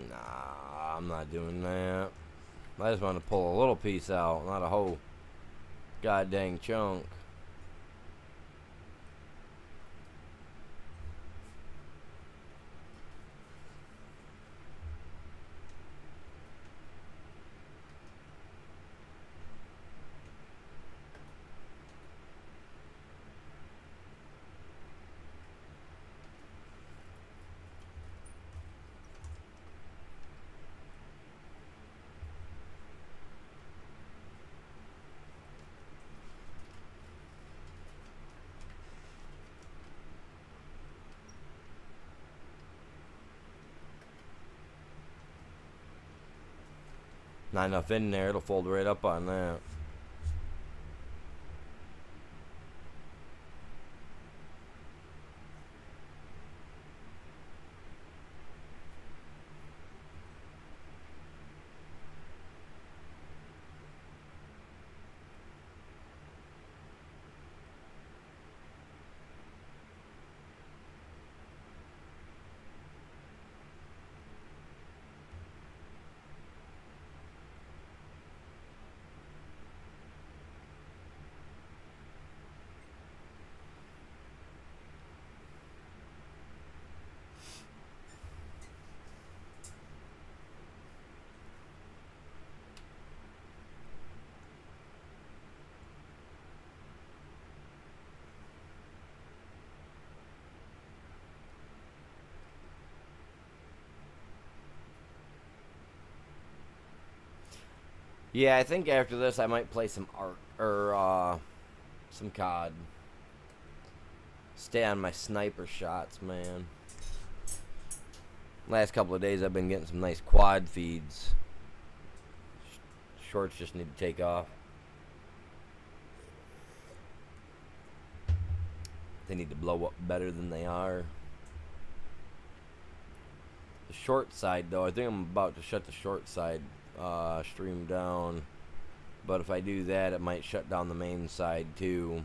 Nah, I'm not doing that. I just want to pull a little piece out, not a whole goddamn chunk. Not enough in there, it'll fold right up on that. Yeah, I think after this I might play some Ark or some COD. Stay on my sniper shots, man. Last couple of days I've been getting some nice quad feeds. Shorts just need to take off. They need to blow up better than they are. The short side, though, I think I'm about to shut the short side stream down. But if I do that, it might shut down the main side, too.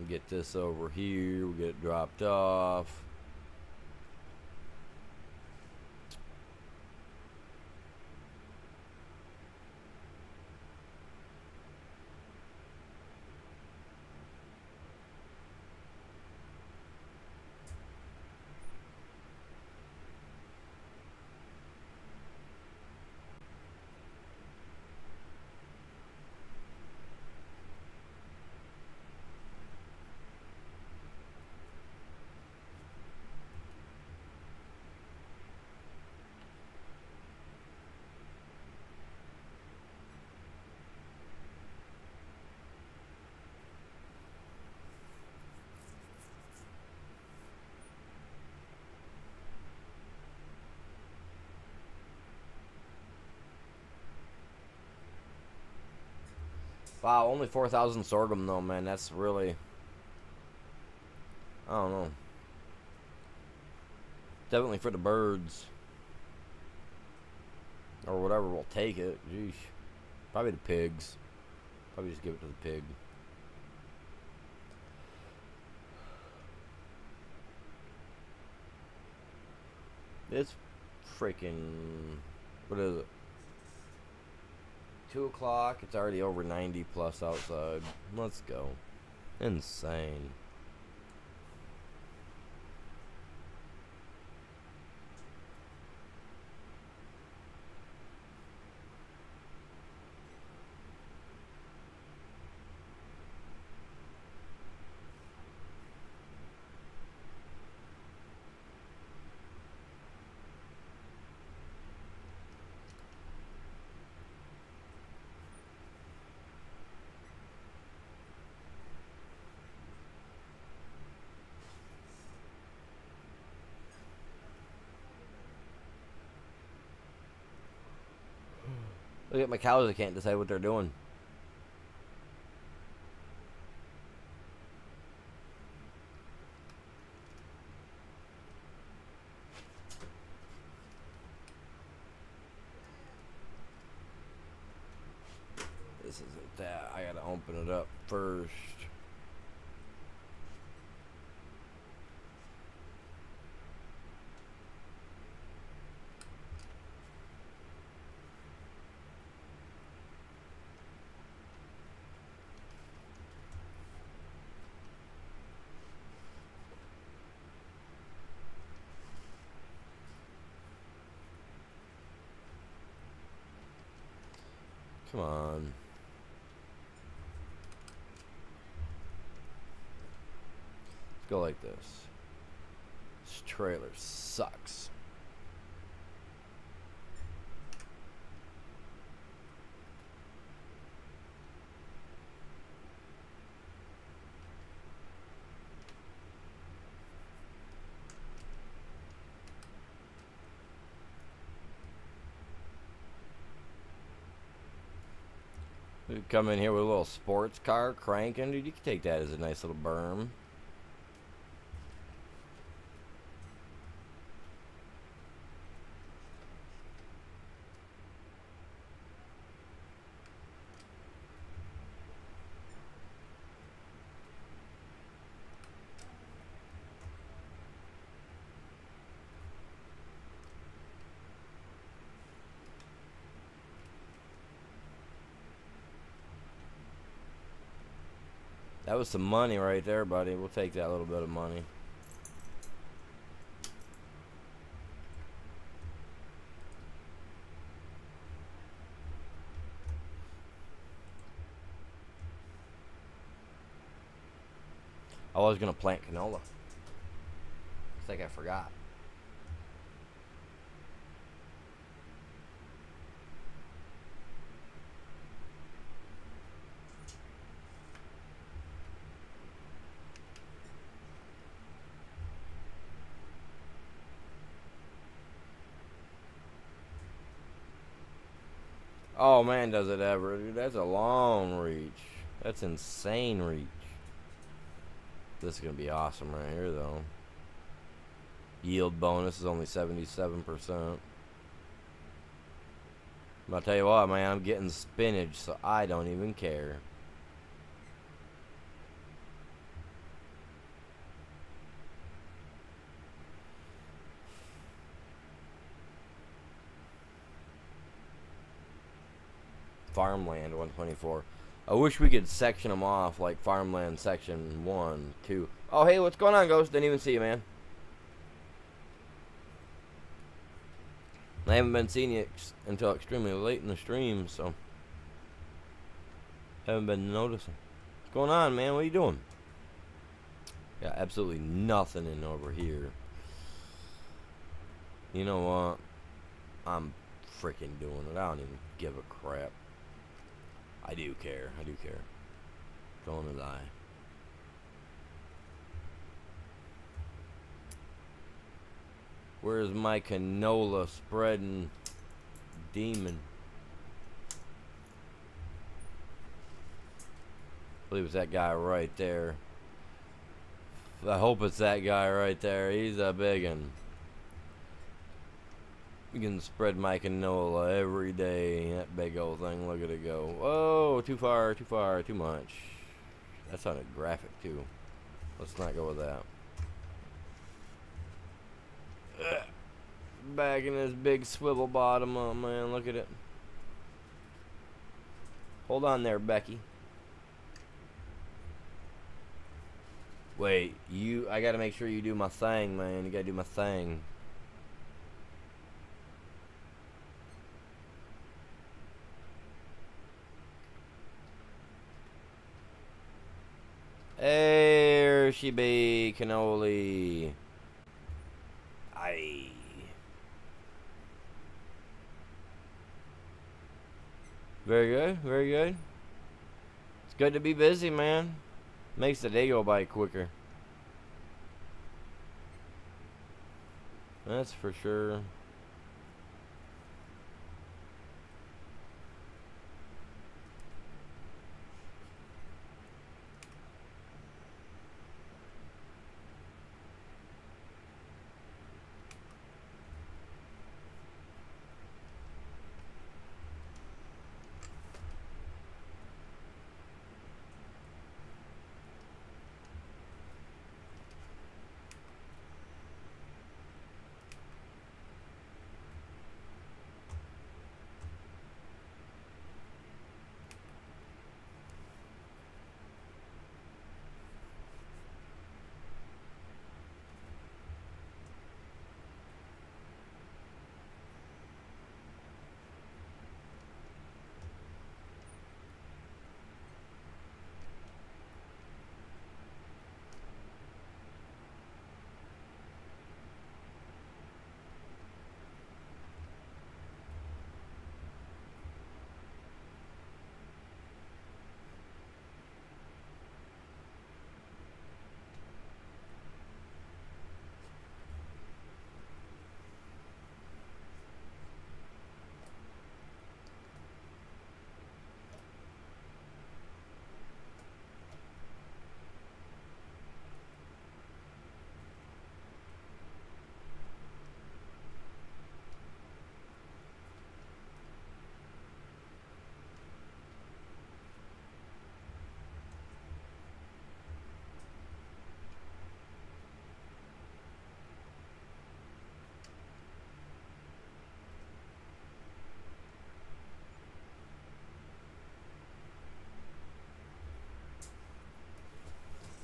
Get this over here. We get it dropped off. Wow, only 4,000 sorghum though, man. That's really, I don't know. Definitely for the birds. Or whatever will take it. Jeez. Probably the pigs. Probably just give it to the pig. It's freaking, what is it? 2 o'clock. It's already over 90 plus outside. Let's go. Insane. Look at my cows. I can't decide what they're doing. This isn't that. I gotta open it up first. Come on. Let's go like this. This trailer sucks. You come in here with a little sports car cranking, dude. You can take that as a nice little berm. That was some money right there, buddy. We'll take that little bit of money. I was gonna plant canola. I think I forgot. Oh man, does it ever, dude. That's a long reach. That's insane reach. This is gonna be awesome right here though. Yield bonus is only 77%. But I'll tell you what, man, I'm getting spinach, so I don't even care. Farmland 124. I wish we could section them off like farmland section 1, 2. Oh, hey, what's going on, Ghost? Didn't even see you, man. I haven't been seeing you until extremely late in the stream, so haven't been noticing. What's going on, man? What are you doing? Got absolutely nothing in over here. You know what? I'm freaking doing it. I don't even give a crap. I do care. I do care. Going to die. Where's my canola spreading demon? believe it's that guy right there. I hope it's that guy right there. He's a big one. You can spread my canola every day. That big old thing. Look at it go. Whoa, too far, too far, too much. That sounded graphic too. Let's not go with that. Back in this big swivel bottom up, man. Look at it. Hold on there, Becky. Wait, I gotta make sure you do my thing, man. You gotta do my thing. There she be, cannoli. Aye. Very good, very good. It's good to be busy, man. Makes the day go by quicker. That's for sure.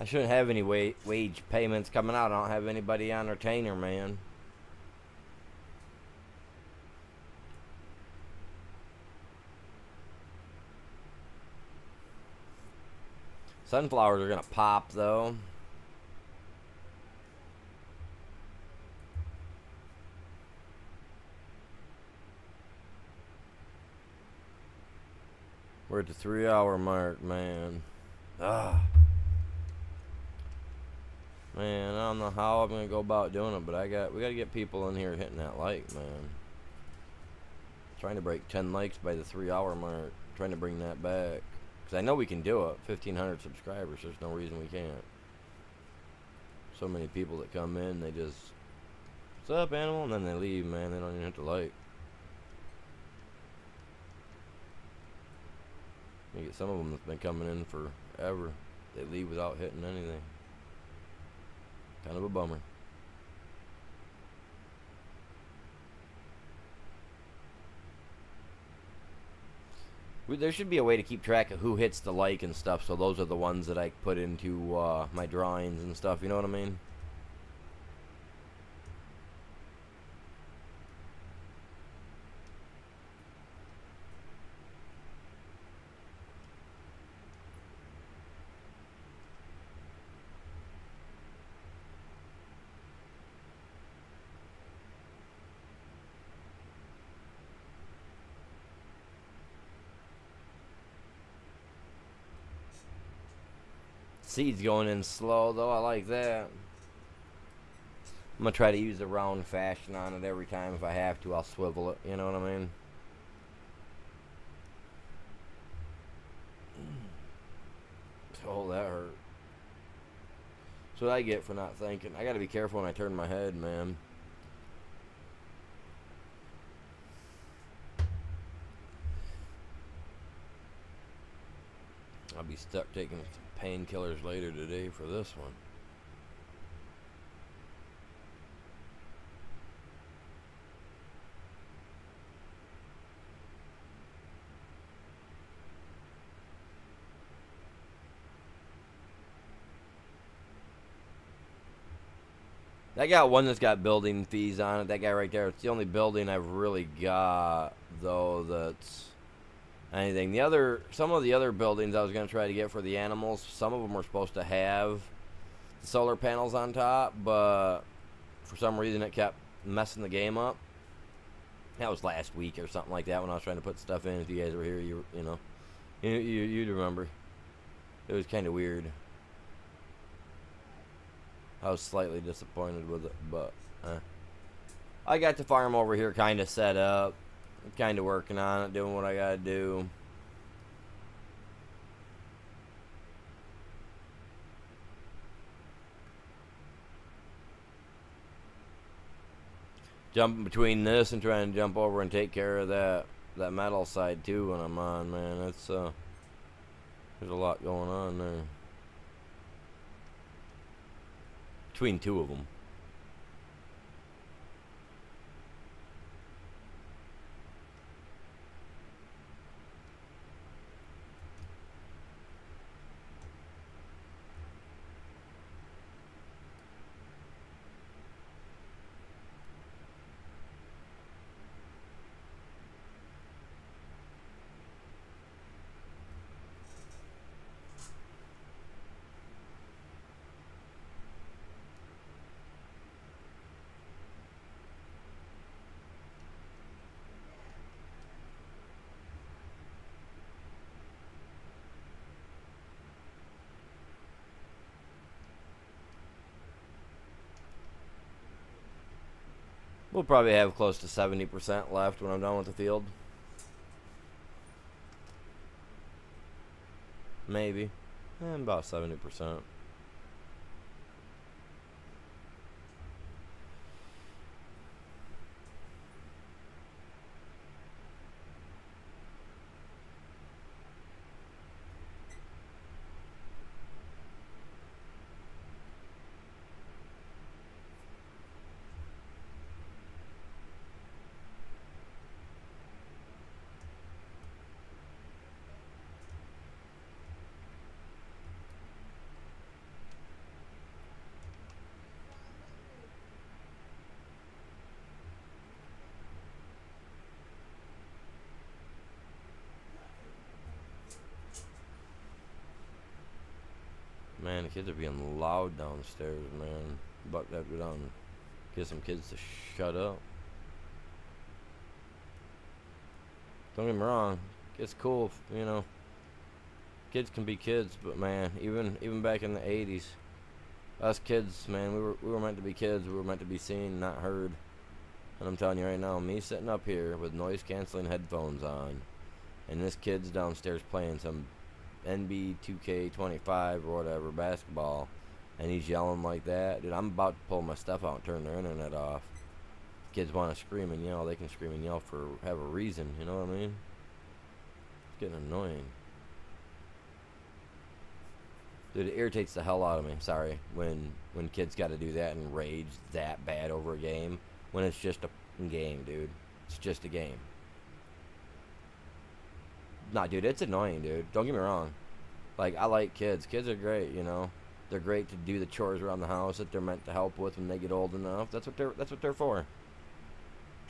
I shouldn't have any wage payments coming out. I don't have anybody on retainer, man. Sunflowers are gonna pop though. We're at the 3-hour mark, man. Ah. Man, I don't know how I'm gonna go about doing it, but we gotta get people in here hitting that like, man. Trying to break 10 likes by the 3-hour mark. Trying to bring that back. Because I know we can do it. 1,500 subscribers. There's no reason we can't. So many people that come in, they just, what's up, animal? And then they leave, man. They don't even have to like. You get some of them that's been coming in forever. They leave without hitting anything. Kind of a bummer. There should be a way to keep track of who hits the like and stuff, so those are the ones that I put into my drawings and stuff, you know what I mean? Seed's going in slow though, I like that. I'm gonna try to use the round fashion on it every time. If I have to, I'll swivel it, you know what I mean? That's what I get for not thinking. I gotta be careful when I turn my head, man. I'll be stuck taking some painkillers later today for this one. I got one that's got building fees on it. That guy right there. It's the only building I've really got, though, that's anything. Some of the other buildings I was going to try to get for the animals, some of them were supposed to have the solar panels on top, but for some reason it kept messing the game up. That was last week or something like that when I was trying to put stuff in. If you guys were here, you know, you'd remember. It was kind of weird. I was slightly disappointed with it, but I got the farm over here kind of set up, kind of working on it, doing what I gotta do. Jumping between this and trying to jump over and take care of that metal side too when I'm on, man. It's there's a lot going on there. Between two of them. We'll probably have close to 70% left when I'm done with the field. Maybe. About 70%. Man, the kids are being loud downstairs, man. Buck that go down and get some kids to shut up. Don't get me wrong, it's cool, you know. Kids can be kids, but man, even back in the 80s, us kids, man, we were meant to be kids. We were meant to be seen, not heard. And I'm telling you right now, me sitting up here with noise canceling headphones on, and this kid's downstairs playing some NB 2K25 or whatever basketball, and he's yelling like that, dude, I'm about to pull my stuff out and turn their internet off. Kids want to scream and yell, they can scream and yell for have a reason, you know what I mean? It's getting annoying. Dude, it irritates the hell out of me, sorry, when kids got to do that and rage that bad over a game, when it's just a game, dude. It's just a game. Nah, dude, it's annoying, dude. Don't get me wrong. Like, I like kids. Kids are great, you know. They're great to do the chores around the house that they're meant to help with when they get old enough. That's what they're for.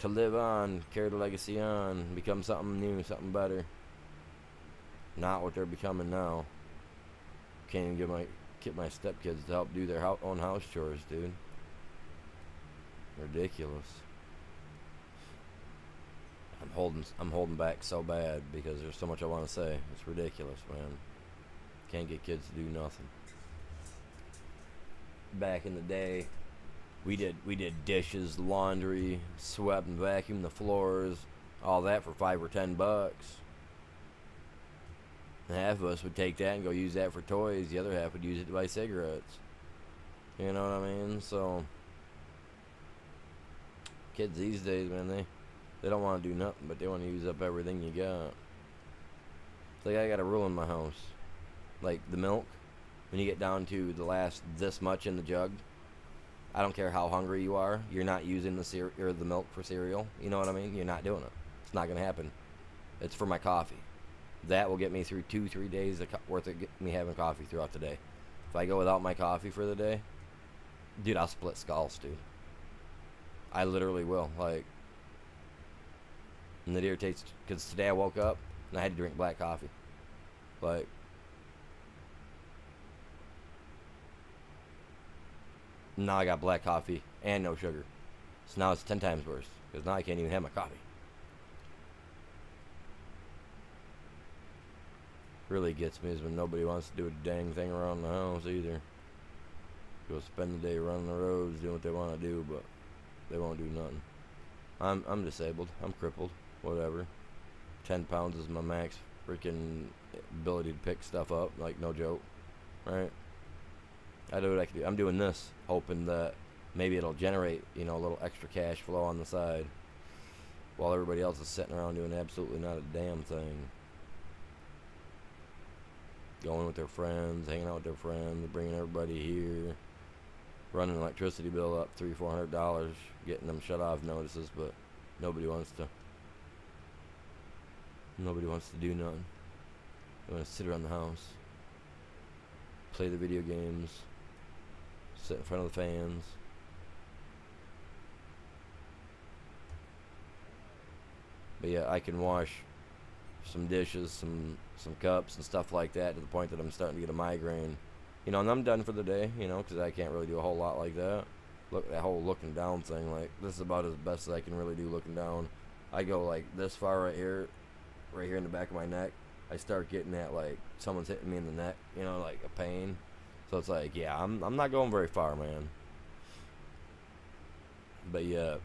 To live on, carry the legacy on, become something new, something better. Not what they're becoming now. Can't even get my stepkids to help do their own house chores, dude. Ridiculous. I'm holding back so bad because there's so much I want to say. It's ridiculous, man. Can't get kids to do nothing. Back in the day, we did dishes, laundry, swept and vacuumed the floors, all that for $5 or $10. And half of us would take that and go use that for toys. The other half would use it to buy cigarettes. You know what I mean? So kids these days, man, they don't want to do nothing, but they want to use up everything you got. It's like I got a rule in my house, like the milk. When you get down to the last this much in the jug, I don't care how hungry you are, you're not using the milk for cereal. You know what I mean? You're not doing it. It's not gonna happen. It's for my coffee. That will get me through 2-3 days worth of me having coffee throughout the day. If I go without my coffee for the day, dude, I'll split skulls, dude. I literally will. Like, and it irritates because today I woke up and I had to drink black coffee. Like, now I got black coffee and no sugar. So now it's 10 times worse because now I can't even have my coffee. Really gets me is when nobody wants to do a dang thing around the house either. Go spend the day running the roads doing what they want to do, but they won't do nothing. I'm disabled. I'm crippled. Whatever. 10 pounds is my max freaking ability to pick stuff up. Like, no joke. Right? I do what I can do. I'm doing this, hoping that maybe it'll generate, a little extra cash flow on the side, while everybody else is sitting around doing absolutely not a damn thing. Going with their friends, hanging out with their friends, bringing everybody here, running an electricity bill up $300-400, getting them shut off notices, but nobody wants to do nothing. They want to sit around the house, play the video games, sit in front of the fans. But yeah, I can wash some dishes, some cups and stuff like that to the point that I'm starting to get a migraine. And I'm done for the day, because I can't really do a whole lot like that. Look, that whole looking down thing, like, this is about as best as I can really do looking down. I go like this far right here in the back of my neck. I start getting that, like, someone's hitting me in the neck, like a pain. So it's like, yeah, I'm not going very far, man. But yeah,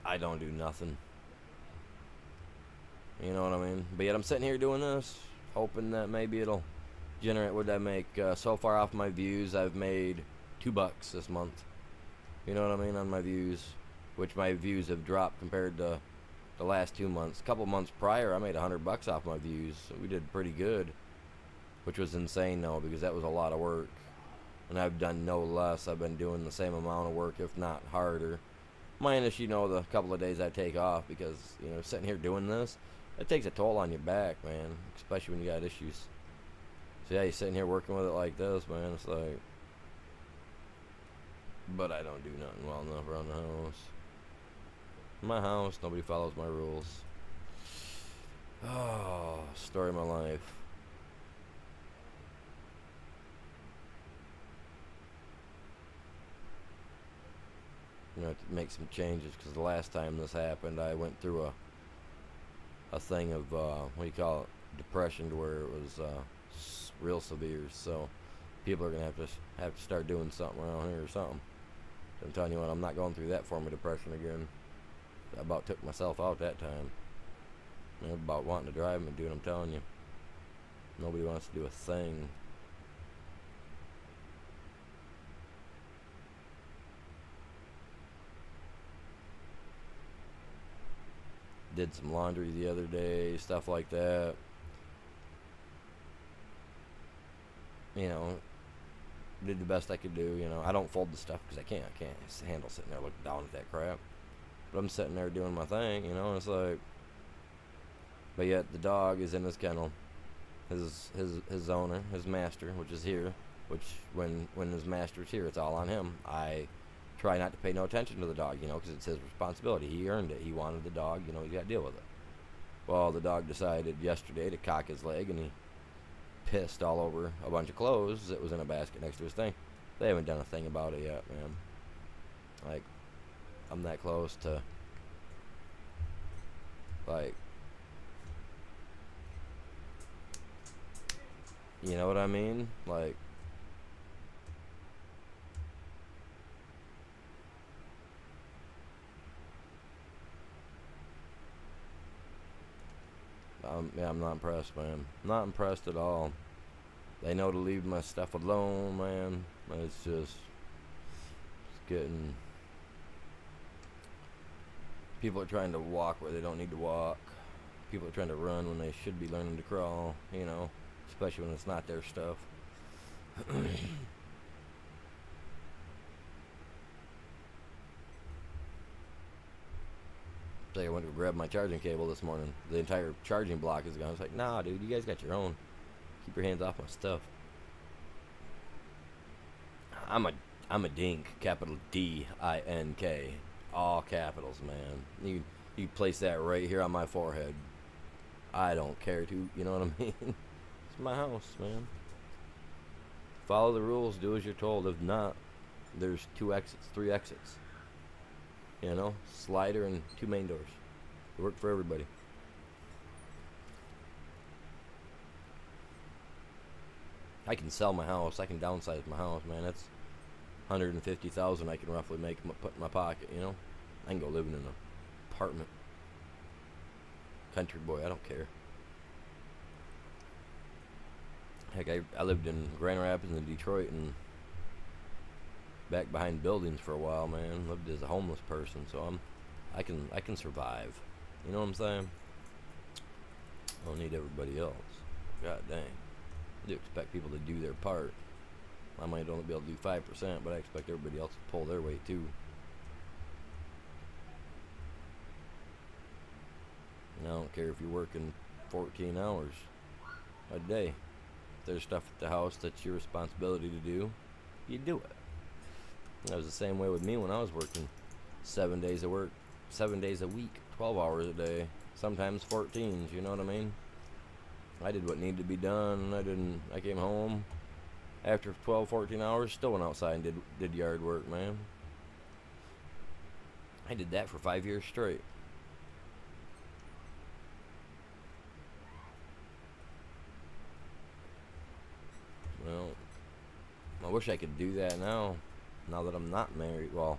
I don't do nothing. You know what I mean? But yet I'm sitting here doing this, hoping that maybe it'll generate. What did I make? So far off my views, I've made $2 this month. You know what I mean? On my views, which my views have dropped compared to the last 2 months. A couple months prior, I made $100 off my views. So we did pretty good, which was insane though, because that was a lot of work. And I've done no less. I've been doing the same amount of work, if not harder. Minus, the couple of days I take off because, sitting here doing this, it takes a toll on your back, man, especially when you got issues. So yeah, you're sitting here working with it like this, man, it's like, but I don't do nothing well enough around the house. My house, nobody follows my rules. Oh, story of my life. I'm going to have to make some changes because the last time this happened, I went through a thing of depression, to where it was real severe. So people are gonna have to start doing something around here or something. I'm telling you what, I'm not going through that form of depression again. I about took myself out that time. About wanting to drive me, dude. I'm telling you, nobody wants to do a thing. Did some laundry the other day, stuff like that. Did the best I could do. I don't fold the stuff because I can't handle sitting there looking down at that crap. But I'm sitting there doing my thing, it's like, but yet the dog is in his kennel. His owner, his master, which is here, which when his master's here, it's all on him. I try not to pay no attention to the dog, because it's his responsibility. He earned it. He wanted the dog, you got to deal with it. Well, the dog decided yesterday to cock his leg, and he pissed all over a bunch of clothes that was in a basket next to his thing. They haven't done a thing about it yet, man. Like, I'm that close to, like, you know what I mean? Like, I'm not impressed, man. Not impressed at all. They know to leave my stuff alone, man. It's just, getting... People are trying to walk where they don't need to walk. People are trying to run when they should be learning to crawl, you know, especially when it's not their stuff. So I went to grab my charging cable this morning. The entire charging block is gone. I was like, nah, dude, you guys got your own. Keep your hands off my stuff. I'm a dink, capital D-I-N-K. All capitals, man. You place that right here on my forehead. I don't care to, you know what I mean? It's my house, man. Follow the rules, do as you're told. If not, there's 2 exits, 3 exits. You know, slider and 2 main doors. They work for everybody. I can sell my house. I can downsize my house, man. That's $150,000 I can roughly make put in my pocket, you know. I can go live in an apartment. Country boy, I don't care. Heck, I lived in Grand Rapids and Detroit and back behind buildings for a while, man. Lived as a homeless person, so I can survive. You know what I'm saying? I don't need everybody else. God dang. I do expect people to do their part. I might only be able to do 5%, but I expect everybody else to pull their weight too. And I don't care if you're working 14 hours a day. If there's stuff at the house that's your responsibility to do, you do it. That was the same way with me when I was working 7 days of work, 7 days a week, 12 hours a day, sometimes 14s, you know what I mean? I did what needed to be done. I came home after 12, 14 hours, still went outside and did yard work, man. I did that for 5 years straight. Well, I wish I could do that now that I'm not married. Well,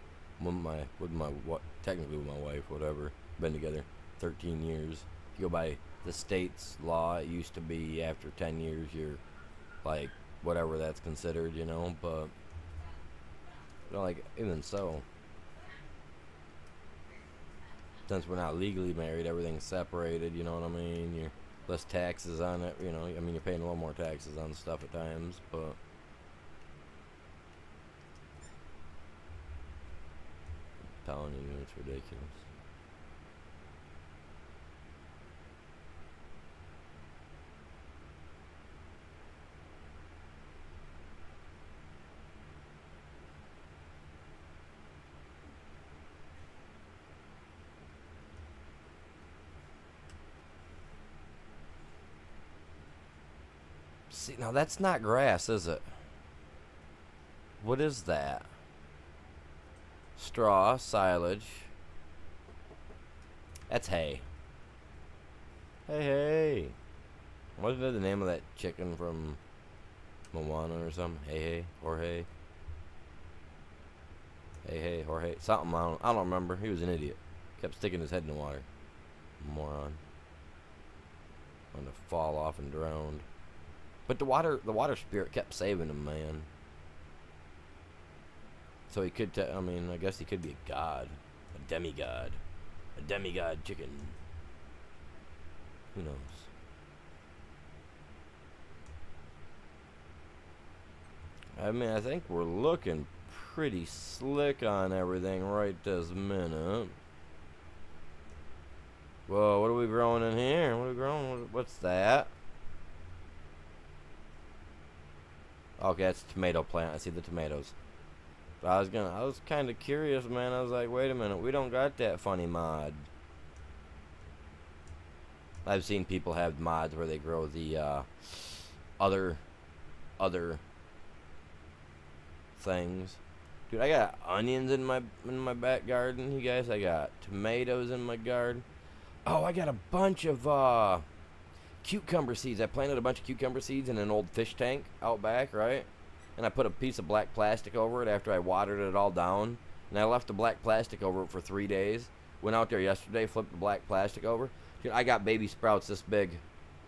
technically with my wife, whatever. Been together 13 years. If you go by the state's law, it used to be after 10 years, you're like, whatever that's considered, you know, but, you know, like, even so, since we're not legally married, everything's separated, you know what I mean? You're less taxes on it, you know, I mean, you're paying a little more taxes on stuff at times, but I'm telling you, it's ridiculous. See, now that's not grass, is it? What is that? Straw, silage. That's hay. Hey. What is the name of that chicken from Moana or something? Hey, Jorge. Hey, Jorge. Something, I don't remember. He was an idiot. Kept sticking his head in the water. Moron. Wanted to fall off and drowned. But the water spirit kept saving him, man. So he could, I mean, I guess he could be a god. A demigod. A demigod chicken. Who knows? I mean, I think we're looking pretty slick on everything right this minute. Whoa, what are we growing in here? What are we growing? What's that? Okay, that's a tomato plant. I see the tomatoes. But I was kind of curious, man. I was like, wait a minute, we don't got that funny mod. I've seen people have mods where they grow the other things. Dude, I got onions in my back garden, you guys. I got tomatoes in my garden. Oh, I got a bunch of cucumber seeds. I planted a bunch of cucumber seeds in an old fish tank out back, right? And I put a piece of black plastic over it after I watered it all down. And I left the black plastic over it for 3 days. Went out there yesterday, flipped the black plastic over. Dude, I got baby sprouts this big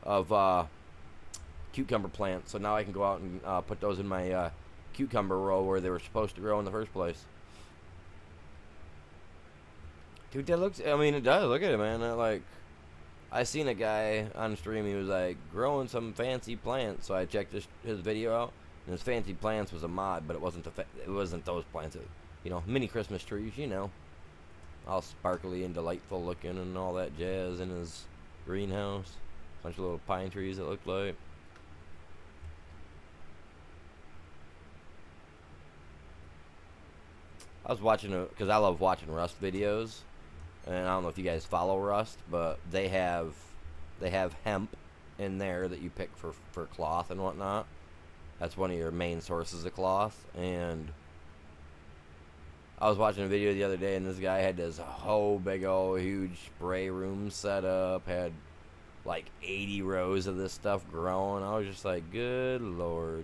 of cucumber plants. So now I can go out and put those in my cucumber row where they were supposed to grow in the first place. Dude, that looks. I mean, it does. Look at it, man. I seen a guy on stream. He was like growing some fancy plants. So I checked his video out, and his fancy plants was a mod, but it wasn't it wasn't those plants. You know, mini Christmas trees. You know, all sparkly and delightful looking and all that jazz in his greenhouse. Bunch of little pine trees it looked like. I was watching because I love watching Rust videos, and I don't know if you guys follow Rust, but they have hemp in there that you pick for cloth and whatnot. That's one of your main sources of cloth. And I was watching a video the other day, and this guy had this whole big old huge spray room set up, had like 80 rows of this stuff growing. I was just like, good lord.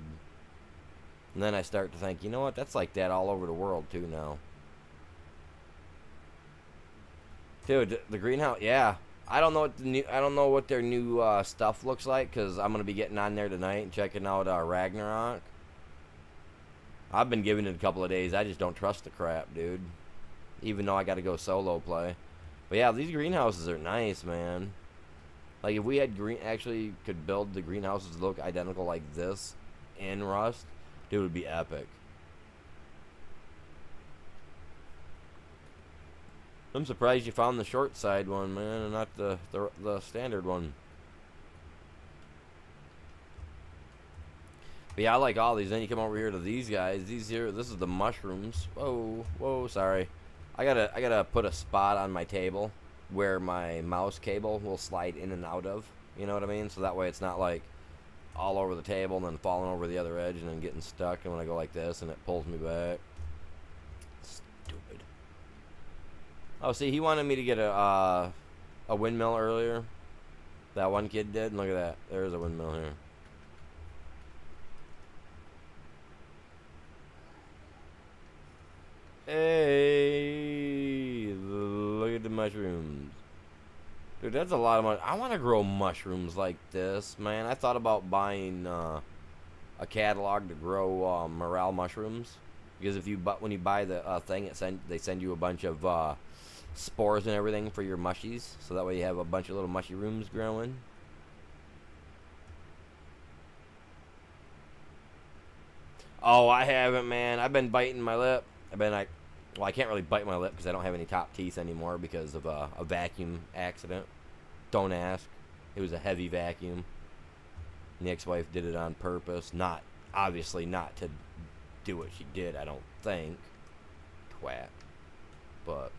And then I start to think, you know what? That's like that all over the world too now. Dude, the greenhouse, yeah. I don't know what their new stuff looks like, because I'm gonna be getting on there tonight and checking out Ragnarok. I've been giving it a couple of days. I just don't trust the crap, dude. Even though I got to go solo play. But yeah, these greenhouses are nice, man. Like if we had actually could build the greenhouses to look identical like this in Rust, dude, it would be epic. I'm surprised you found the short side one, man, and not the standard one. But yeah, I like all these. Then you come over here to these guys. These here, this is the mushrooms. Whoa, sorry. I gotta put a spot on my table where my mouse cable will slide in and out of. You know what I mean? So that way it's not like all over the table and then falling over the other edge and then getting stuck. And when I go like this, and it pulls me back. Stupid. Oh, see, he wanted me to get a windmill earlier. That one kid did. And look at that. There's a windmill here. Hey, look at the mushrooms. Dude, that's a lot of money. I want to grow mushrooms like this, man. I thought about buying a catalog to grow morel mushrooms. Because when you buy the thing, they send you a bunch of spores and everything for your mushies. So that way you have a bunch of little mushy rooms growing. Oh, I haven't, man. I've been biting my lip. Well, I can't really bite my lip because I don't have any top teeth anymore because of a vacuum accident. Don't ask. It was a heavy vacuum. And the ex-wife did it on purpose. Obviously not to do what she did, I don't think. Twat. But,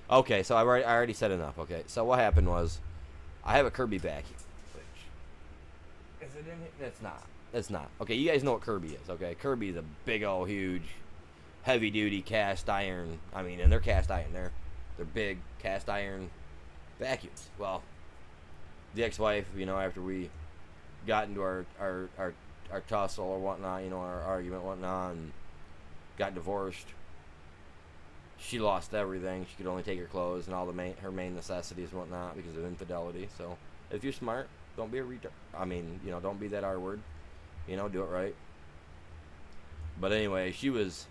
okay, so I already said enough, okay. So what happened was, I have a Kirby vacuum. Which, is it in here? It's not. It's not. Okay, you guys know what Kirby is, okay? Kirby is a big old huge heavy duty cast iron. I mean, and they're cast iron. They're big cast iron vacuums. Well, the ex-wife, you know, after we got into our tussle or whatnot, you know, our argument, whatnot, and got divorced, she lost everything. She could only take her clothes and all her main necessities and whatnot because of infidelity. So if you're smart, don't be a retard. I mean, you know, don't be that R word. You know, do it right. But anyway, she was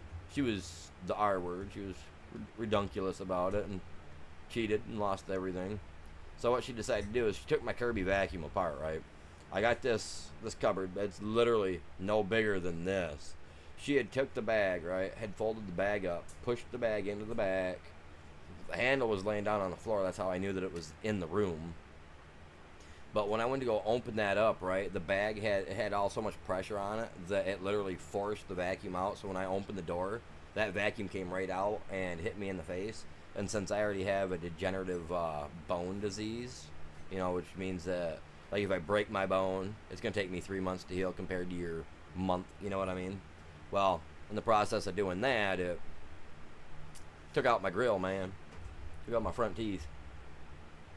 the R word. She was redunculous about it and cheated and lost everything. So what she decided to do is she took my Kirby vacuum apart, right? I got this cupboard. It's literally no bigger than this. She had took the bag, right? Had folded the bag up, pushed the bag into the back. The handle was laying down on the floor. That's how I knew that it was in the room. But when I went to go open that up, right, the bag had all so much pressure on it that it literally forced the vacuum out. So when I opened the door, that vacuum came right out and hit me in the face. And since I already have a degenerative bone disease, you know, which means that, like, if I break my bone, it's going to take me 3 months to heal compared to your month, you know what I mean? Well, in the process of doing that, it took out my grill, man. Took out my front teeth.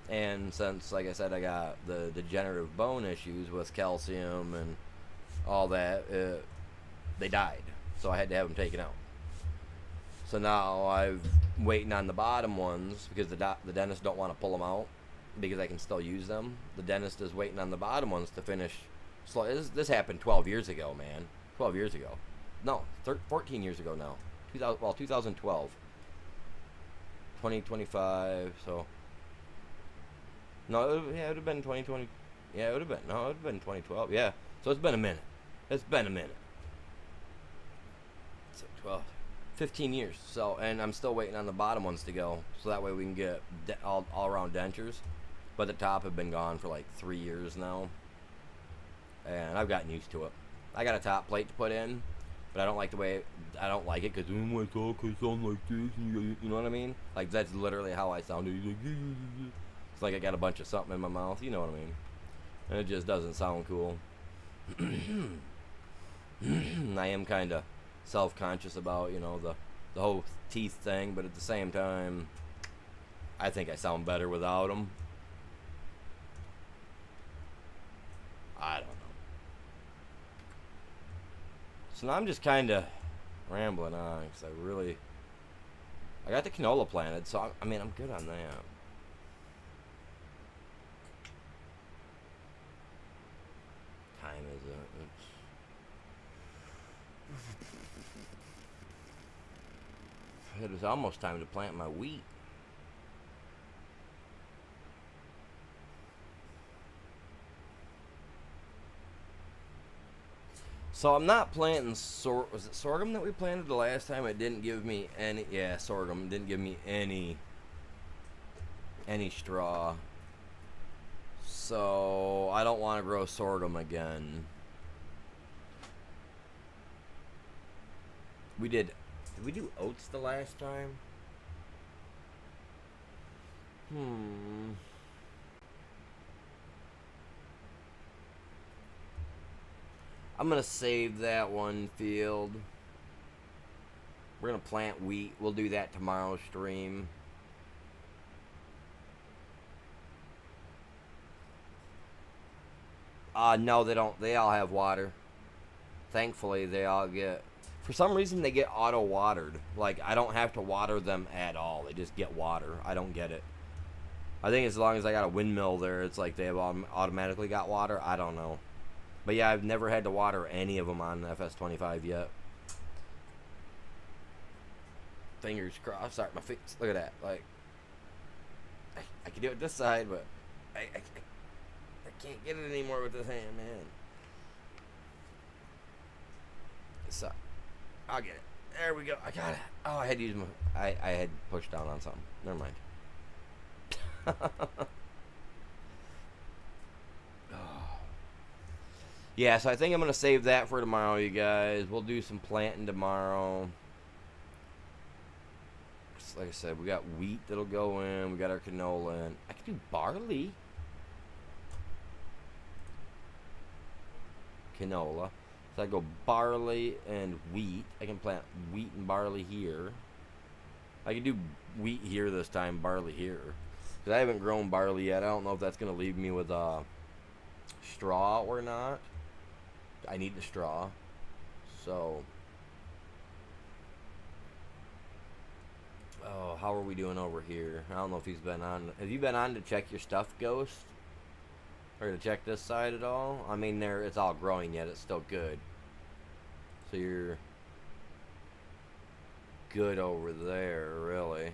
And since, like I said, I got the degenerative bone issues with calcium and all that, they died. So I had to have them taken out. So now I'm waiting on the bottom ones because the dentist don't want to pull them out because I can still use them. The dentist is waiting on the bottom ones to finish. So this happened 12 years ago, man. 12 years ago. No, 14 years ago now. 2012. 2025. So no, yeah, it would have been 2020. Yeah, it would have been. No, it would have been 2012. Yeah. So it's been a minute. It's been a minute. So 12, 15 years. So, and I'm still waiting on the bottom ones to go. So that way we can get all around dentures. But the top have been gone for like 3 years now. And I've gotten used to it. I got a top plate to put in, but I don't like the way I don't like it because oh my god, I sound like this. You know what I mean? Like that's literally how I sound. It's like I got a bunch of something in my mouth. You know what I mean? And it just doesn't sound cool. I am kind of self-conscious about the whole teeth thing, but at the same time, I think I sound better without them. I don't know. So now I'm just kind of rambling on because I got the canola planted, so I mean I'm good on that. Time is it was almost time to plant my wheat. So I'm not planting was it sorghum that we planted the last time? It didn't give me any. Yeah, sorghum didn't give me any straw. So I don't want to grow sorghum again. Did we do oats the last time? I'm gonna save that one field. We're gonna plant wheat. We'll do that tomorrow's stream. No, they don't. They all have water. Thankfully, they all get. For some reason, they get auto-watered. Like, I don't have to water them at all. They just get water. I don't get it. I think as long as I got a windmill there, it's like they have automatically got water. I don't know. But yeah, I've never had to water any of them on FS25 yet. Fingers crossed. Sorry, my feet. Look at that. Like, I can do it this side, but I can't get it anymore with this hand, man. So, I'll get it. There we go. I got it. Oh, I had to use my. I had pushed down on something. Never mind. Yeah, so I think I'm going to save that for tomorrow, you guys. We'll do some planting tomorrow. Like I said, we got wheat that'll go in. We got our canola in. I could do barley. Canola. So I go barley and wheat. I can plant wheat and barley here. I can do wheat here this time, barley here. Because I haven't grown barley yet. I don't know if that's going to leave me with straw or not. I need the straw. So. Oh, how are we doing over here? I don't know if he's been on. Have you been on to check your stuff, Ghost? Or to check this side at all? I mean, it's all growing yet. It's still good. So you're good over there, really.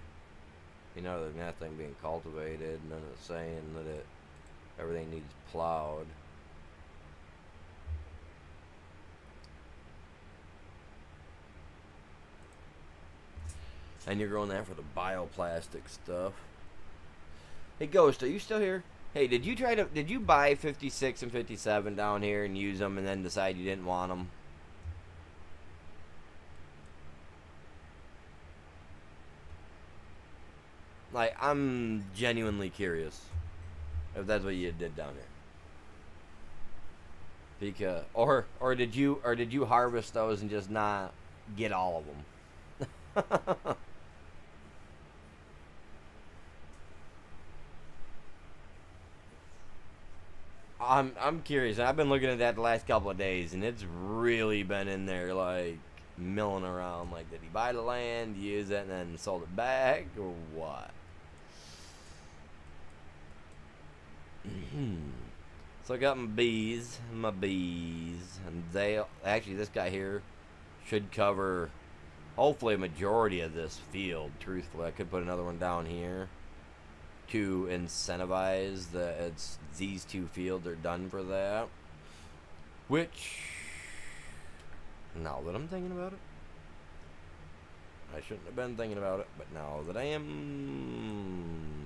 You know, there's nothing being cultivated. None of it's saying that everything needs plowed. And you're growing that for the bioplastic stuff. Hey, Ghost, are you still here? Hey, did you buy 56 and 57 down here and use them and then decide you didn't want them? Like, I'm genuinely curious if that's what you did down here. Because, or did you harvest those and just not get all of them? I'm curious. I've been looking at that the last couple of days, and it's really been in there, like, milling around. Like, did he buy the land, use it, and then sold it back, or what? So I got my bees, and they actually, this guy here should cover hopefully a majority of this field. Truthfully, I could put another one down here to incentivize that it's these two fields are done for that. Which, now that I'm thinking about it, I shouldn't have been thinking about it, but now that I am,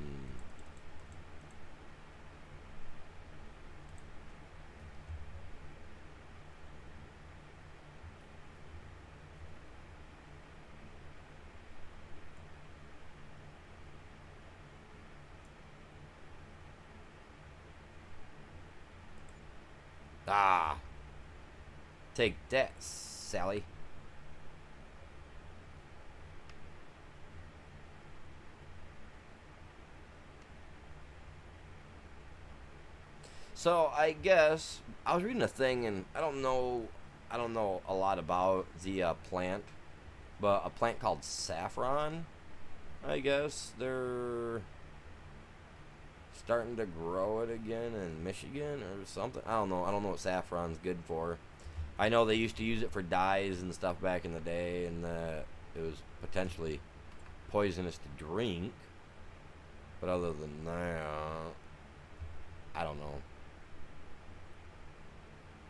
take that, Sally. So I guess I was reading a thing, and I don't know a lot about the plant, but a plant called saffron. I guess they're starting to grow it again in Michigan or something. I don't know. I don't know what saffron's good for. I know they used to use it for dyes and stuff back in the day, and it was potentially poisonous to drink. But other than that, I don't know.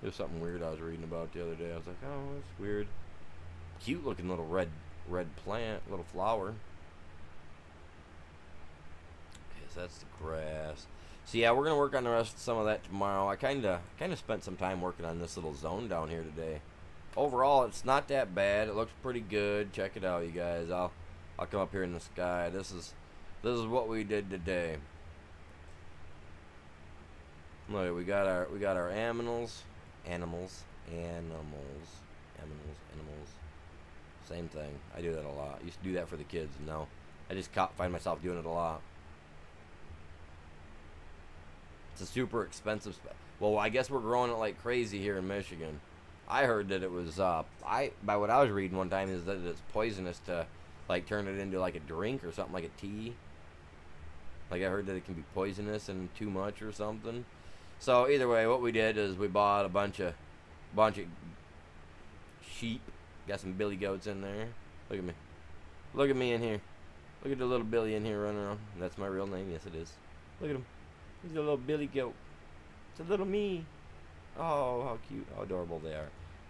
There's something weird I was reading about the other day. I was like, oh, that's weird. Cute looking little red plant, little flower. Okay, so that's the grass. So yeah, we're gonna work on the rest of some of that tomorrow. I kinda spent some time working on this little zone down here today. Overall, it's not that bad. It looks pretty good. Check it out, you guys. I'll come up here in the sky. This is what we did today. Look, we got our animals. Same thing. I do that a lot. I used to do that for the kids, and now I just find myself doing it a lot. It's a super expensive. Well, I guess we're growing it like crazy here in Michigan. I heard that it was by what I was reading one time is that it's poisonous to like turn it into like a drink or something, like a tea. Like I heard that it can be poisonous and too much or something. So either way, what we did is we bought a bunch of sheep. Got some billy goats in there. Look at me. Look at me in here. Look at the little Billy in here running around. That's my real name. Yes, it is. Look at him. He's a little billy goat. It's a little me. Oh, how cute. How adorable they are.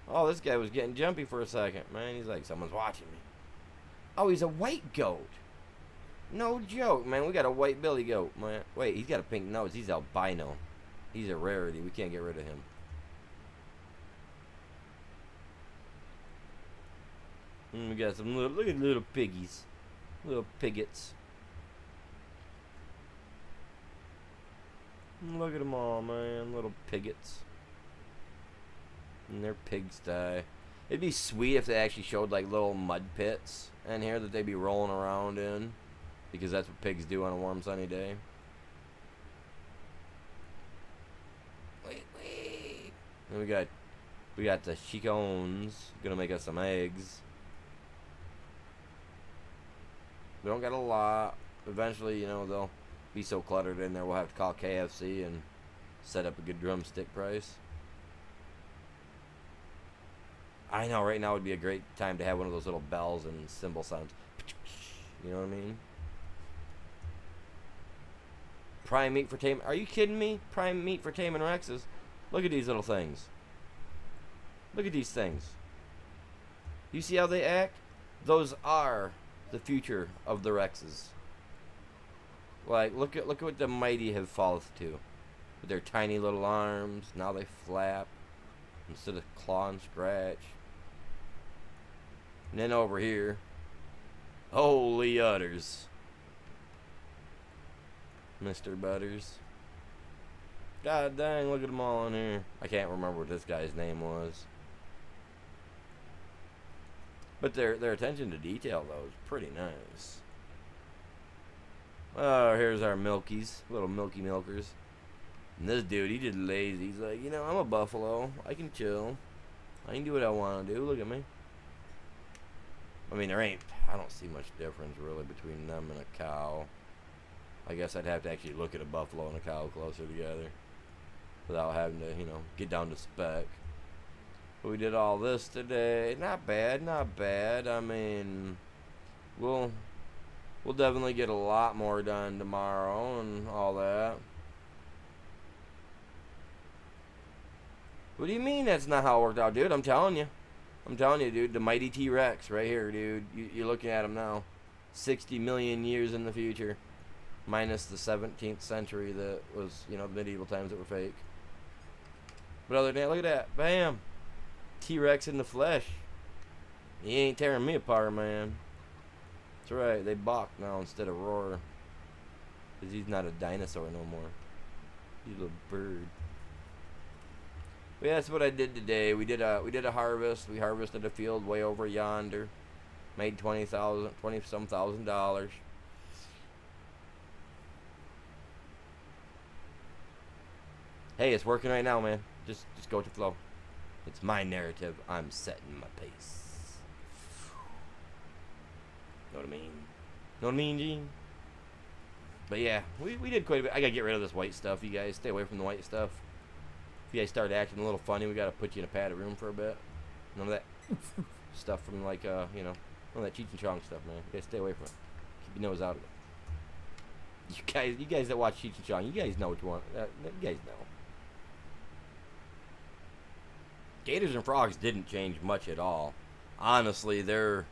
Oh, this guy was getting jumpy for a second. Man, he's like, someone's watching me. Oh, he's a white goat. No joke, man. We got a white billy goat, man. Wait, he's got a pink nose. He's albino. He's a rarity. We can't get rid of him. And we got some look at little piggies. Little piggets. Look at them all, man. Little piggets. And their pigsty. It'd be sweet if they actually showed like little mud pits in here that they'd be rolling around in. Because that's what pigs do on a warm sunny day. Wait. And we got the chickens. Gonna make us some eggs. We don't got a lot. Eventually, you know, they'll be so cluttered in there we'll have to call KFC and set up a good drumstick price. I know, right now would be a great time to have one of those little bells and cymbal sounds. You know what I mean? Prime meat for tame. Are you kidding me? Prime meat for taming Rexes. Look at these little things. Look at these things. You see how they act? Those are the future of the Rexes. Like, look at what the mighty have fallen to. With their tiny little arms, now they flap instead of claw and scratch. And then over here, holy udders, Mr. Butters. God dang, look at them all in here. I can't remember what this guy's name was. But their attention to detail, though, is pretty nice. Oh, here's our milkies. Little milky milkers. And this dude, he just lazy. He's like, you know, I'm a buffalo. I can chill. I can do what I want to do. Look at me. I mean, I don't see much difference, really, between them and a cow. I guess I'd have to actually look at a buffalo and a cow closer together. Without having to, you know, get down to spec. We did all this today. Not bad, not bad. I mean, we'll definitely get a lot more done tomorrow and all that. What do you mean that's not how it worked out, dude? I'm telling you. I'm telling you, dude. The mighty T-Rex right here, dude. You're looking at him now. 60 million years in the future. Minus the 17th century that was, you know, medieval times that were fake. But other than that, look at that. Bam. T-Rex in the flesh. He ain't tearing me apart, man. That's right. They balk now instead of roar. Because he's not a dinosaur no more. He's a bird. But yeah, that's what I did today. We did a harvest. We harvested a field way over yonder. Made $20,000 $20,000. Hey, it's working right now, man. Just go with the flow. It's my narrative. I'm setting my pace. Know what I mean? Know what I mean, Gene? But yeah, we did quite a bit. I gotta get rid of this white stuff, you guys. Stay away from the white stuff. If you guys start acting a little funny, we gotta put you in a padded room for a bit. None of that stuff from like you know, none of that Cheech and Chong stuff, man. You guys stay away from it. Keep your nose out of it. You guys that watch Cheech and Chong, you guys know what you want. You guys know. Gators and frogs didn't change much at all. Honestly, their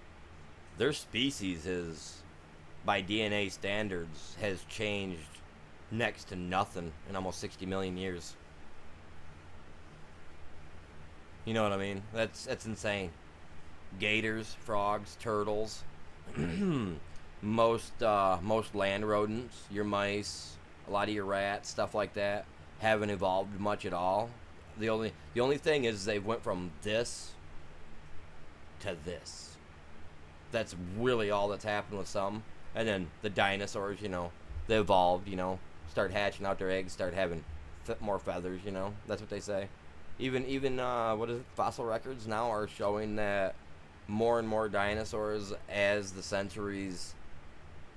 species is, by DNA standards, has changed next to nothing in almost 60 million years. You know what I mean? That's insane. Gators, frogs, turtles, most land rodents, your mice, a lot of your rats, stuff like that, haven't evolved much at all. The only thing is they went from this to this. That's really all that's happened with some. And then the dinosaurs, you know, they evolved, you know, start hatching out their eggs, start having more feathers, you know. That's what they say. Even what is it? Fossil records now are showing that more and more dinosaurs, as the centuries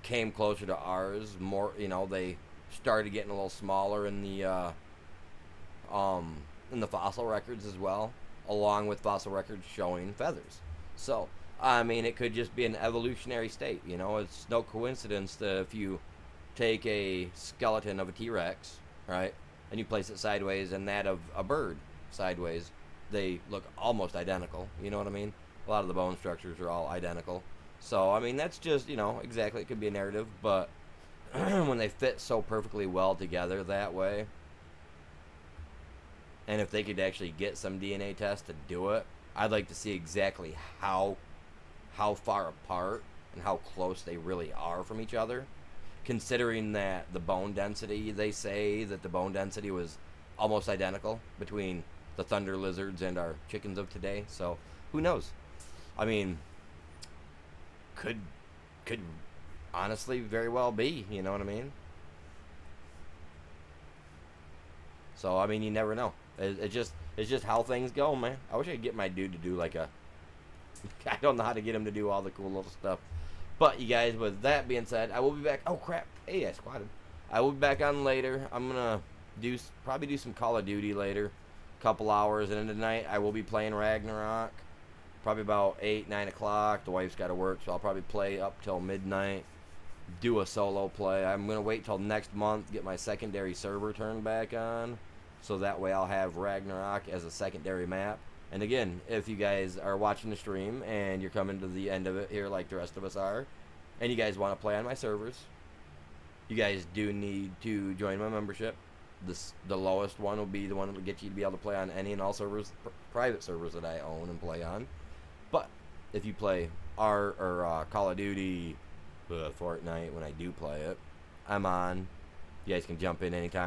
came closer to ours, more, you know, they started getting a little smaller in the fossil records as well, along with fossil records showing feathers. So, I mean, it could just be an evolutionary state, you know. It's no coincidence that if you take a skeleton of a T-Rex, right, and you place it sideways and that of a bird sideways, they look almost identical, you know what I mean? A lot of the bone structures are all identical. So, I mean, that's just, you know, exactly, it could be a narrative, but when they fit so perfectly well together that way, and if they could actually get some DNA tests to do it, I'd like to see exactly how far apart and how close they really are from each other. Considering that the bone density, they say that the bone density was almost identical between the thunder lizards and our chickens of today. So, who knows? I mean, could honestly very well be, you know what I mean? So, I mean, you never know. It's just how things go, man. I wish I could get my dude to do like a... I don't know how to get him to do all the cool little stuff. But, you guys, with that being said, I will be back... Oh, crap. Hey, I squatted. I will be back on later. I'm going to probably do some Call of Duty later. Couple hours. And then tonight, I will be playing Ragnarok. Probably about 8, 9 o'clock. The wife's got to work, so I'll probably play up till midnight. Do a solo play. I'm going to wait till next month, get my secondary server turned back on. So that way I'll have Ragnarok as a secondary map. And again, if you guys are watching the stream and you're coming to the end of it here like the rest of us are, and you guys want to play on my servers, you guys do need to join my membership. The lowest one will be the one that will get you to be able to play on any and all servers, private servers that I own and play on. But if you play Call of Duty, Fortnite, when I do play it, I'm on. You guys can jump in anytime.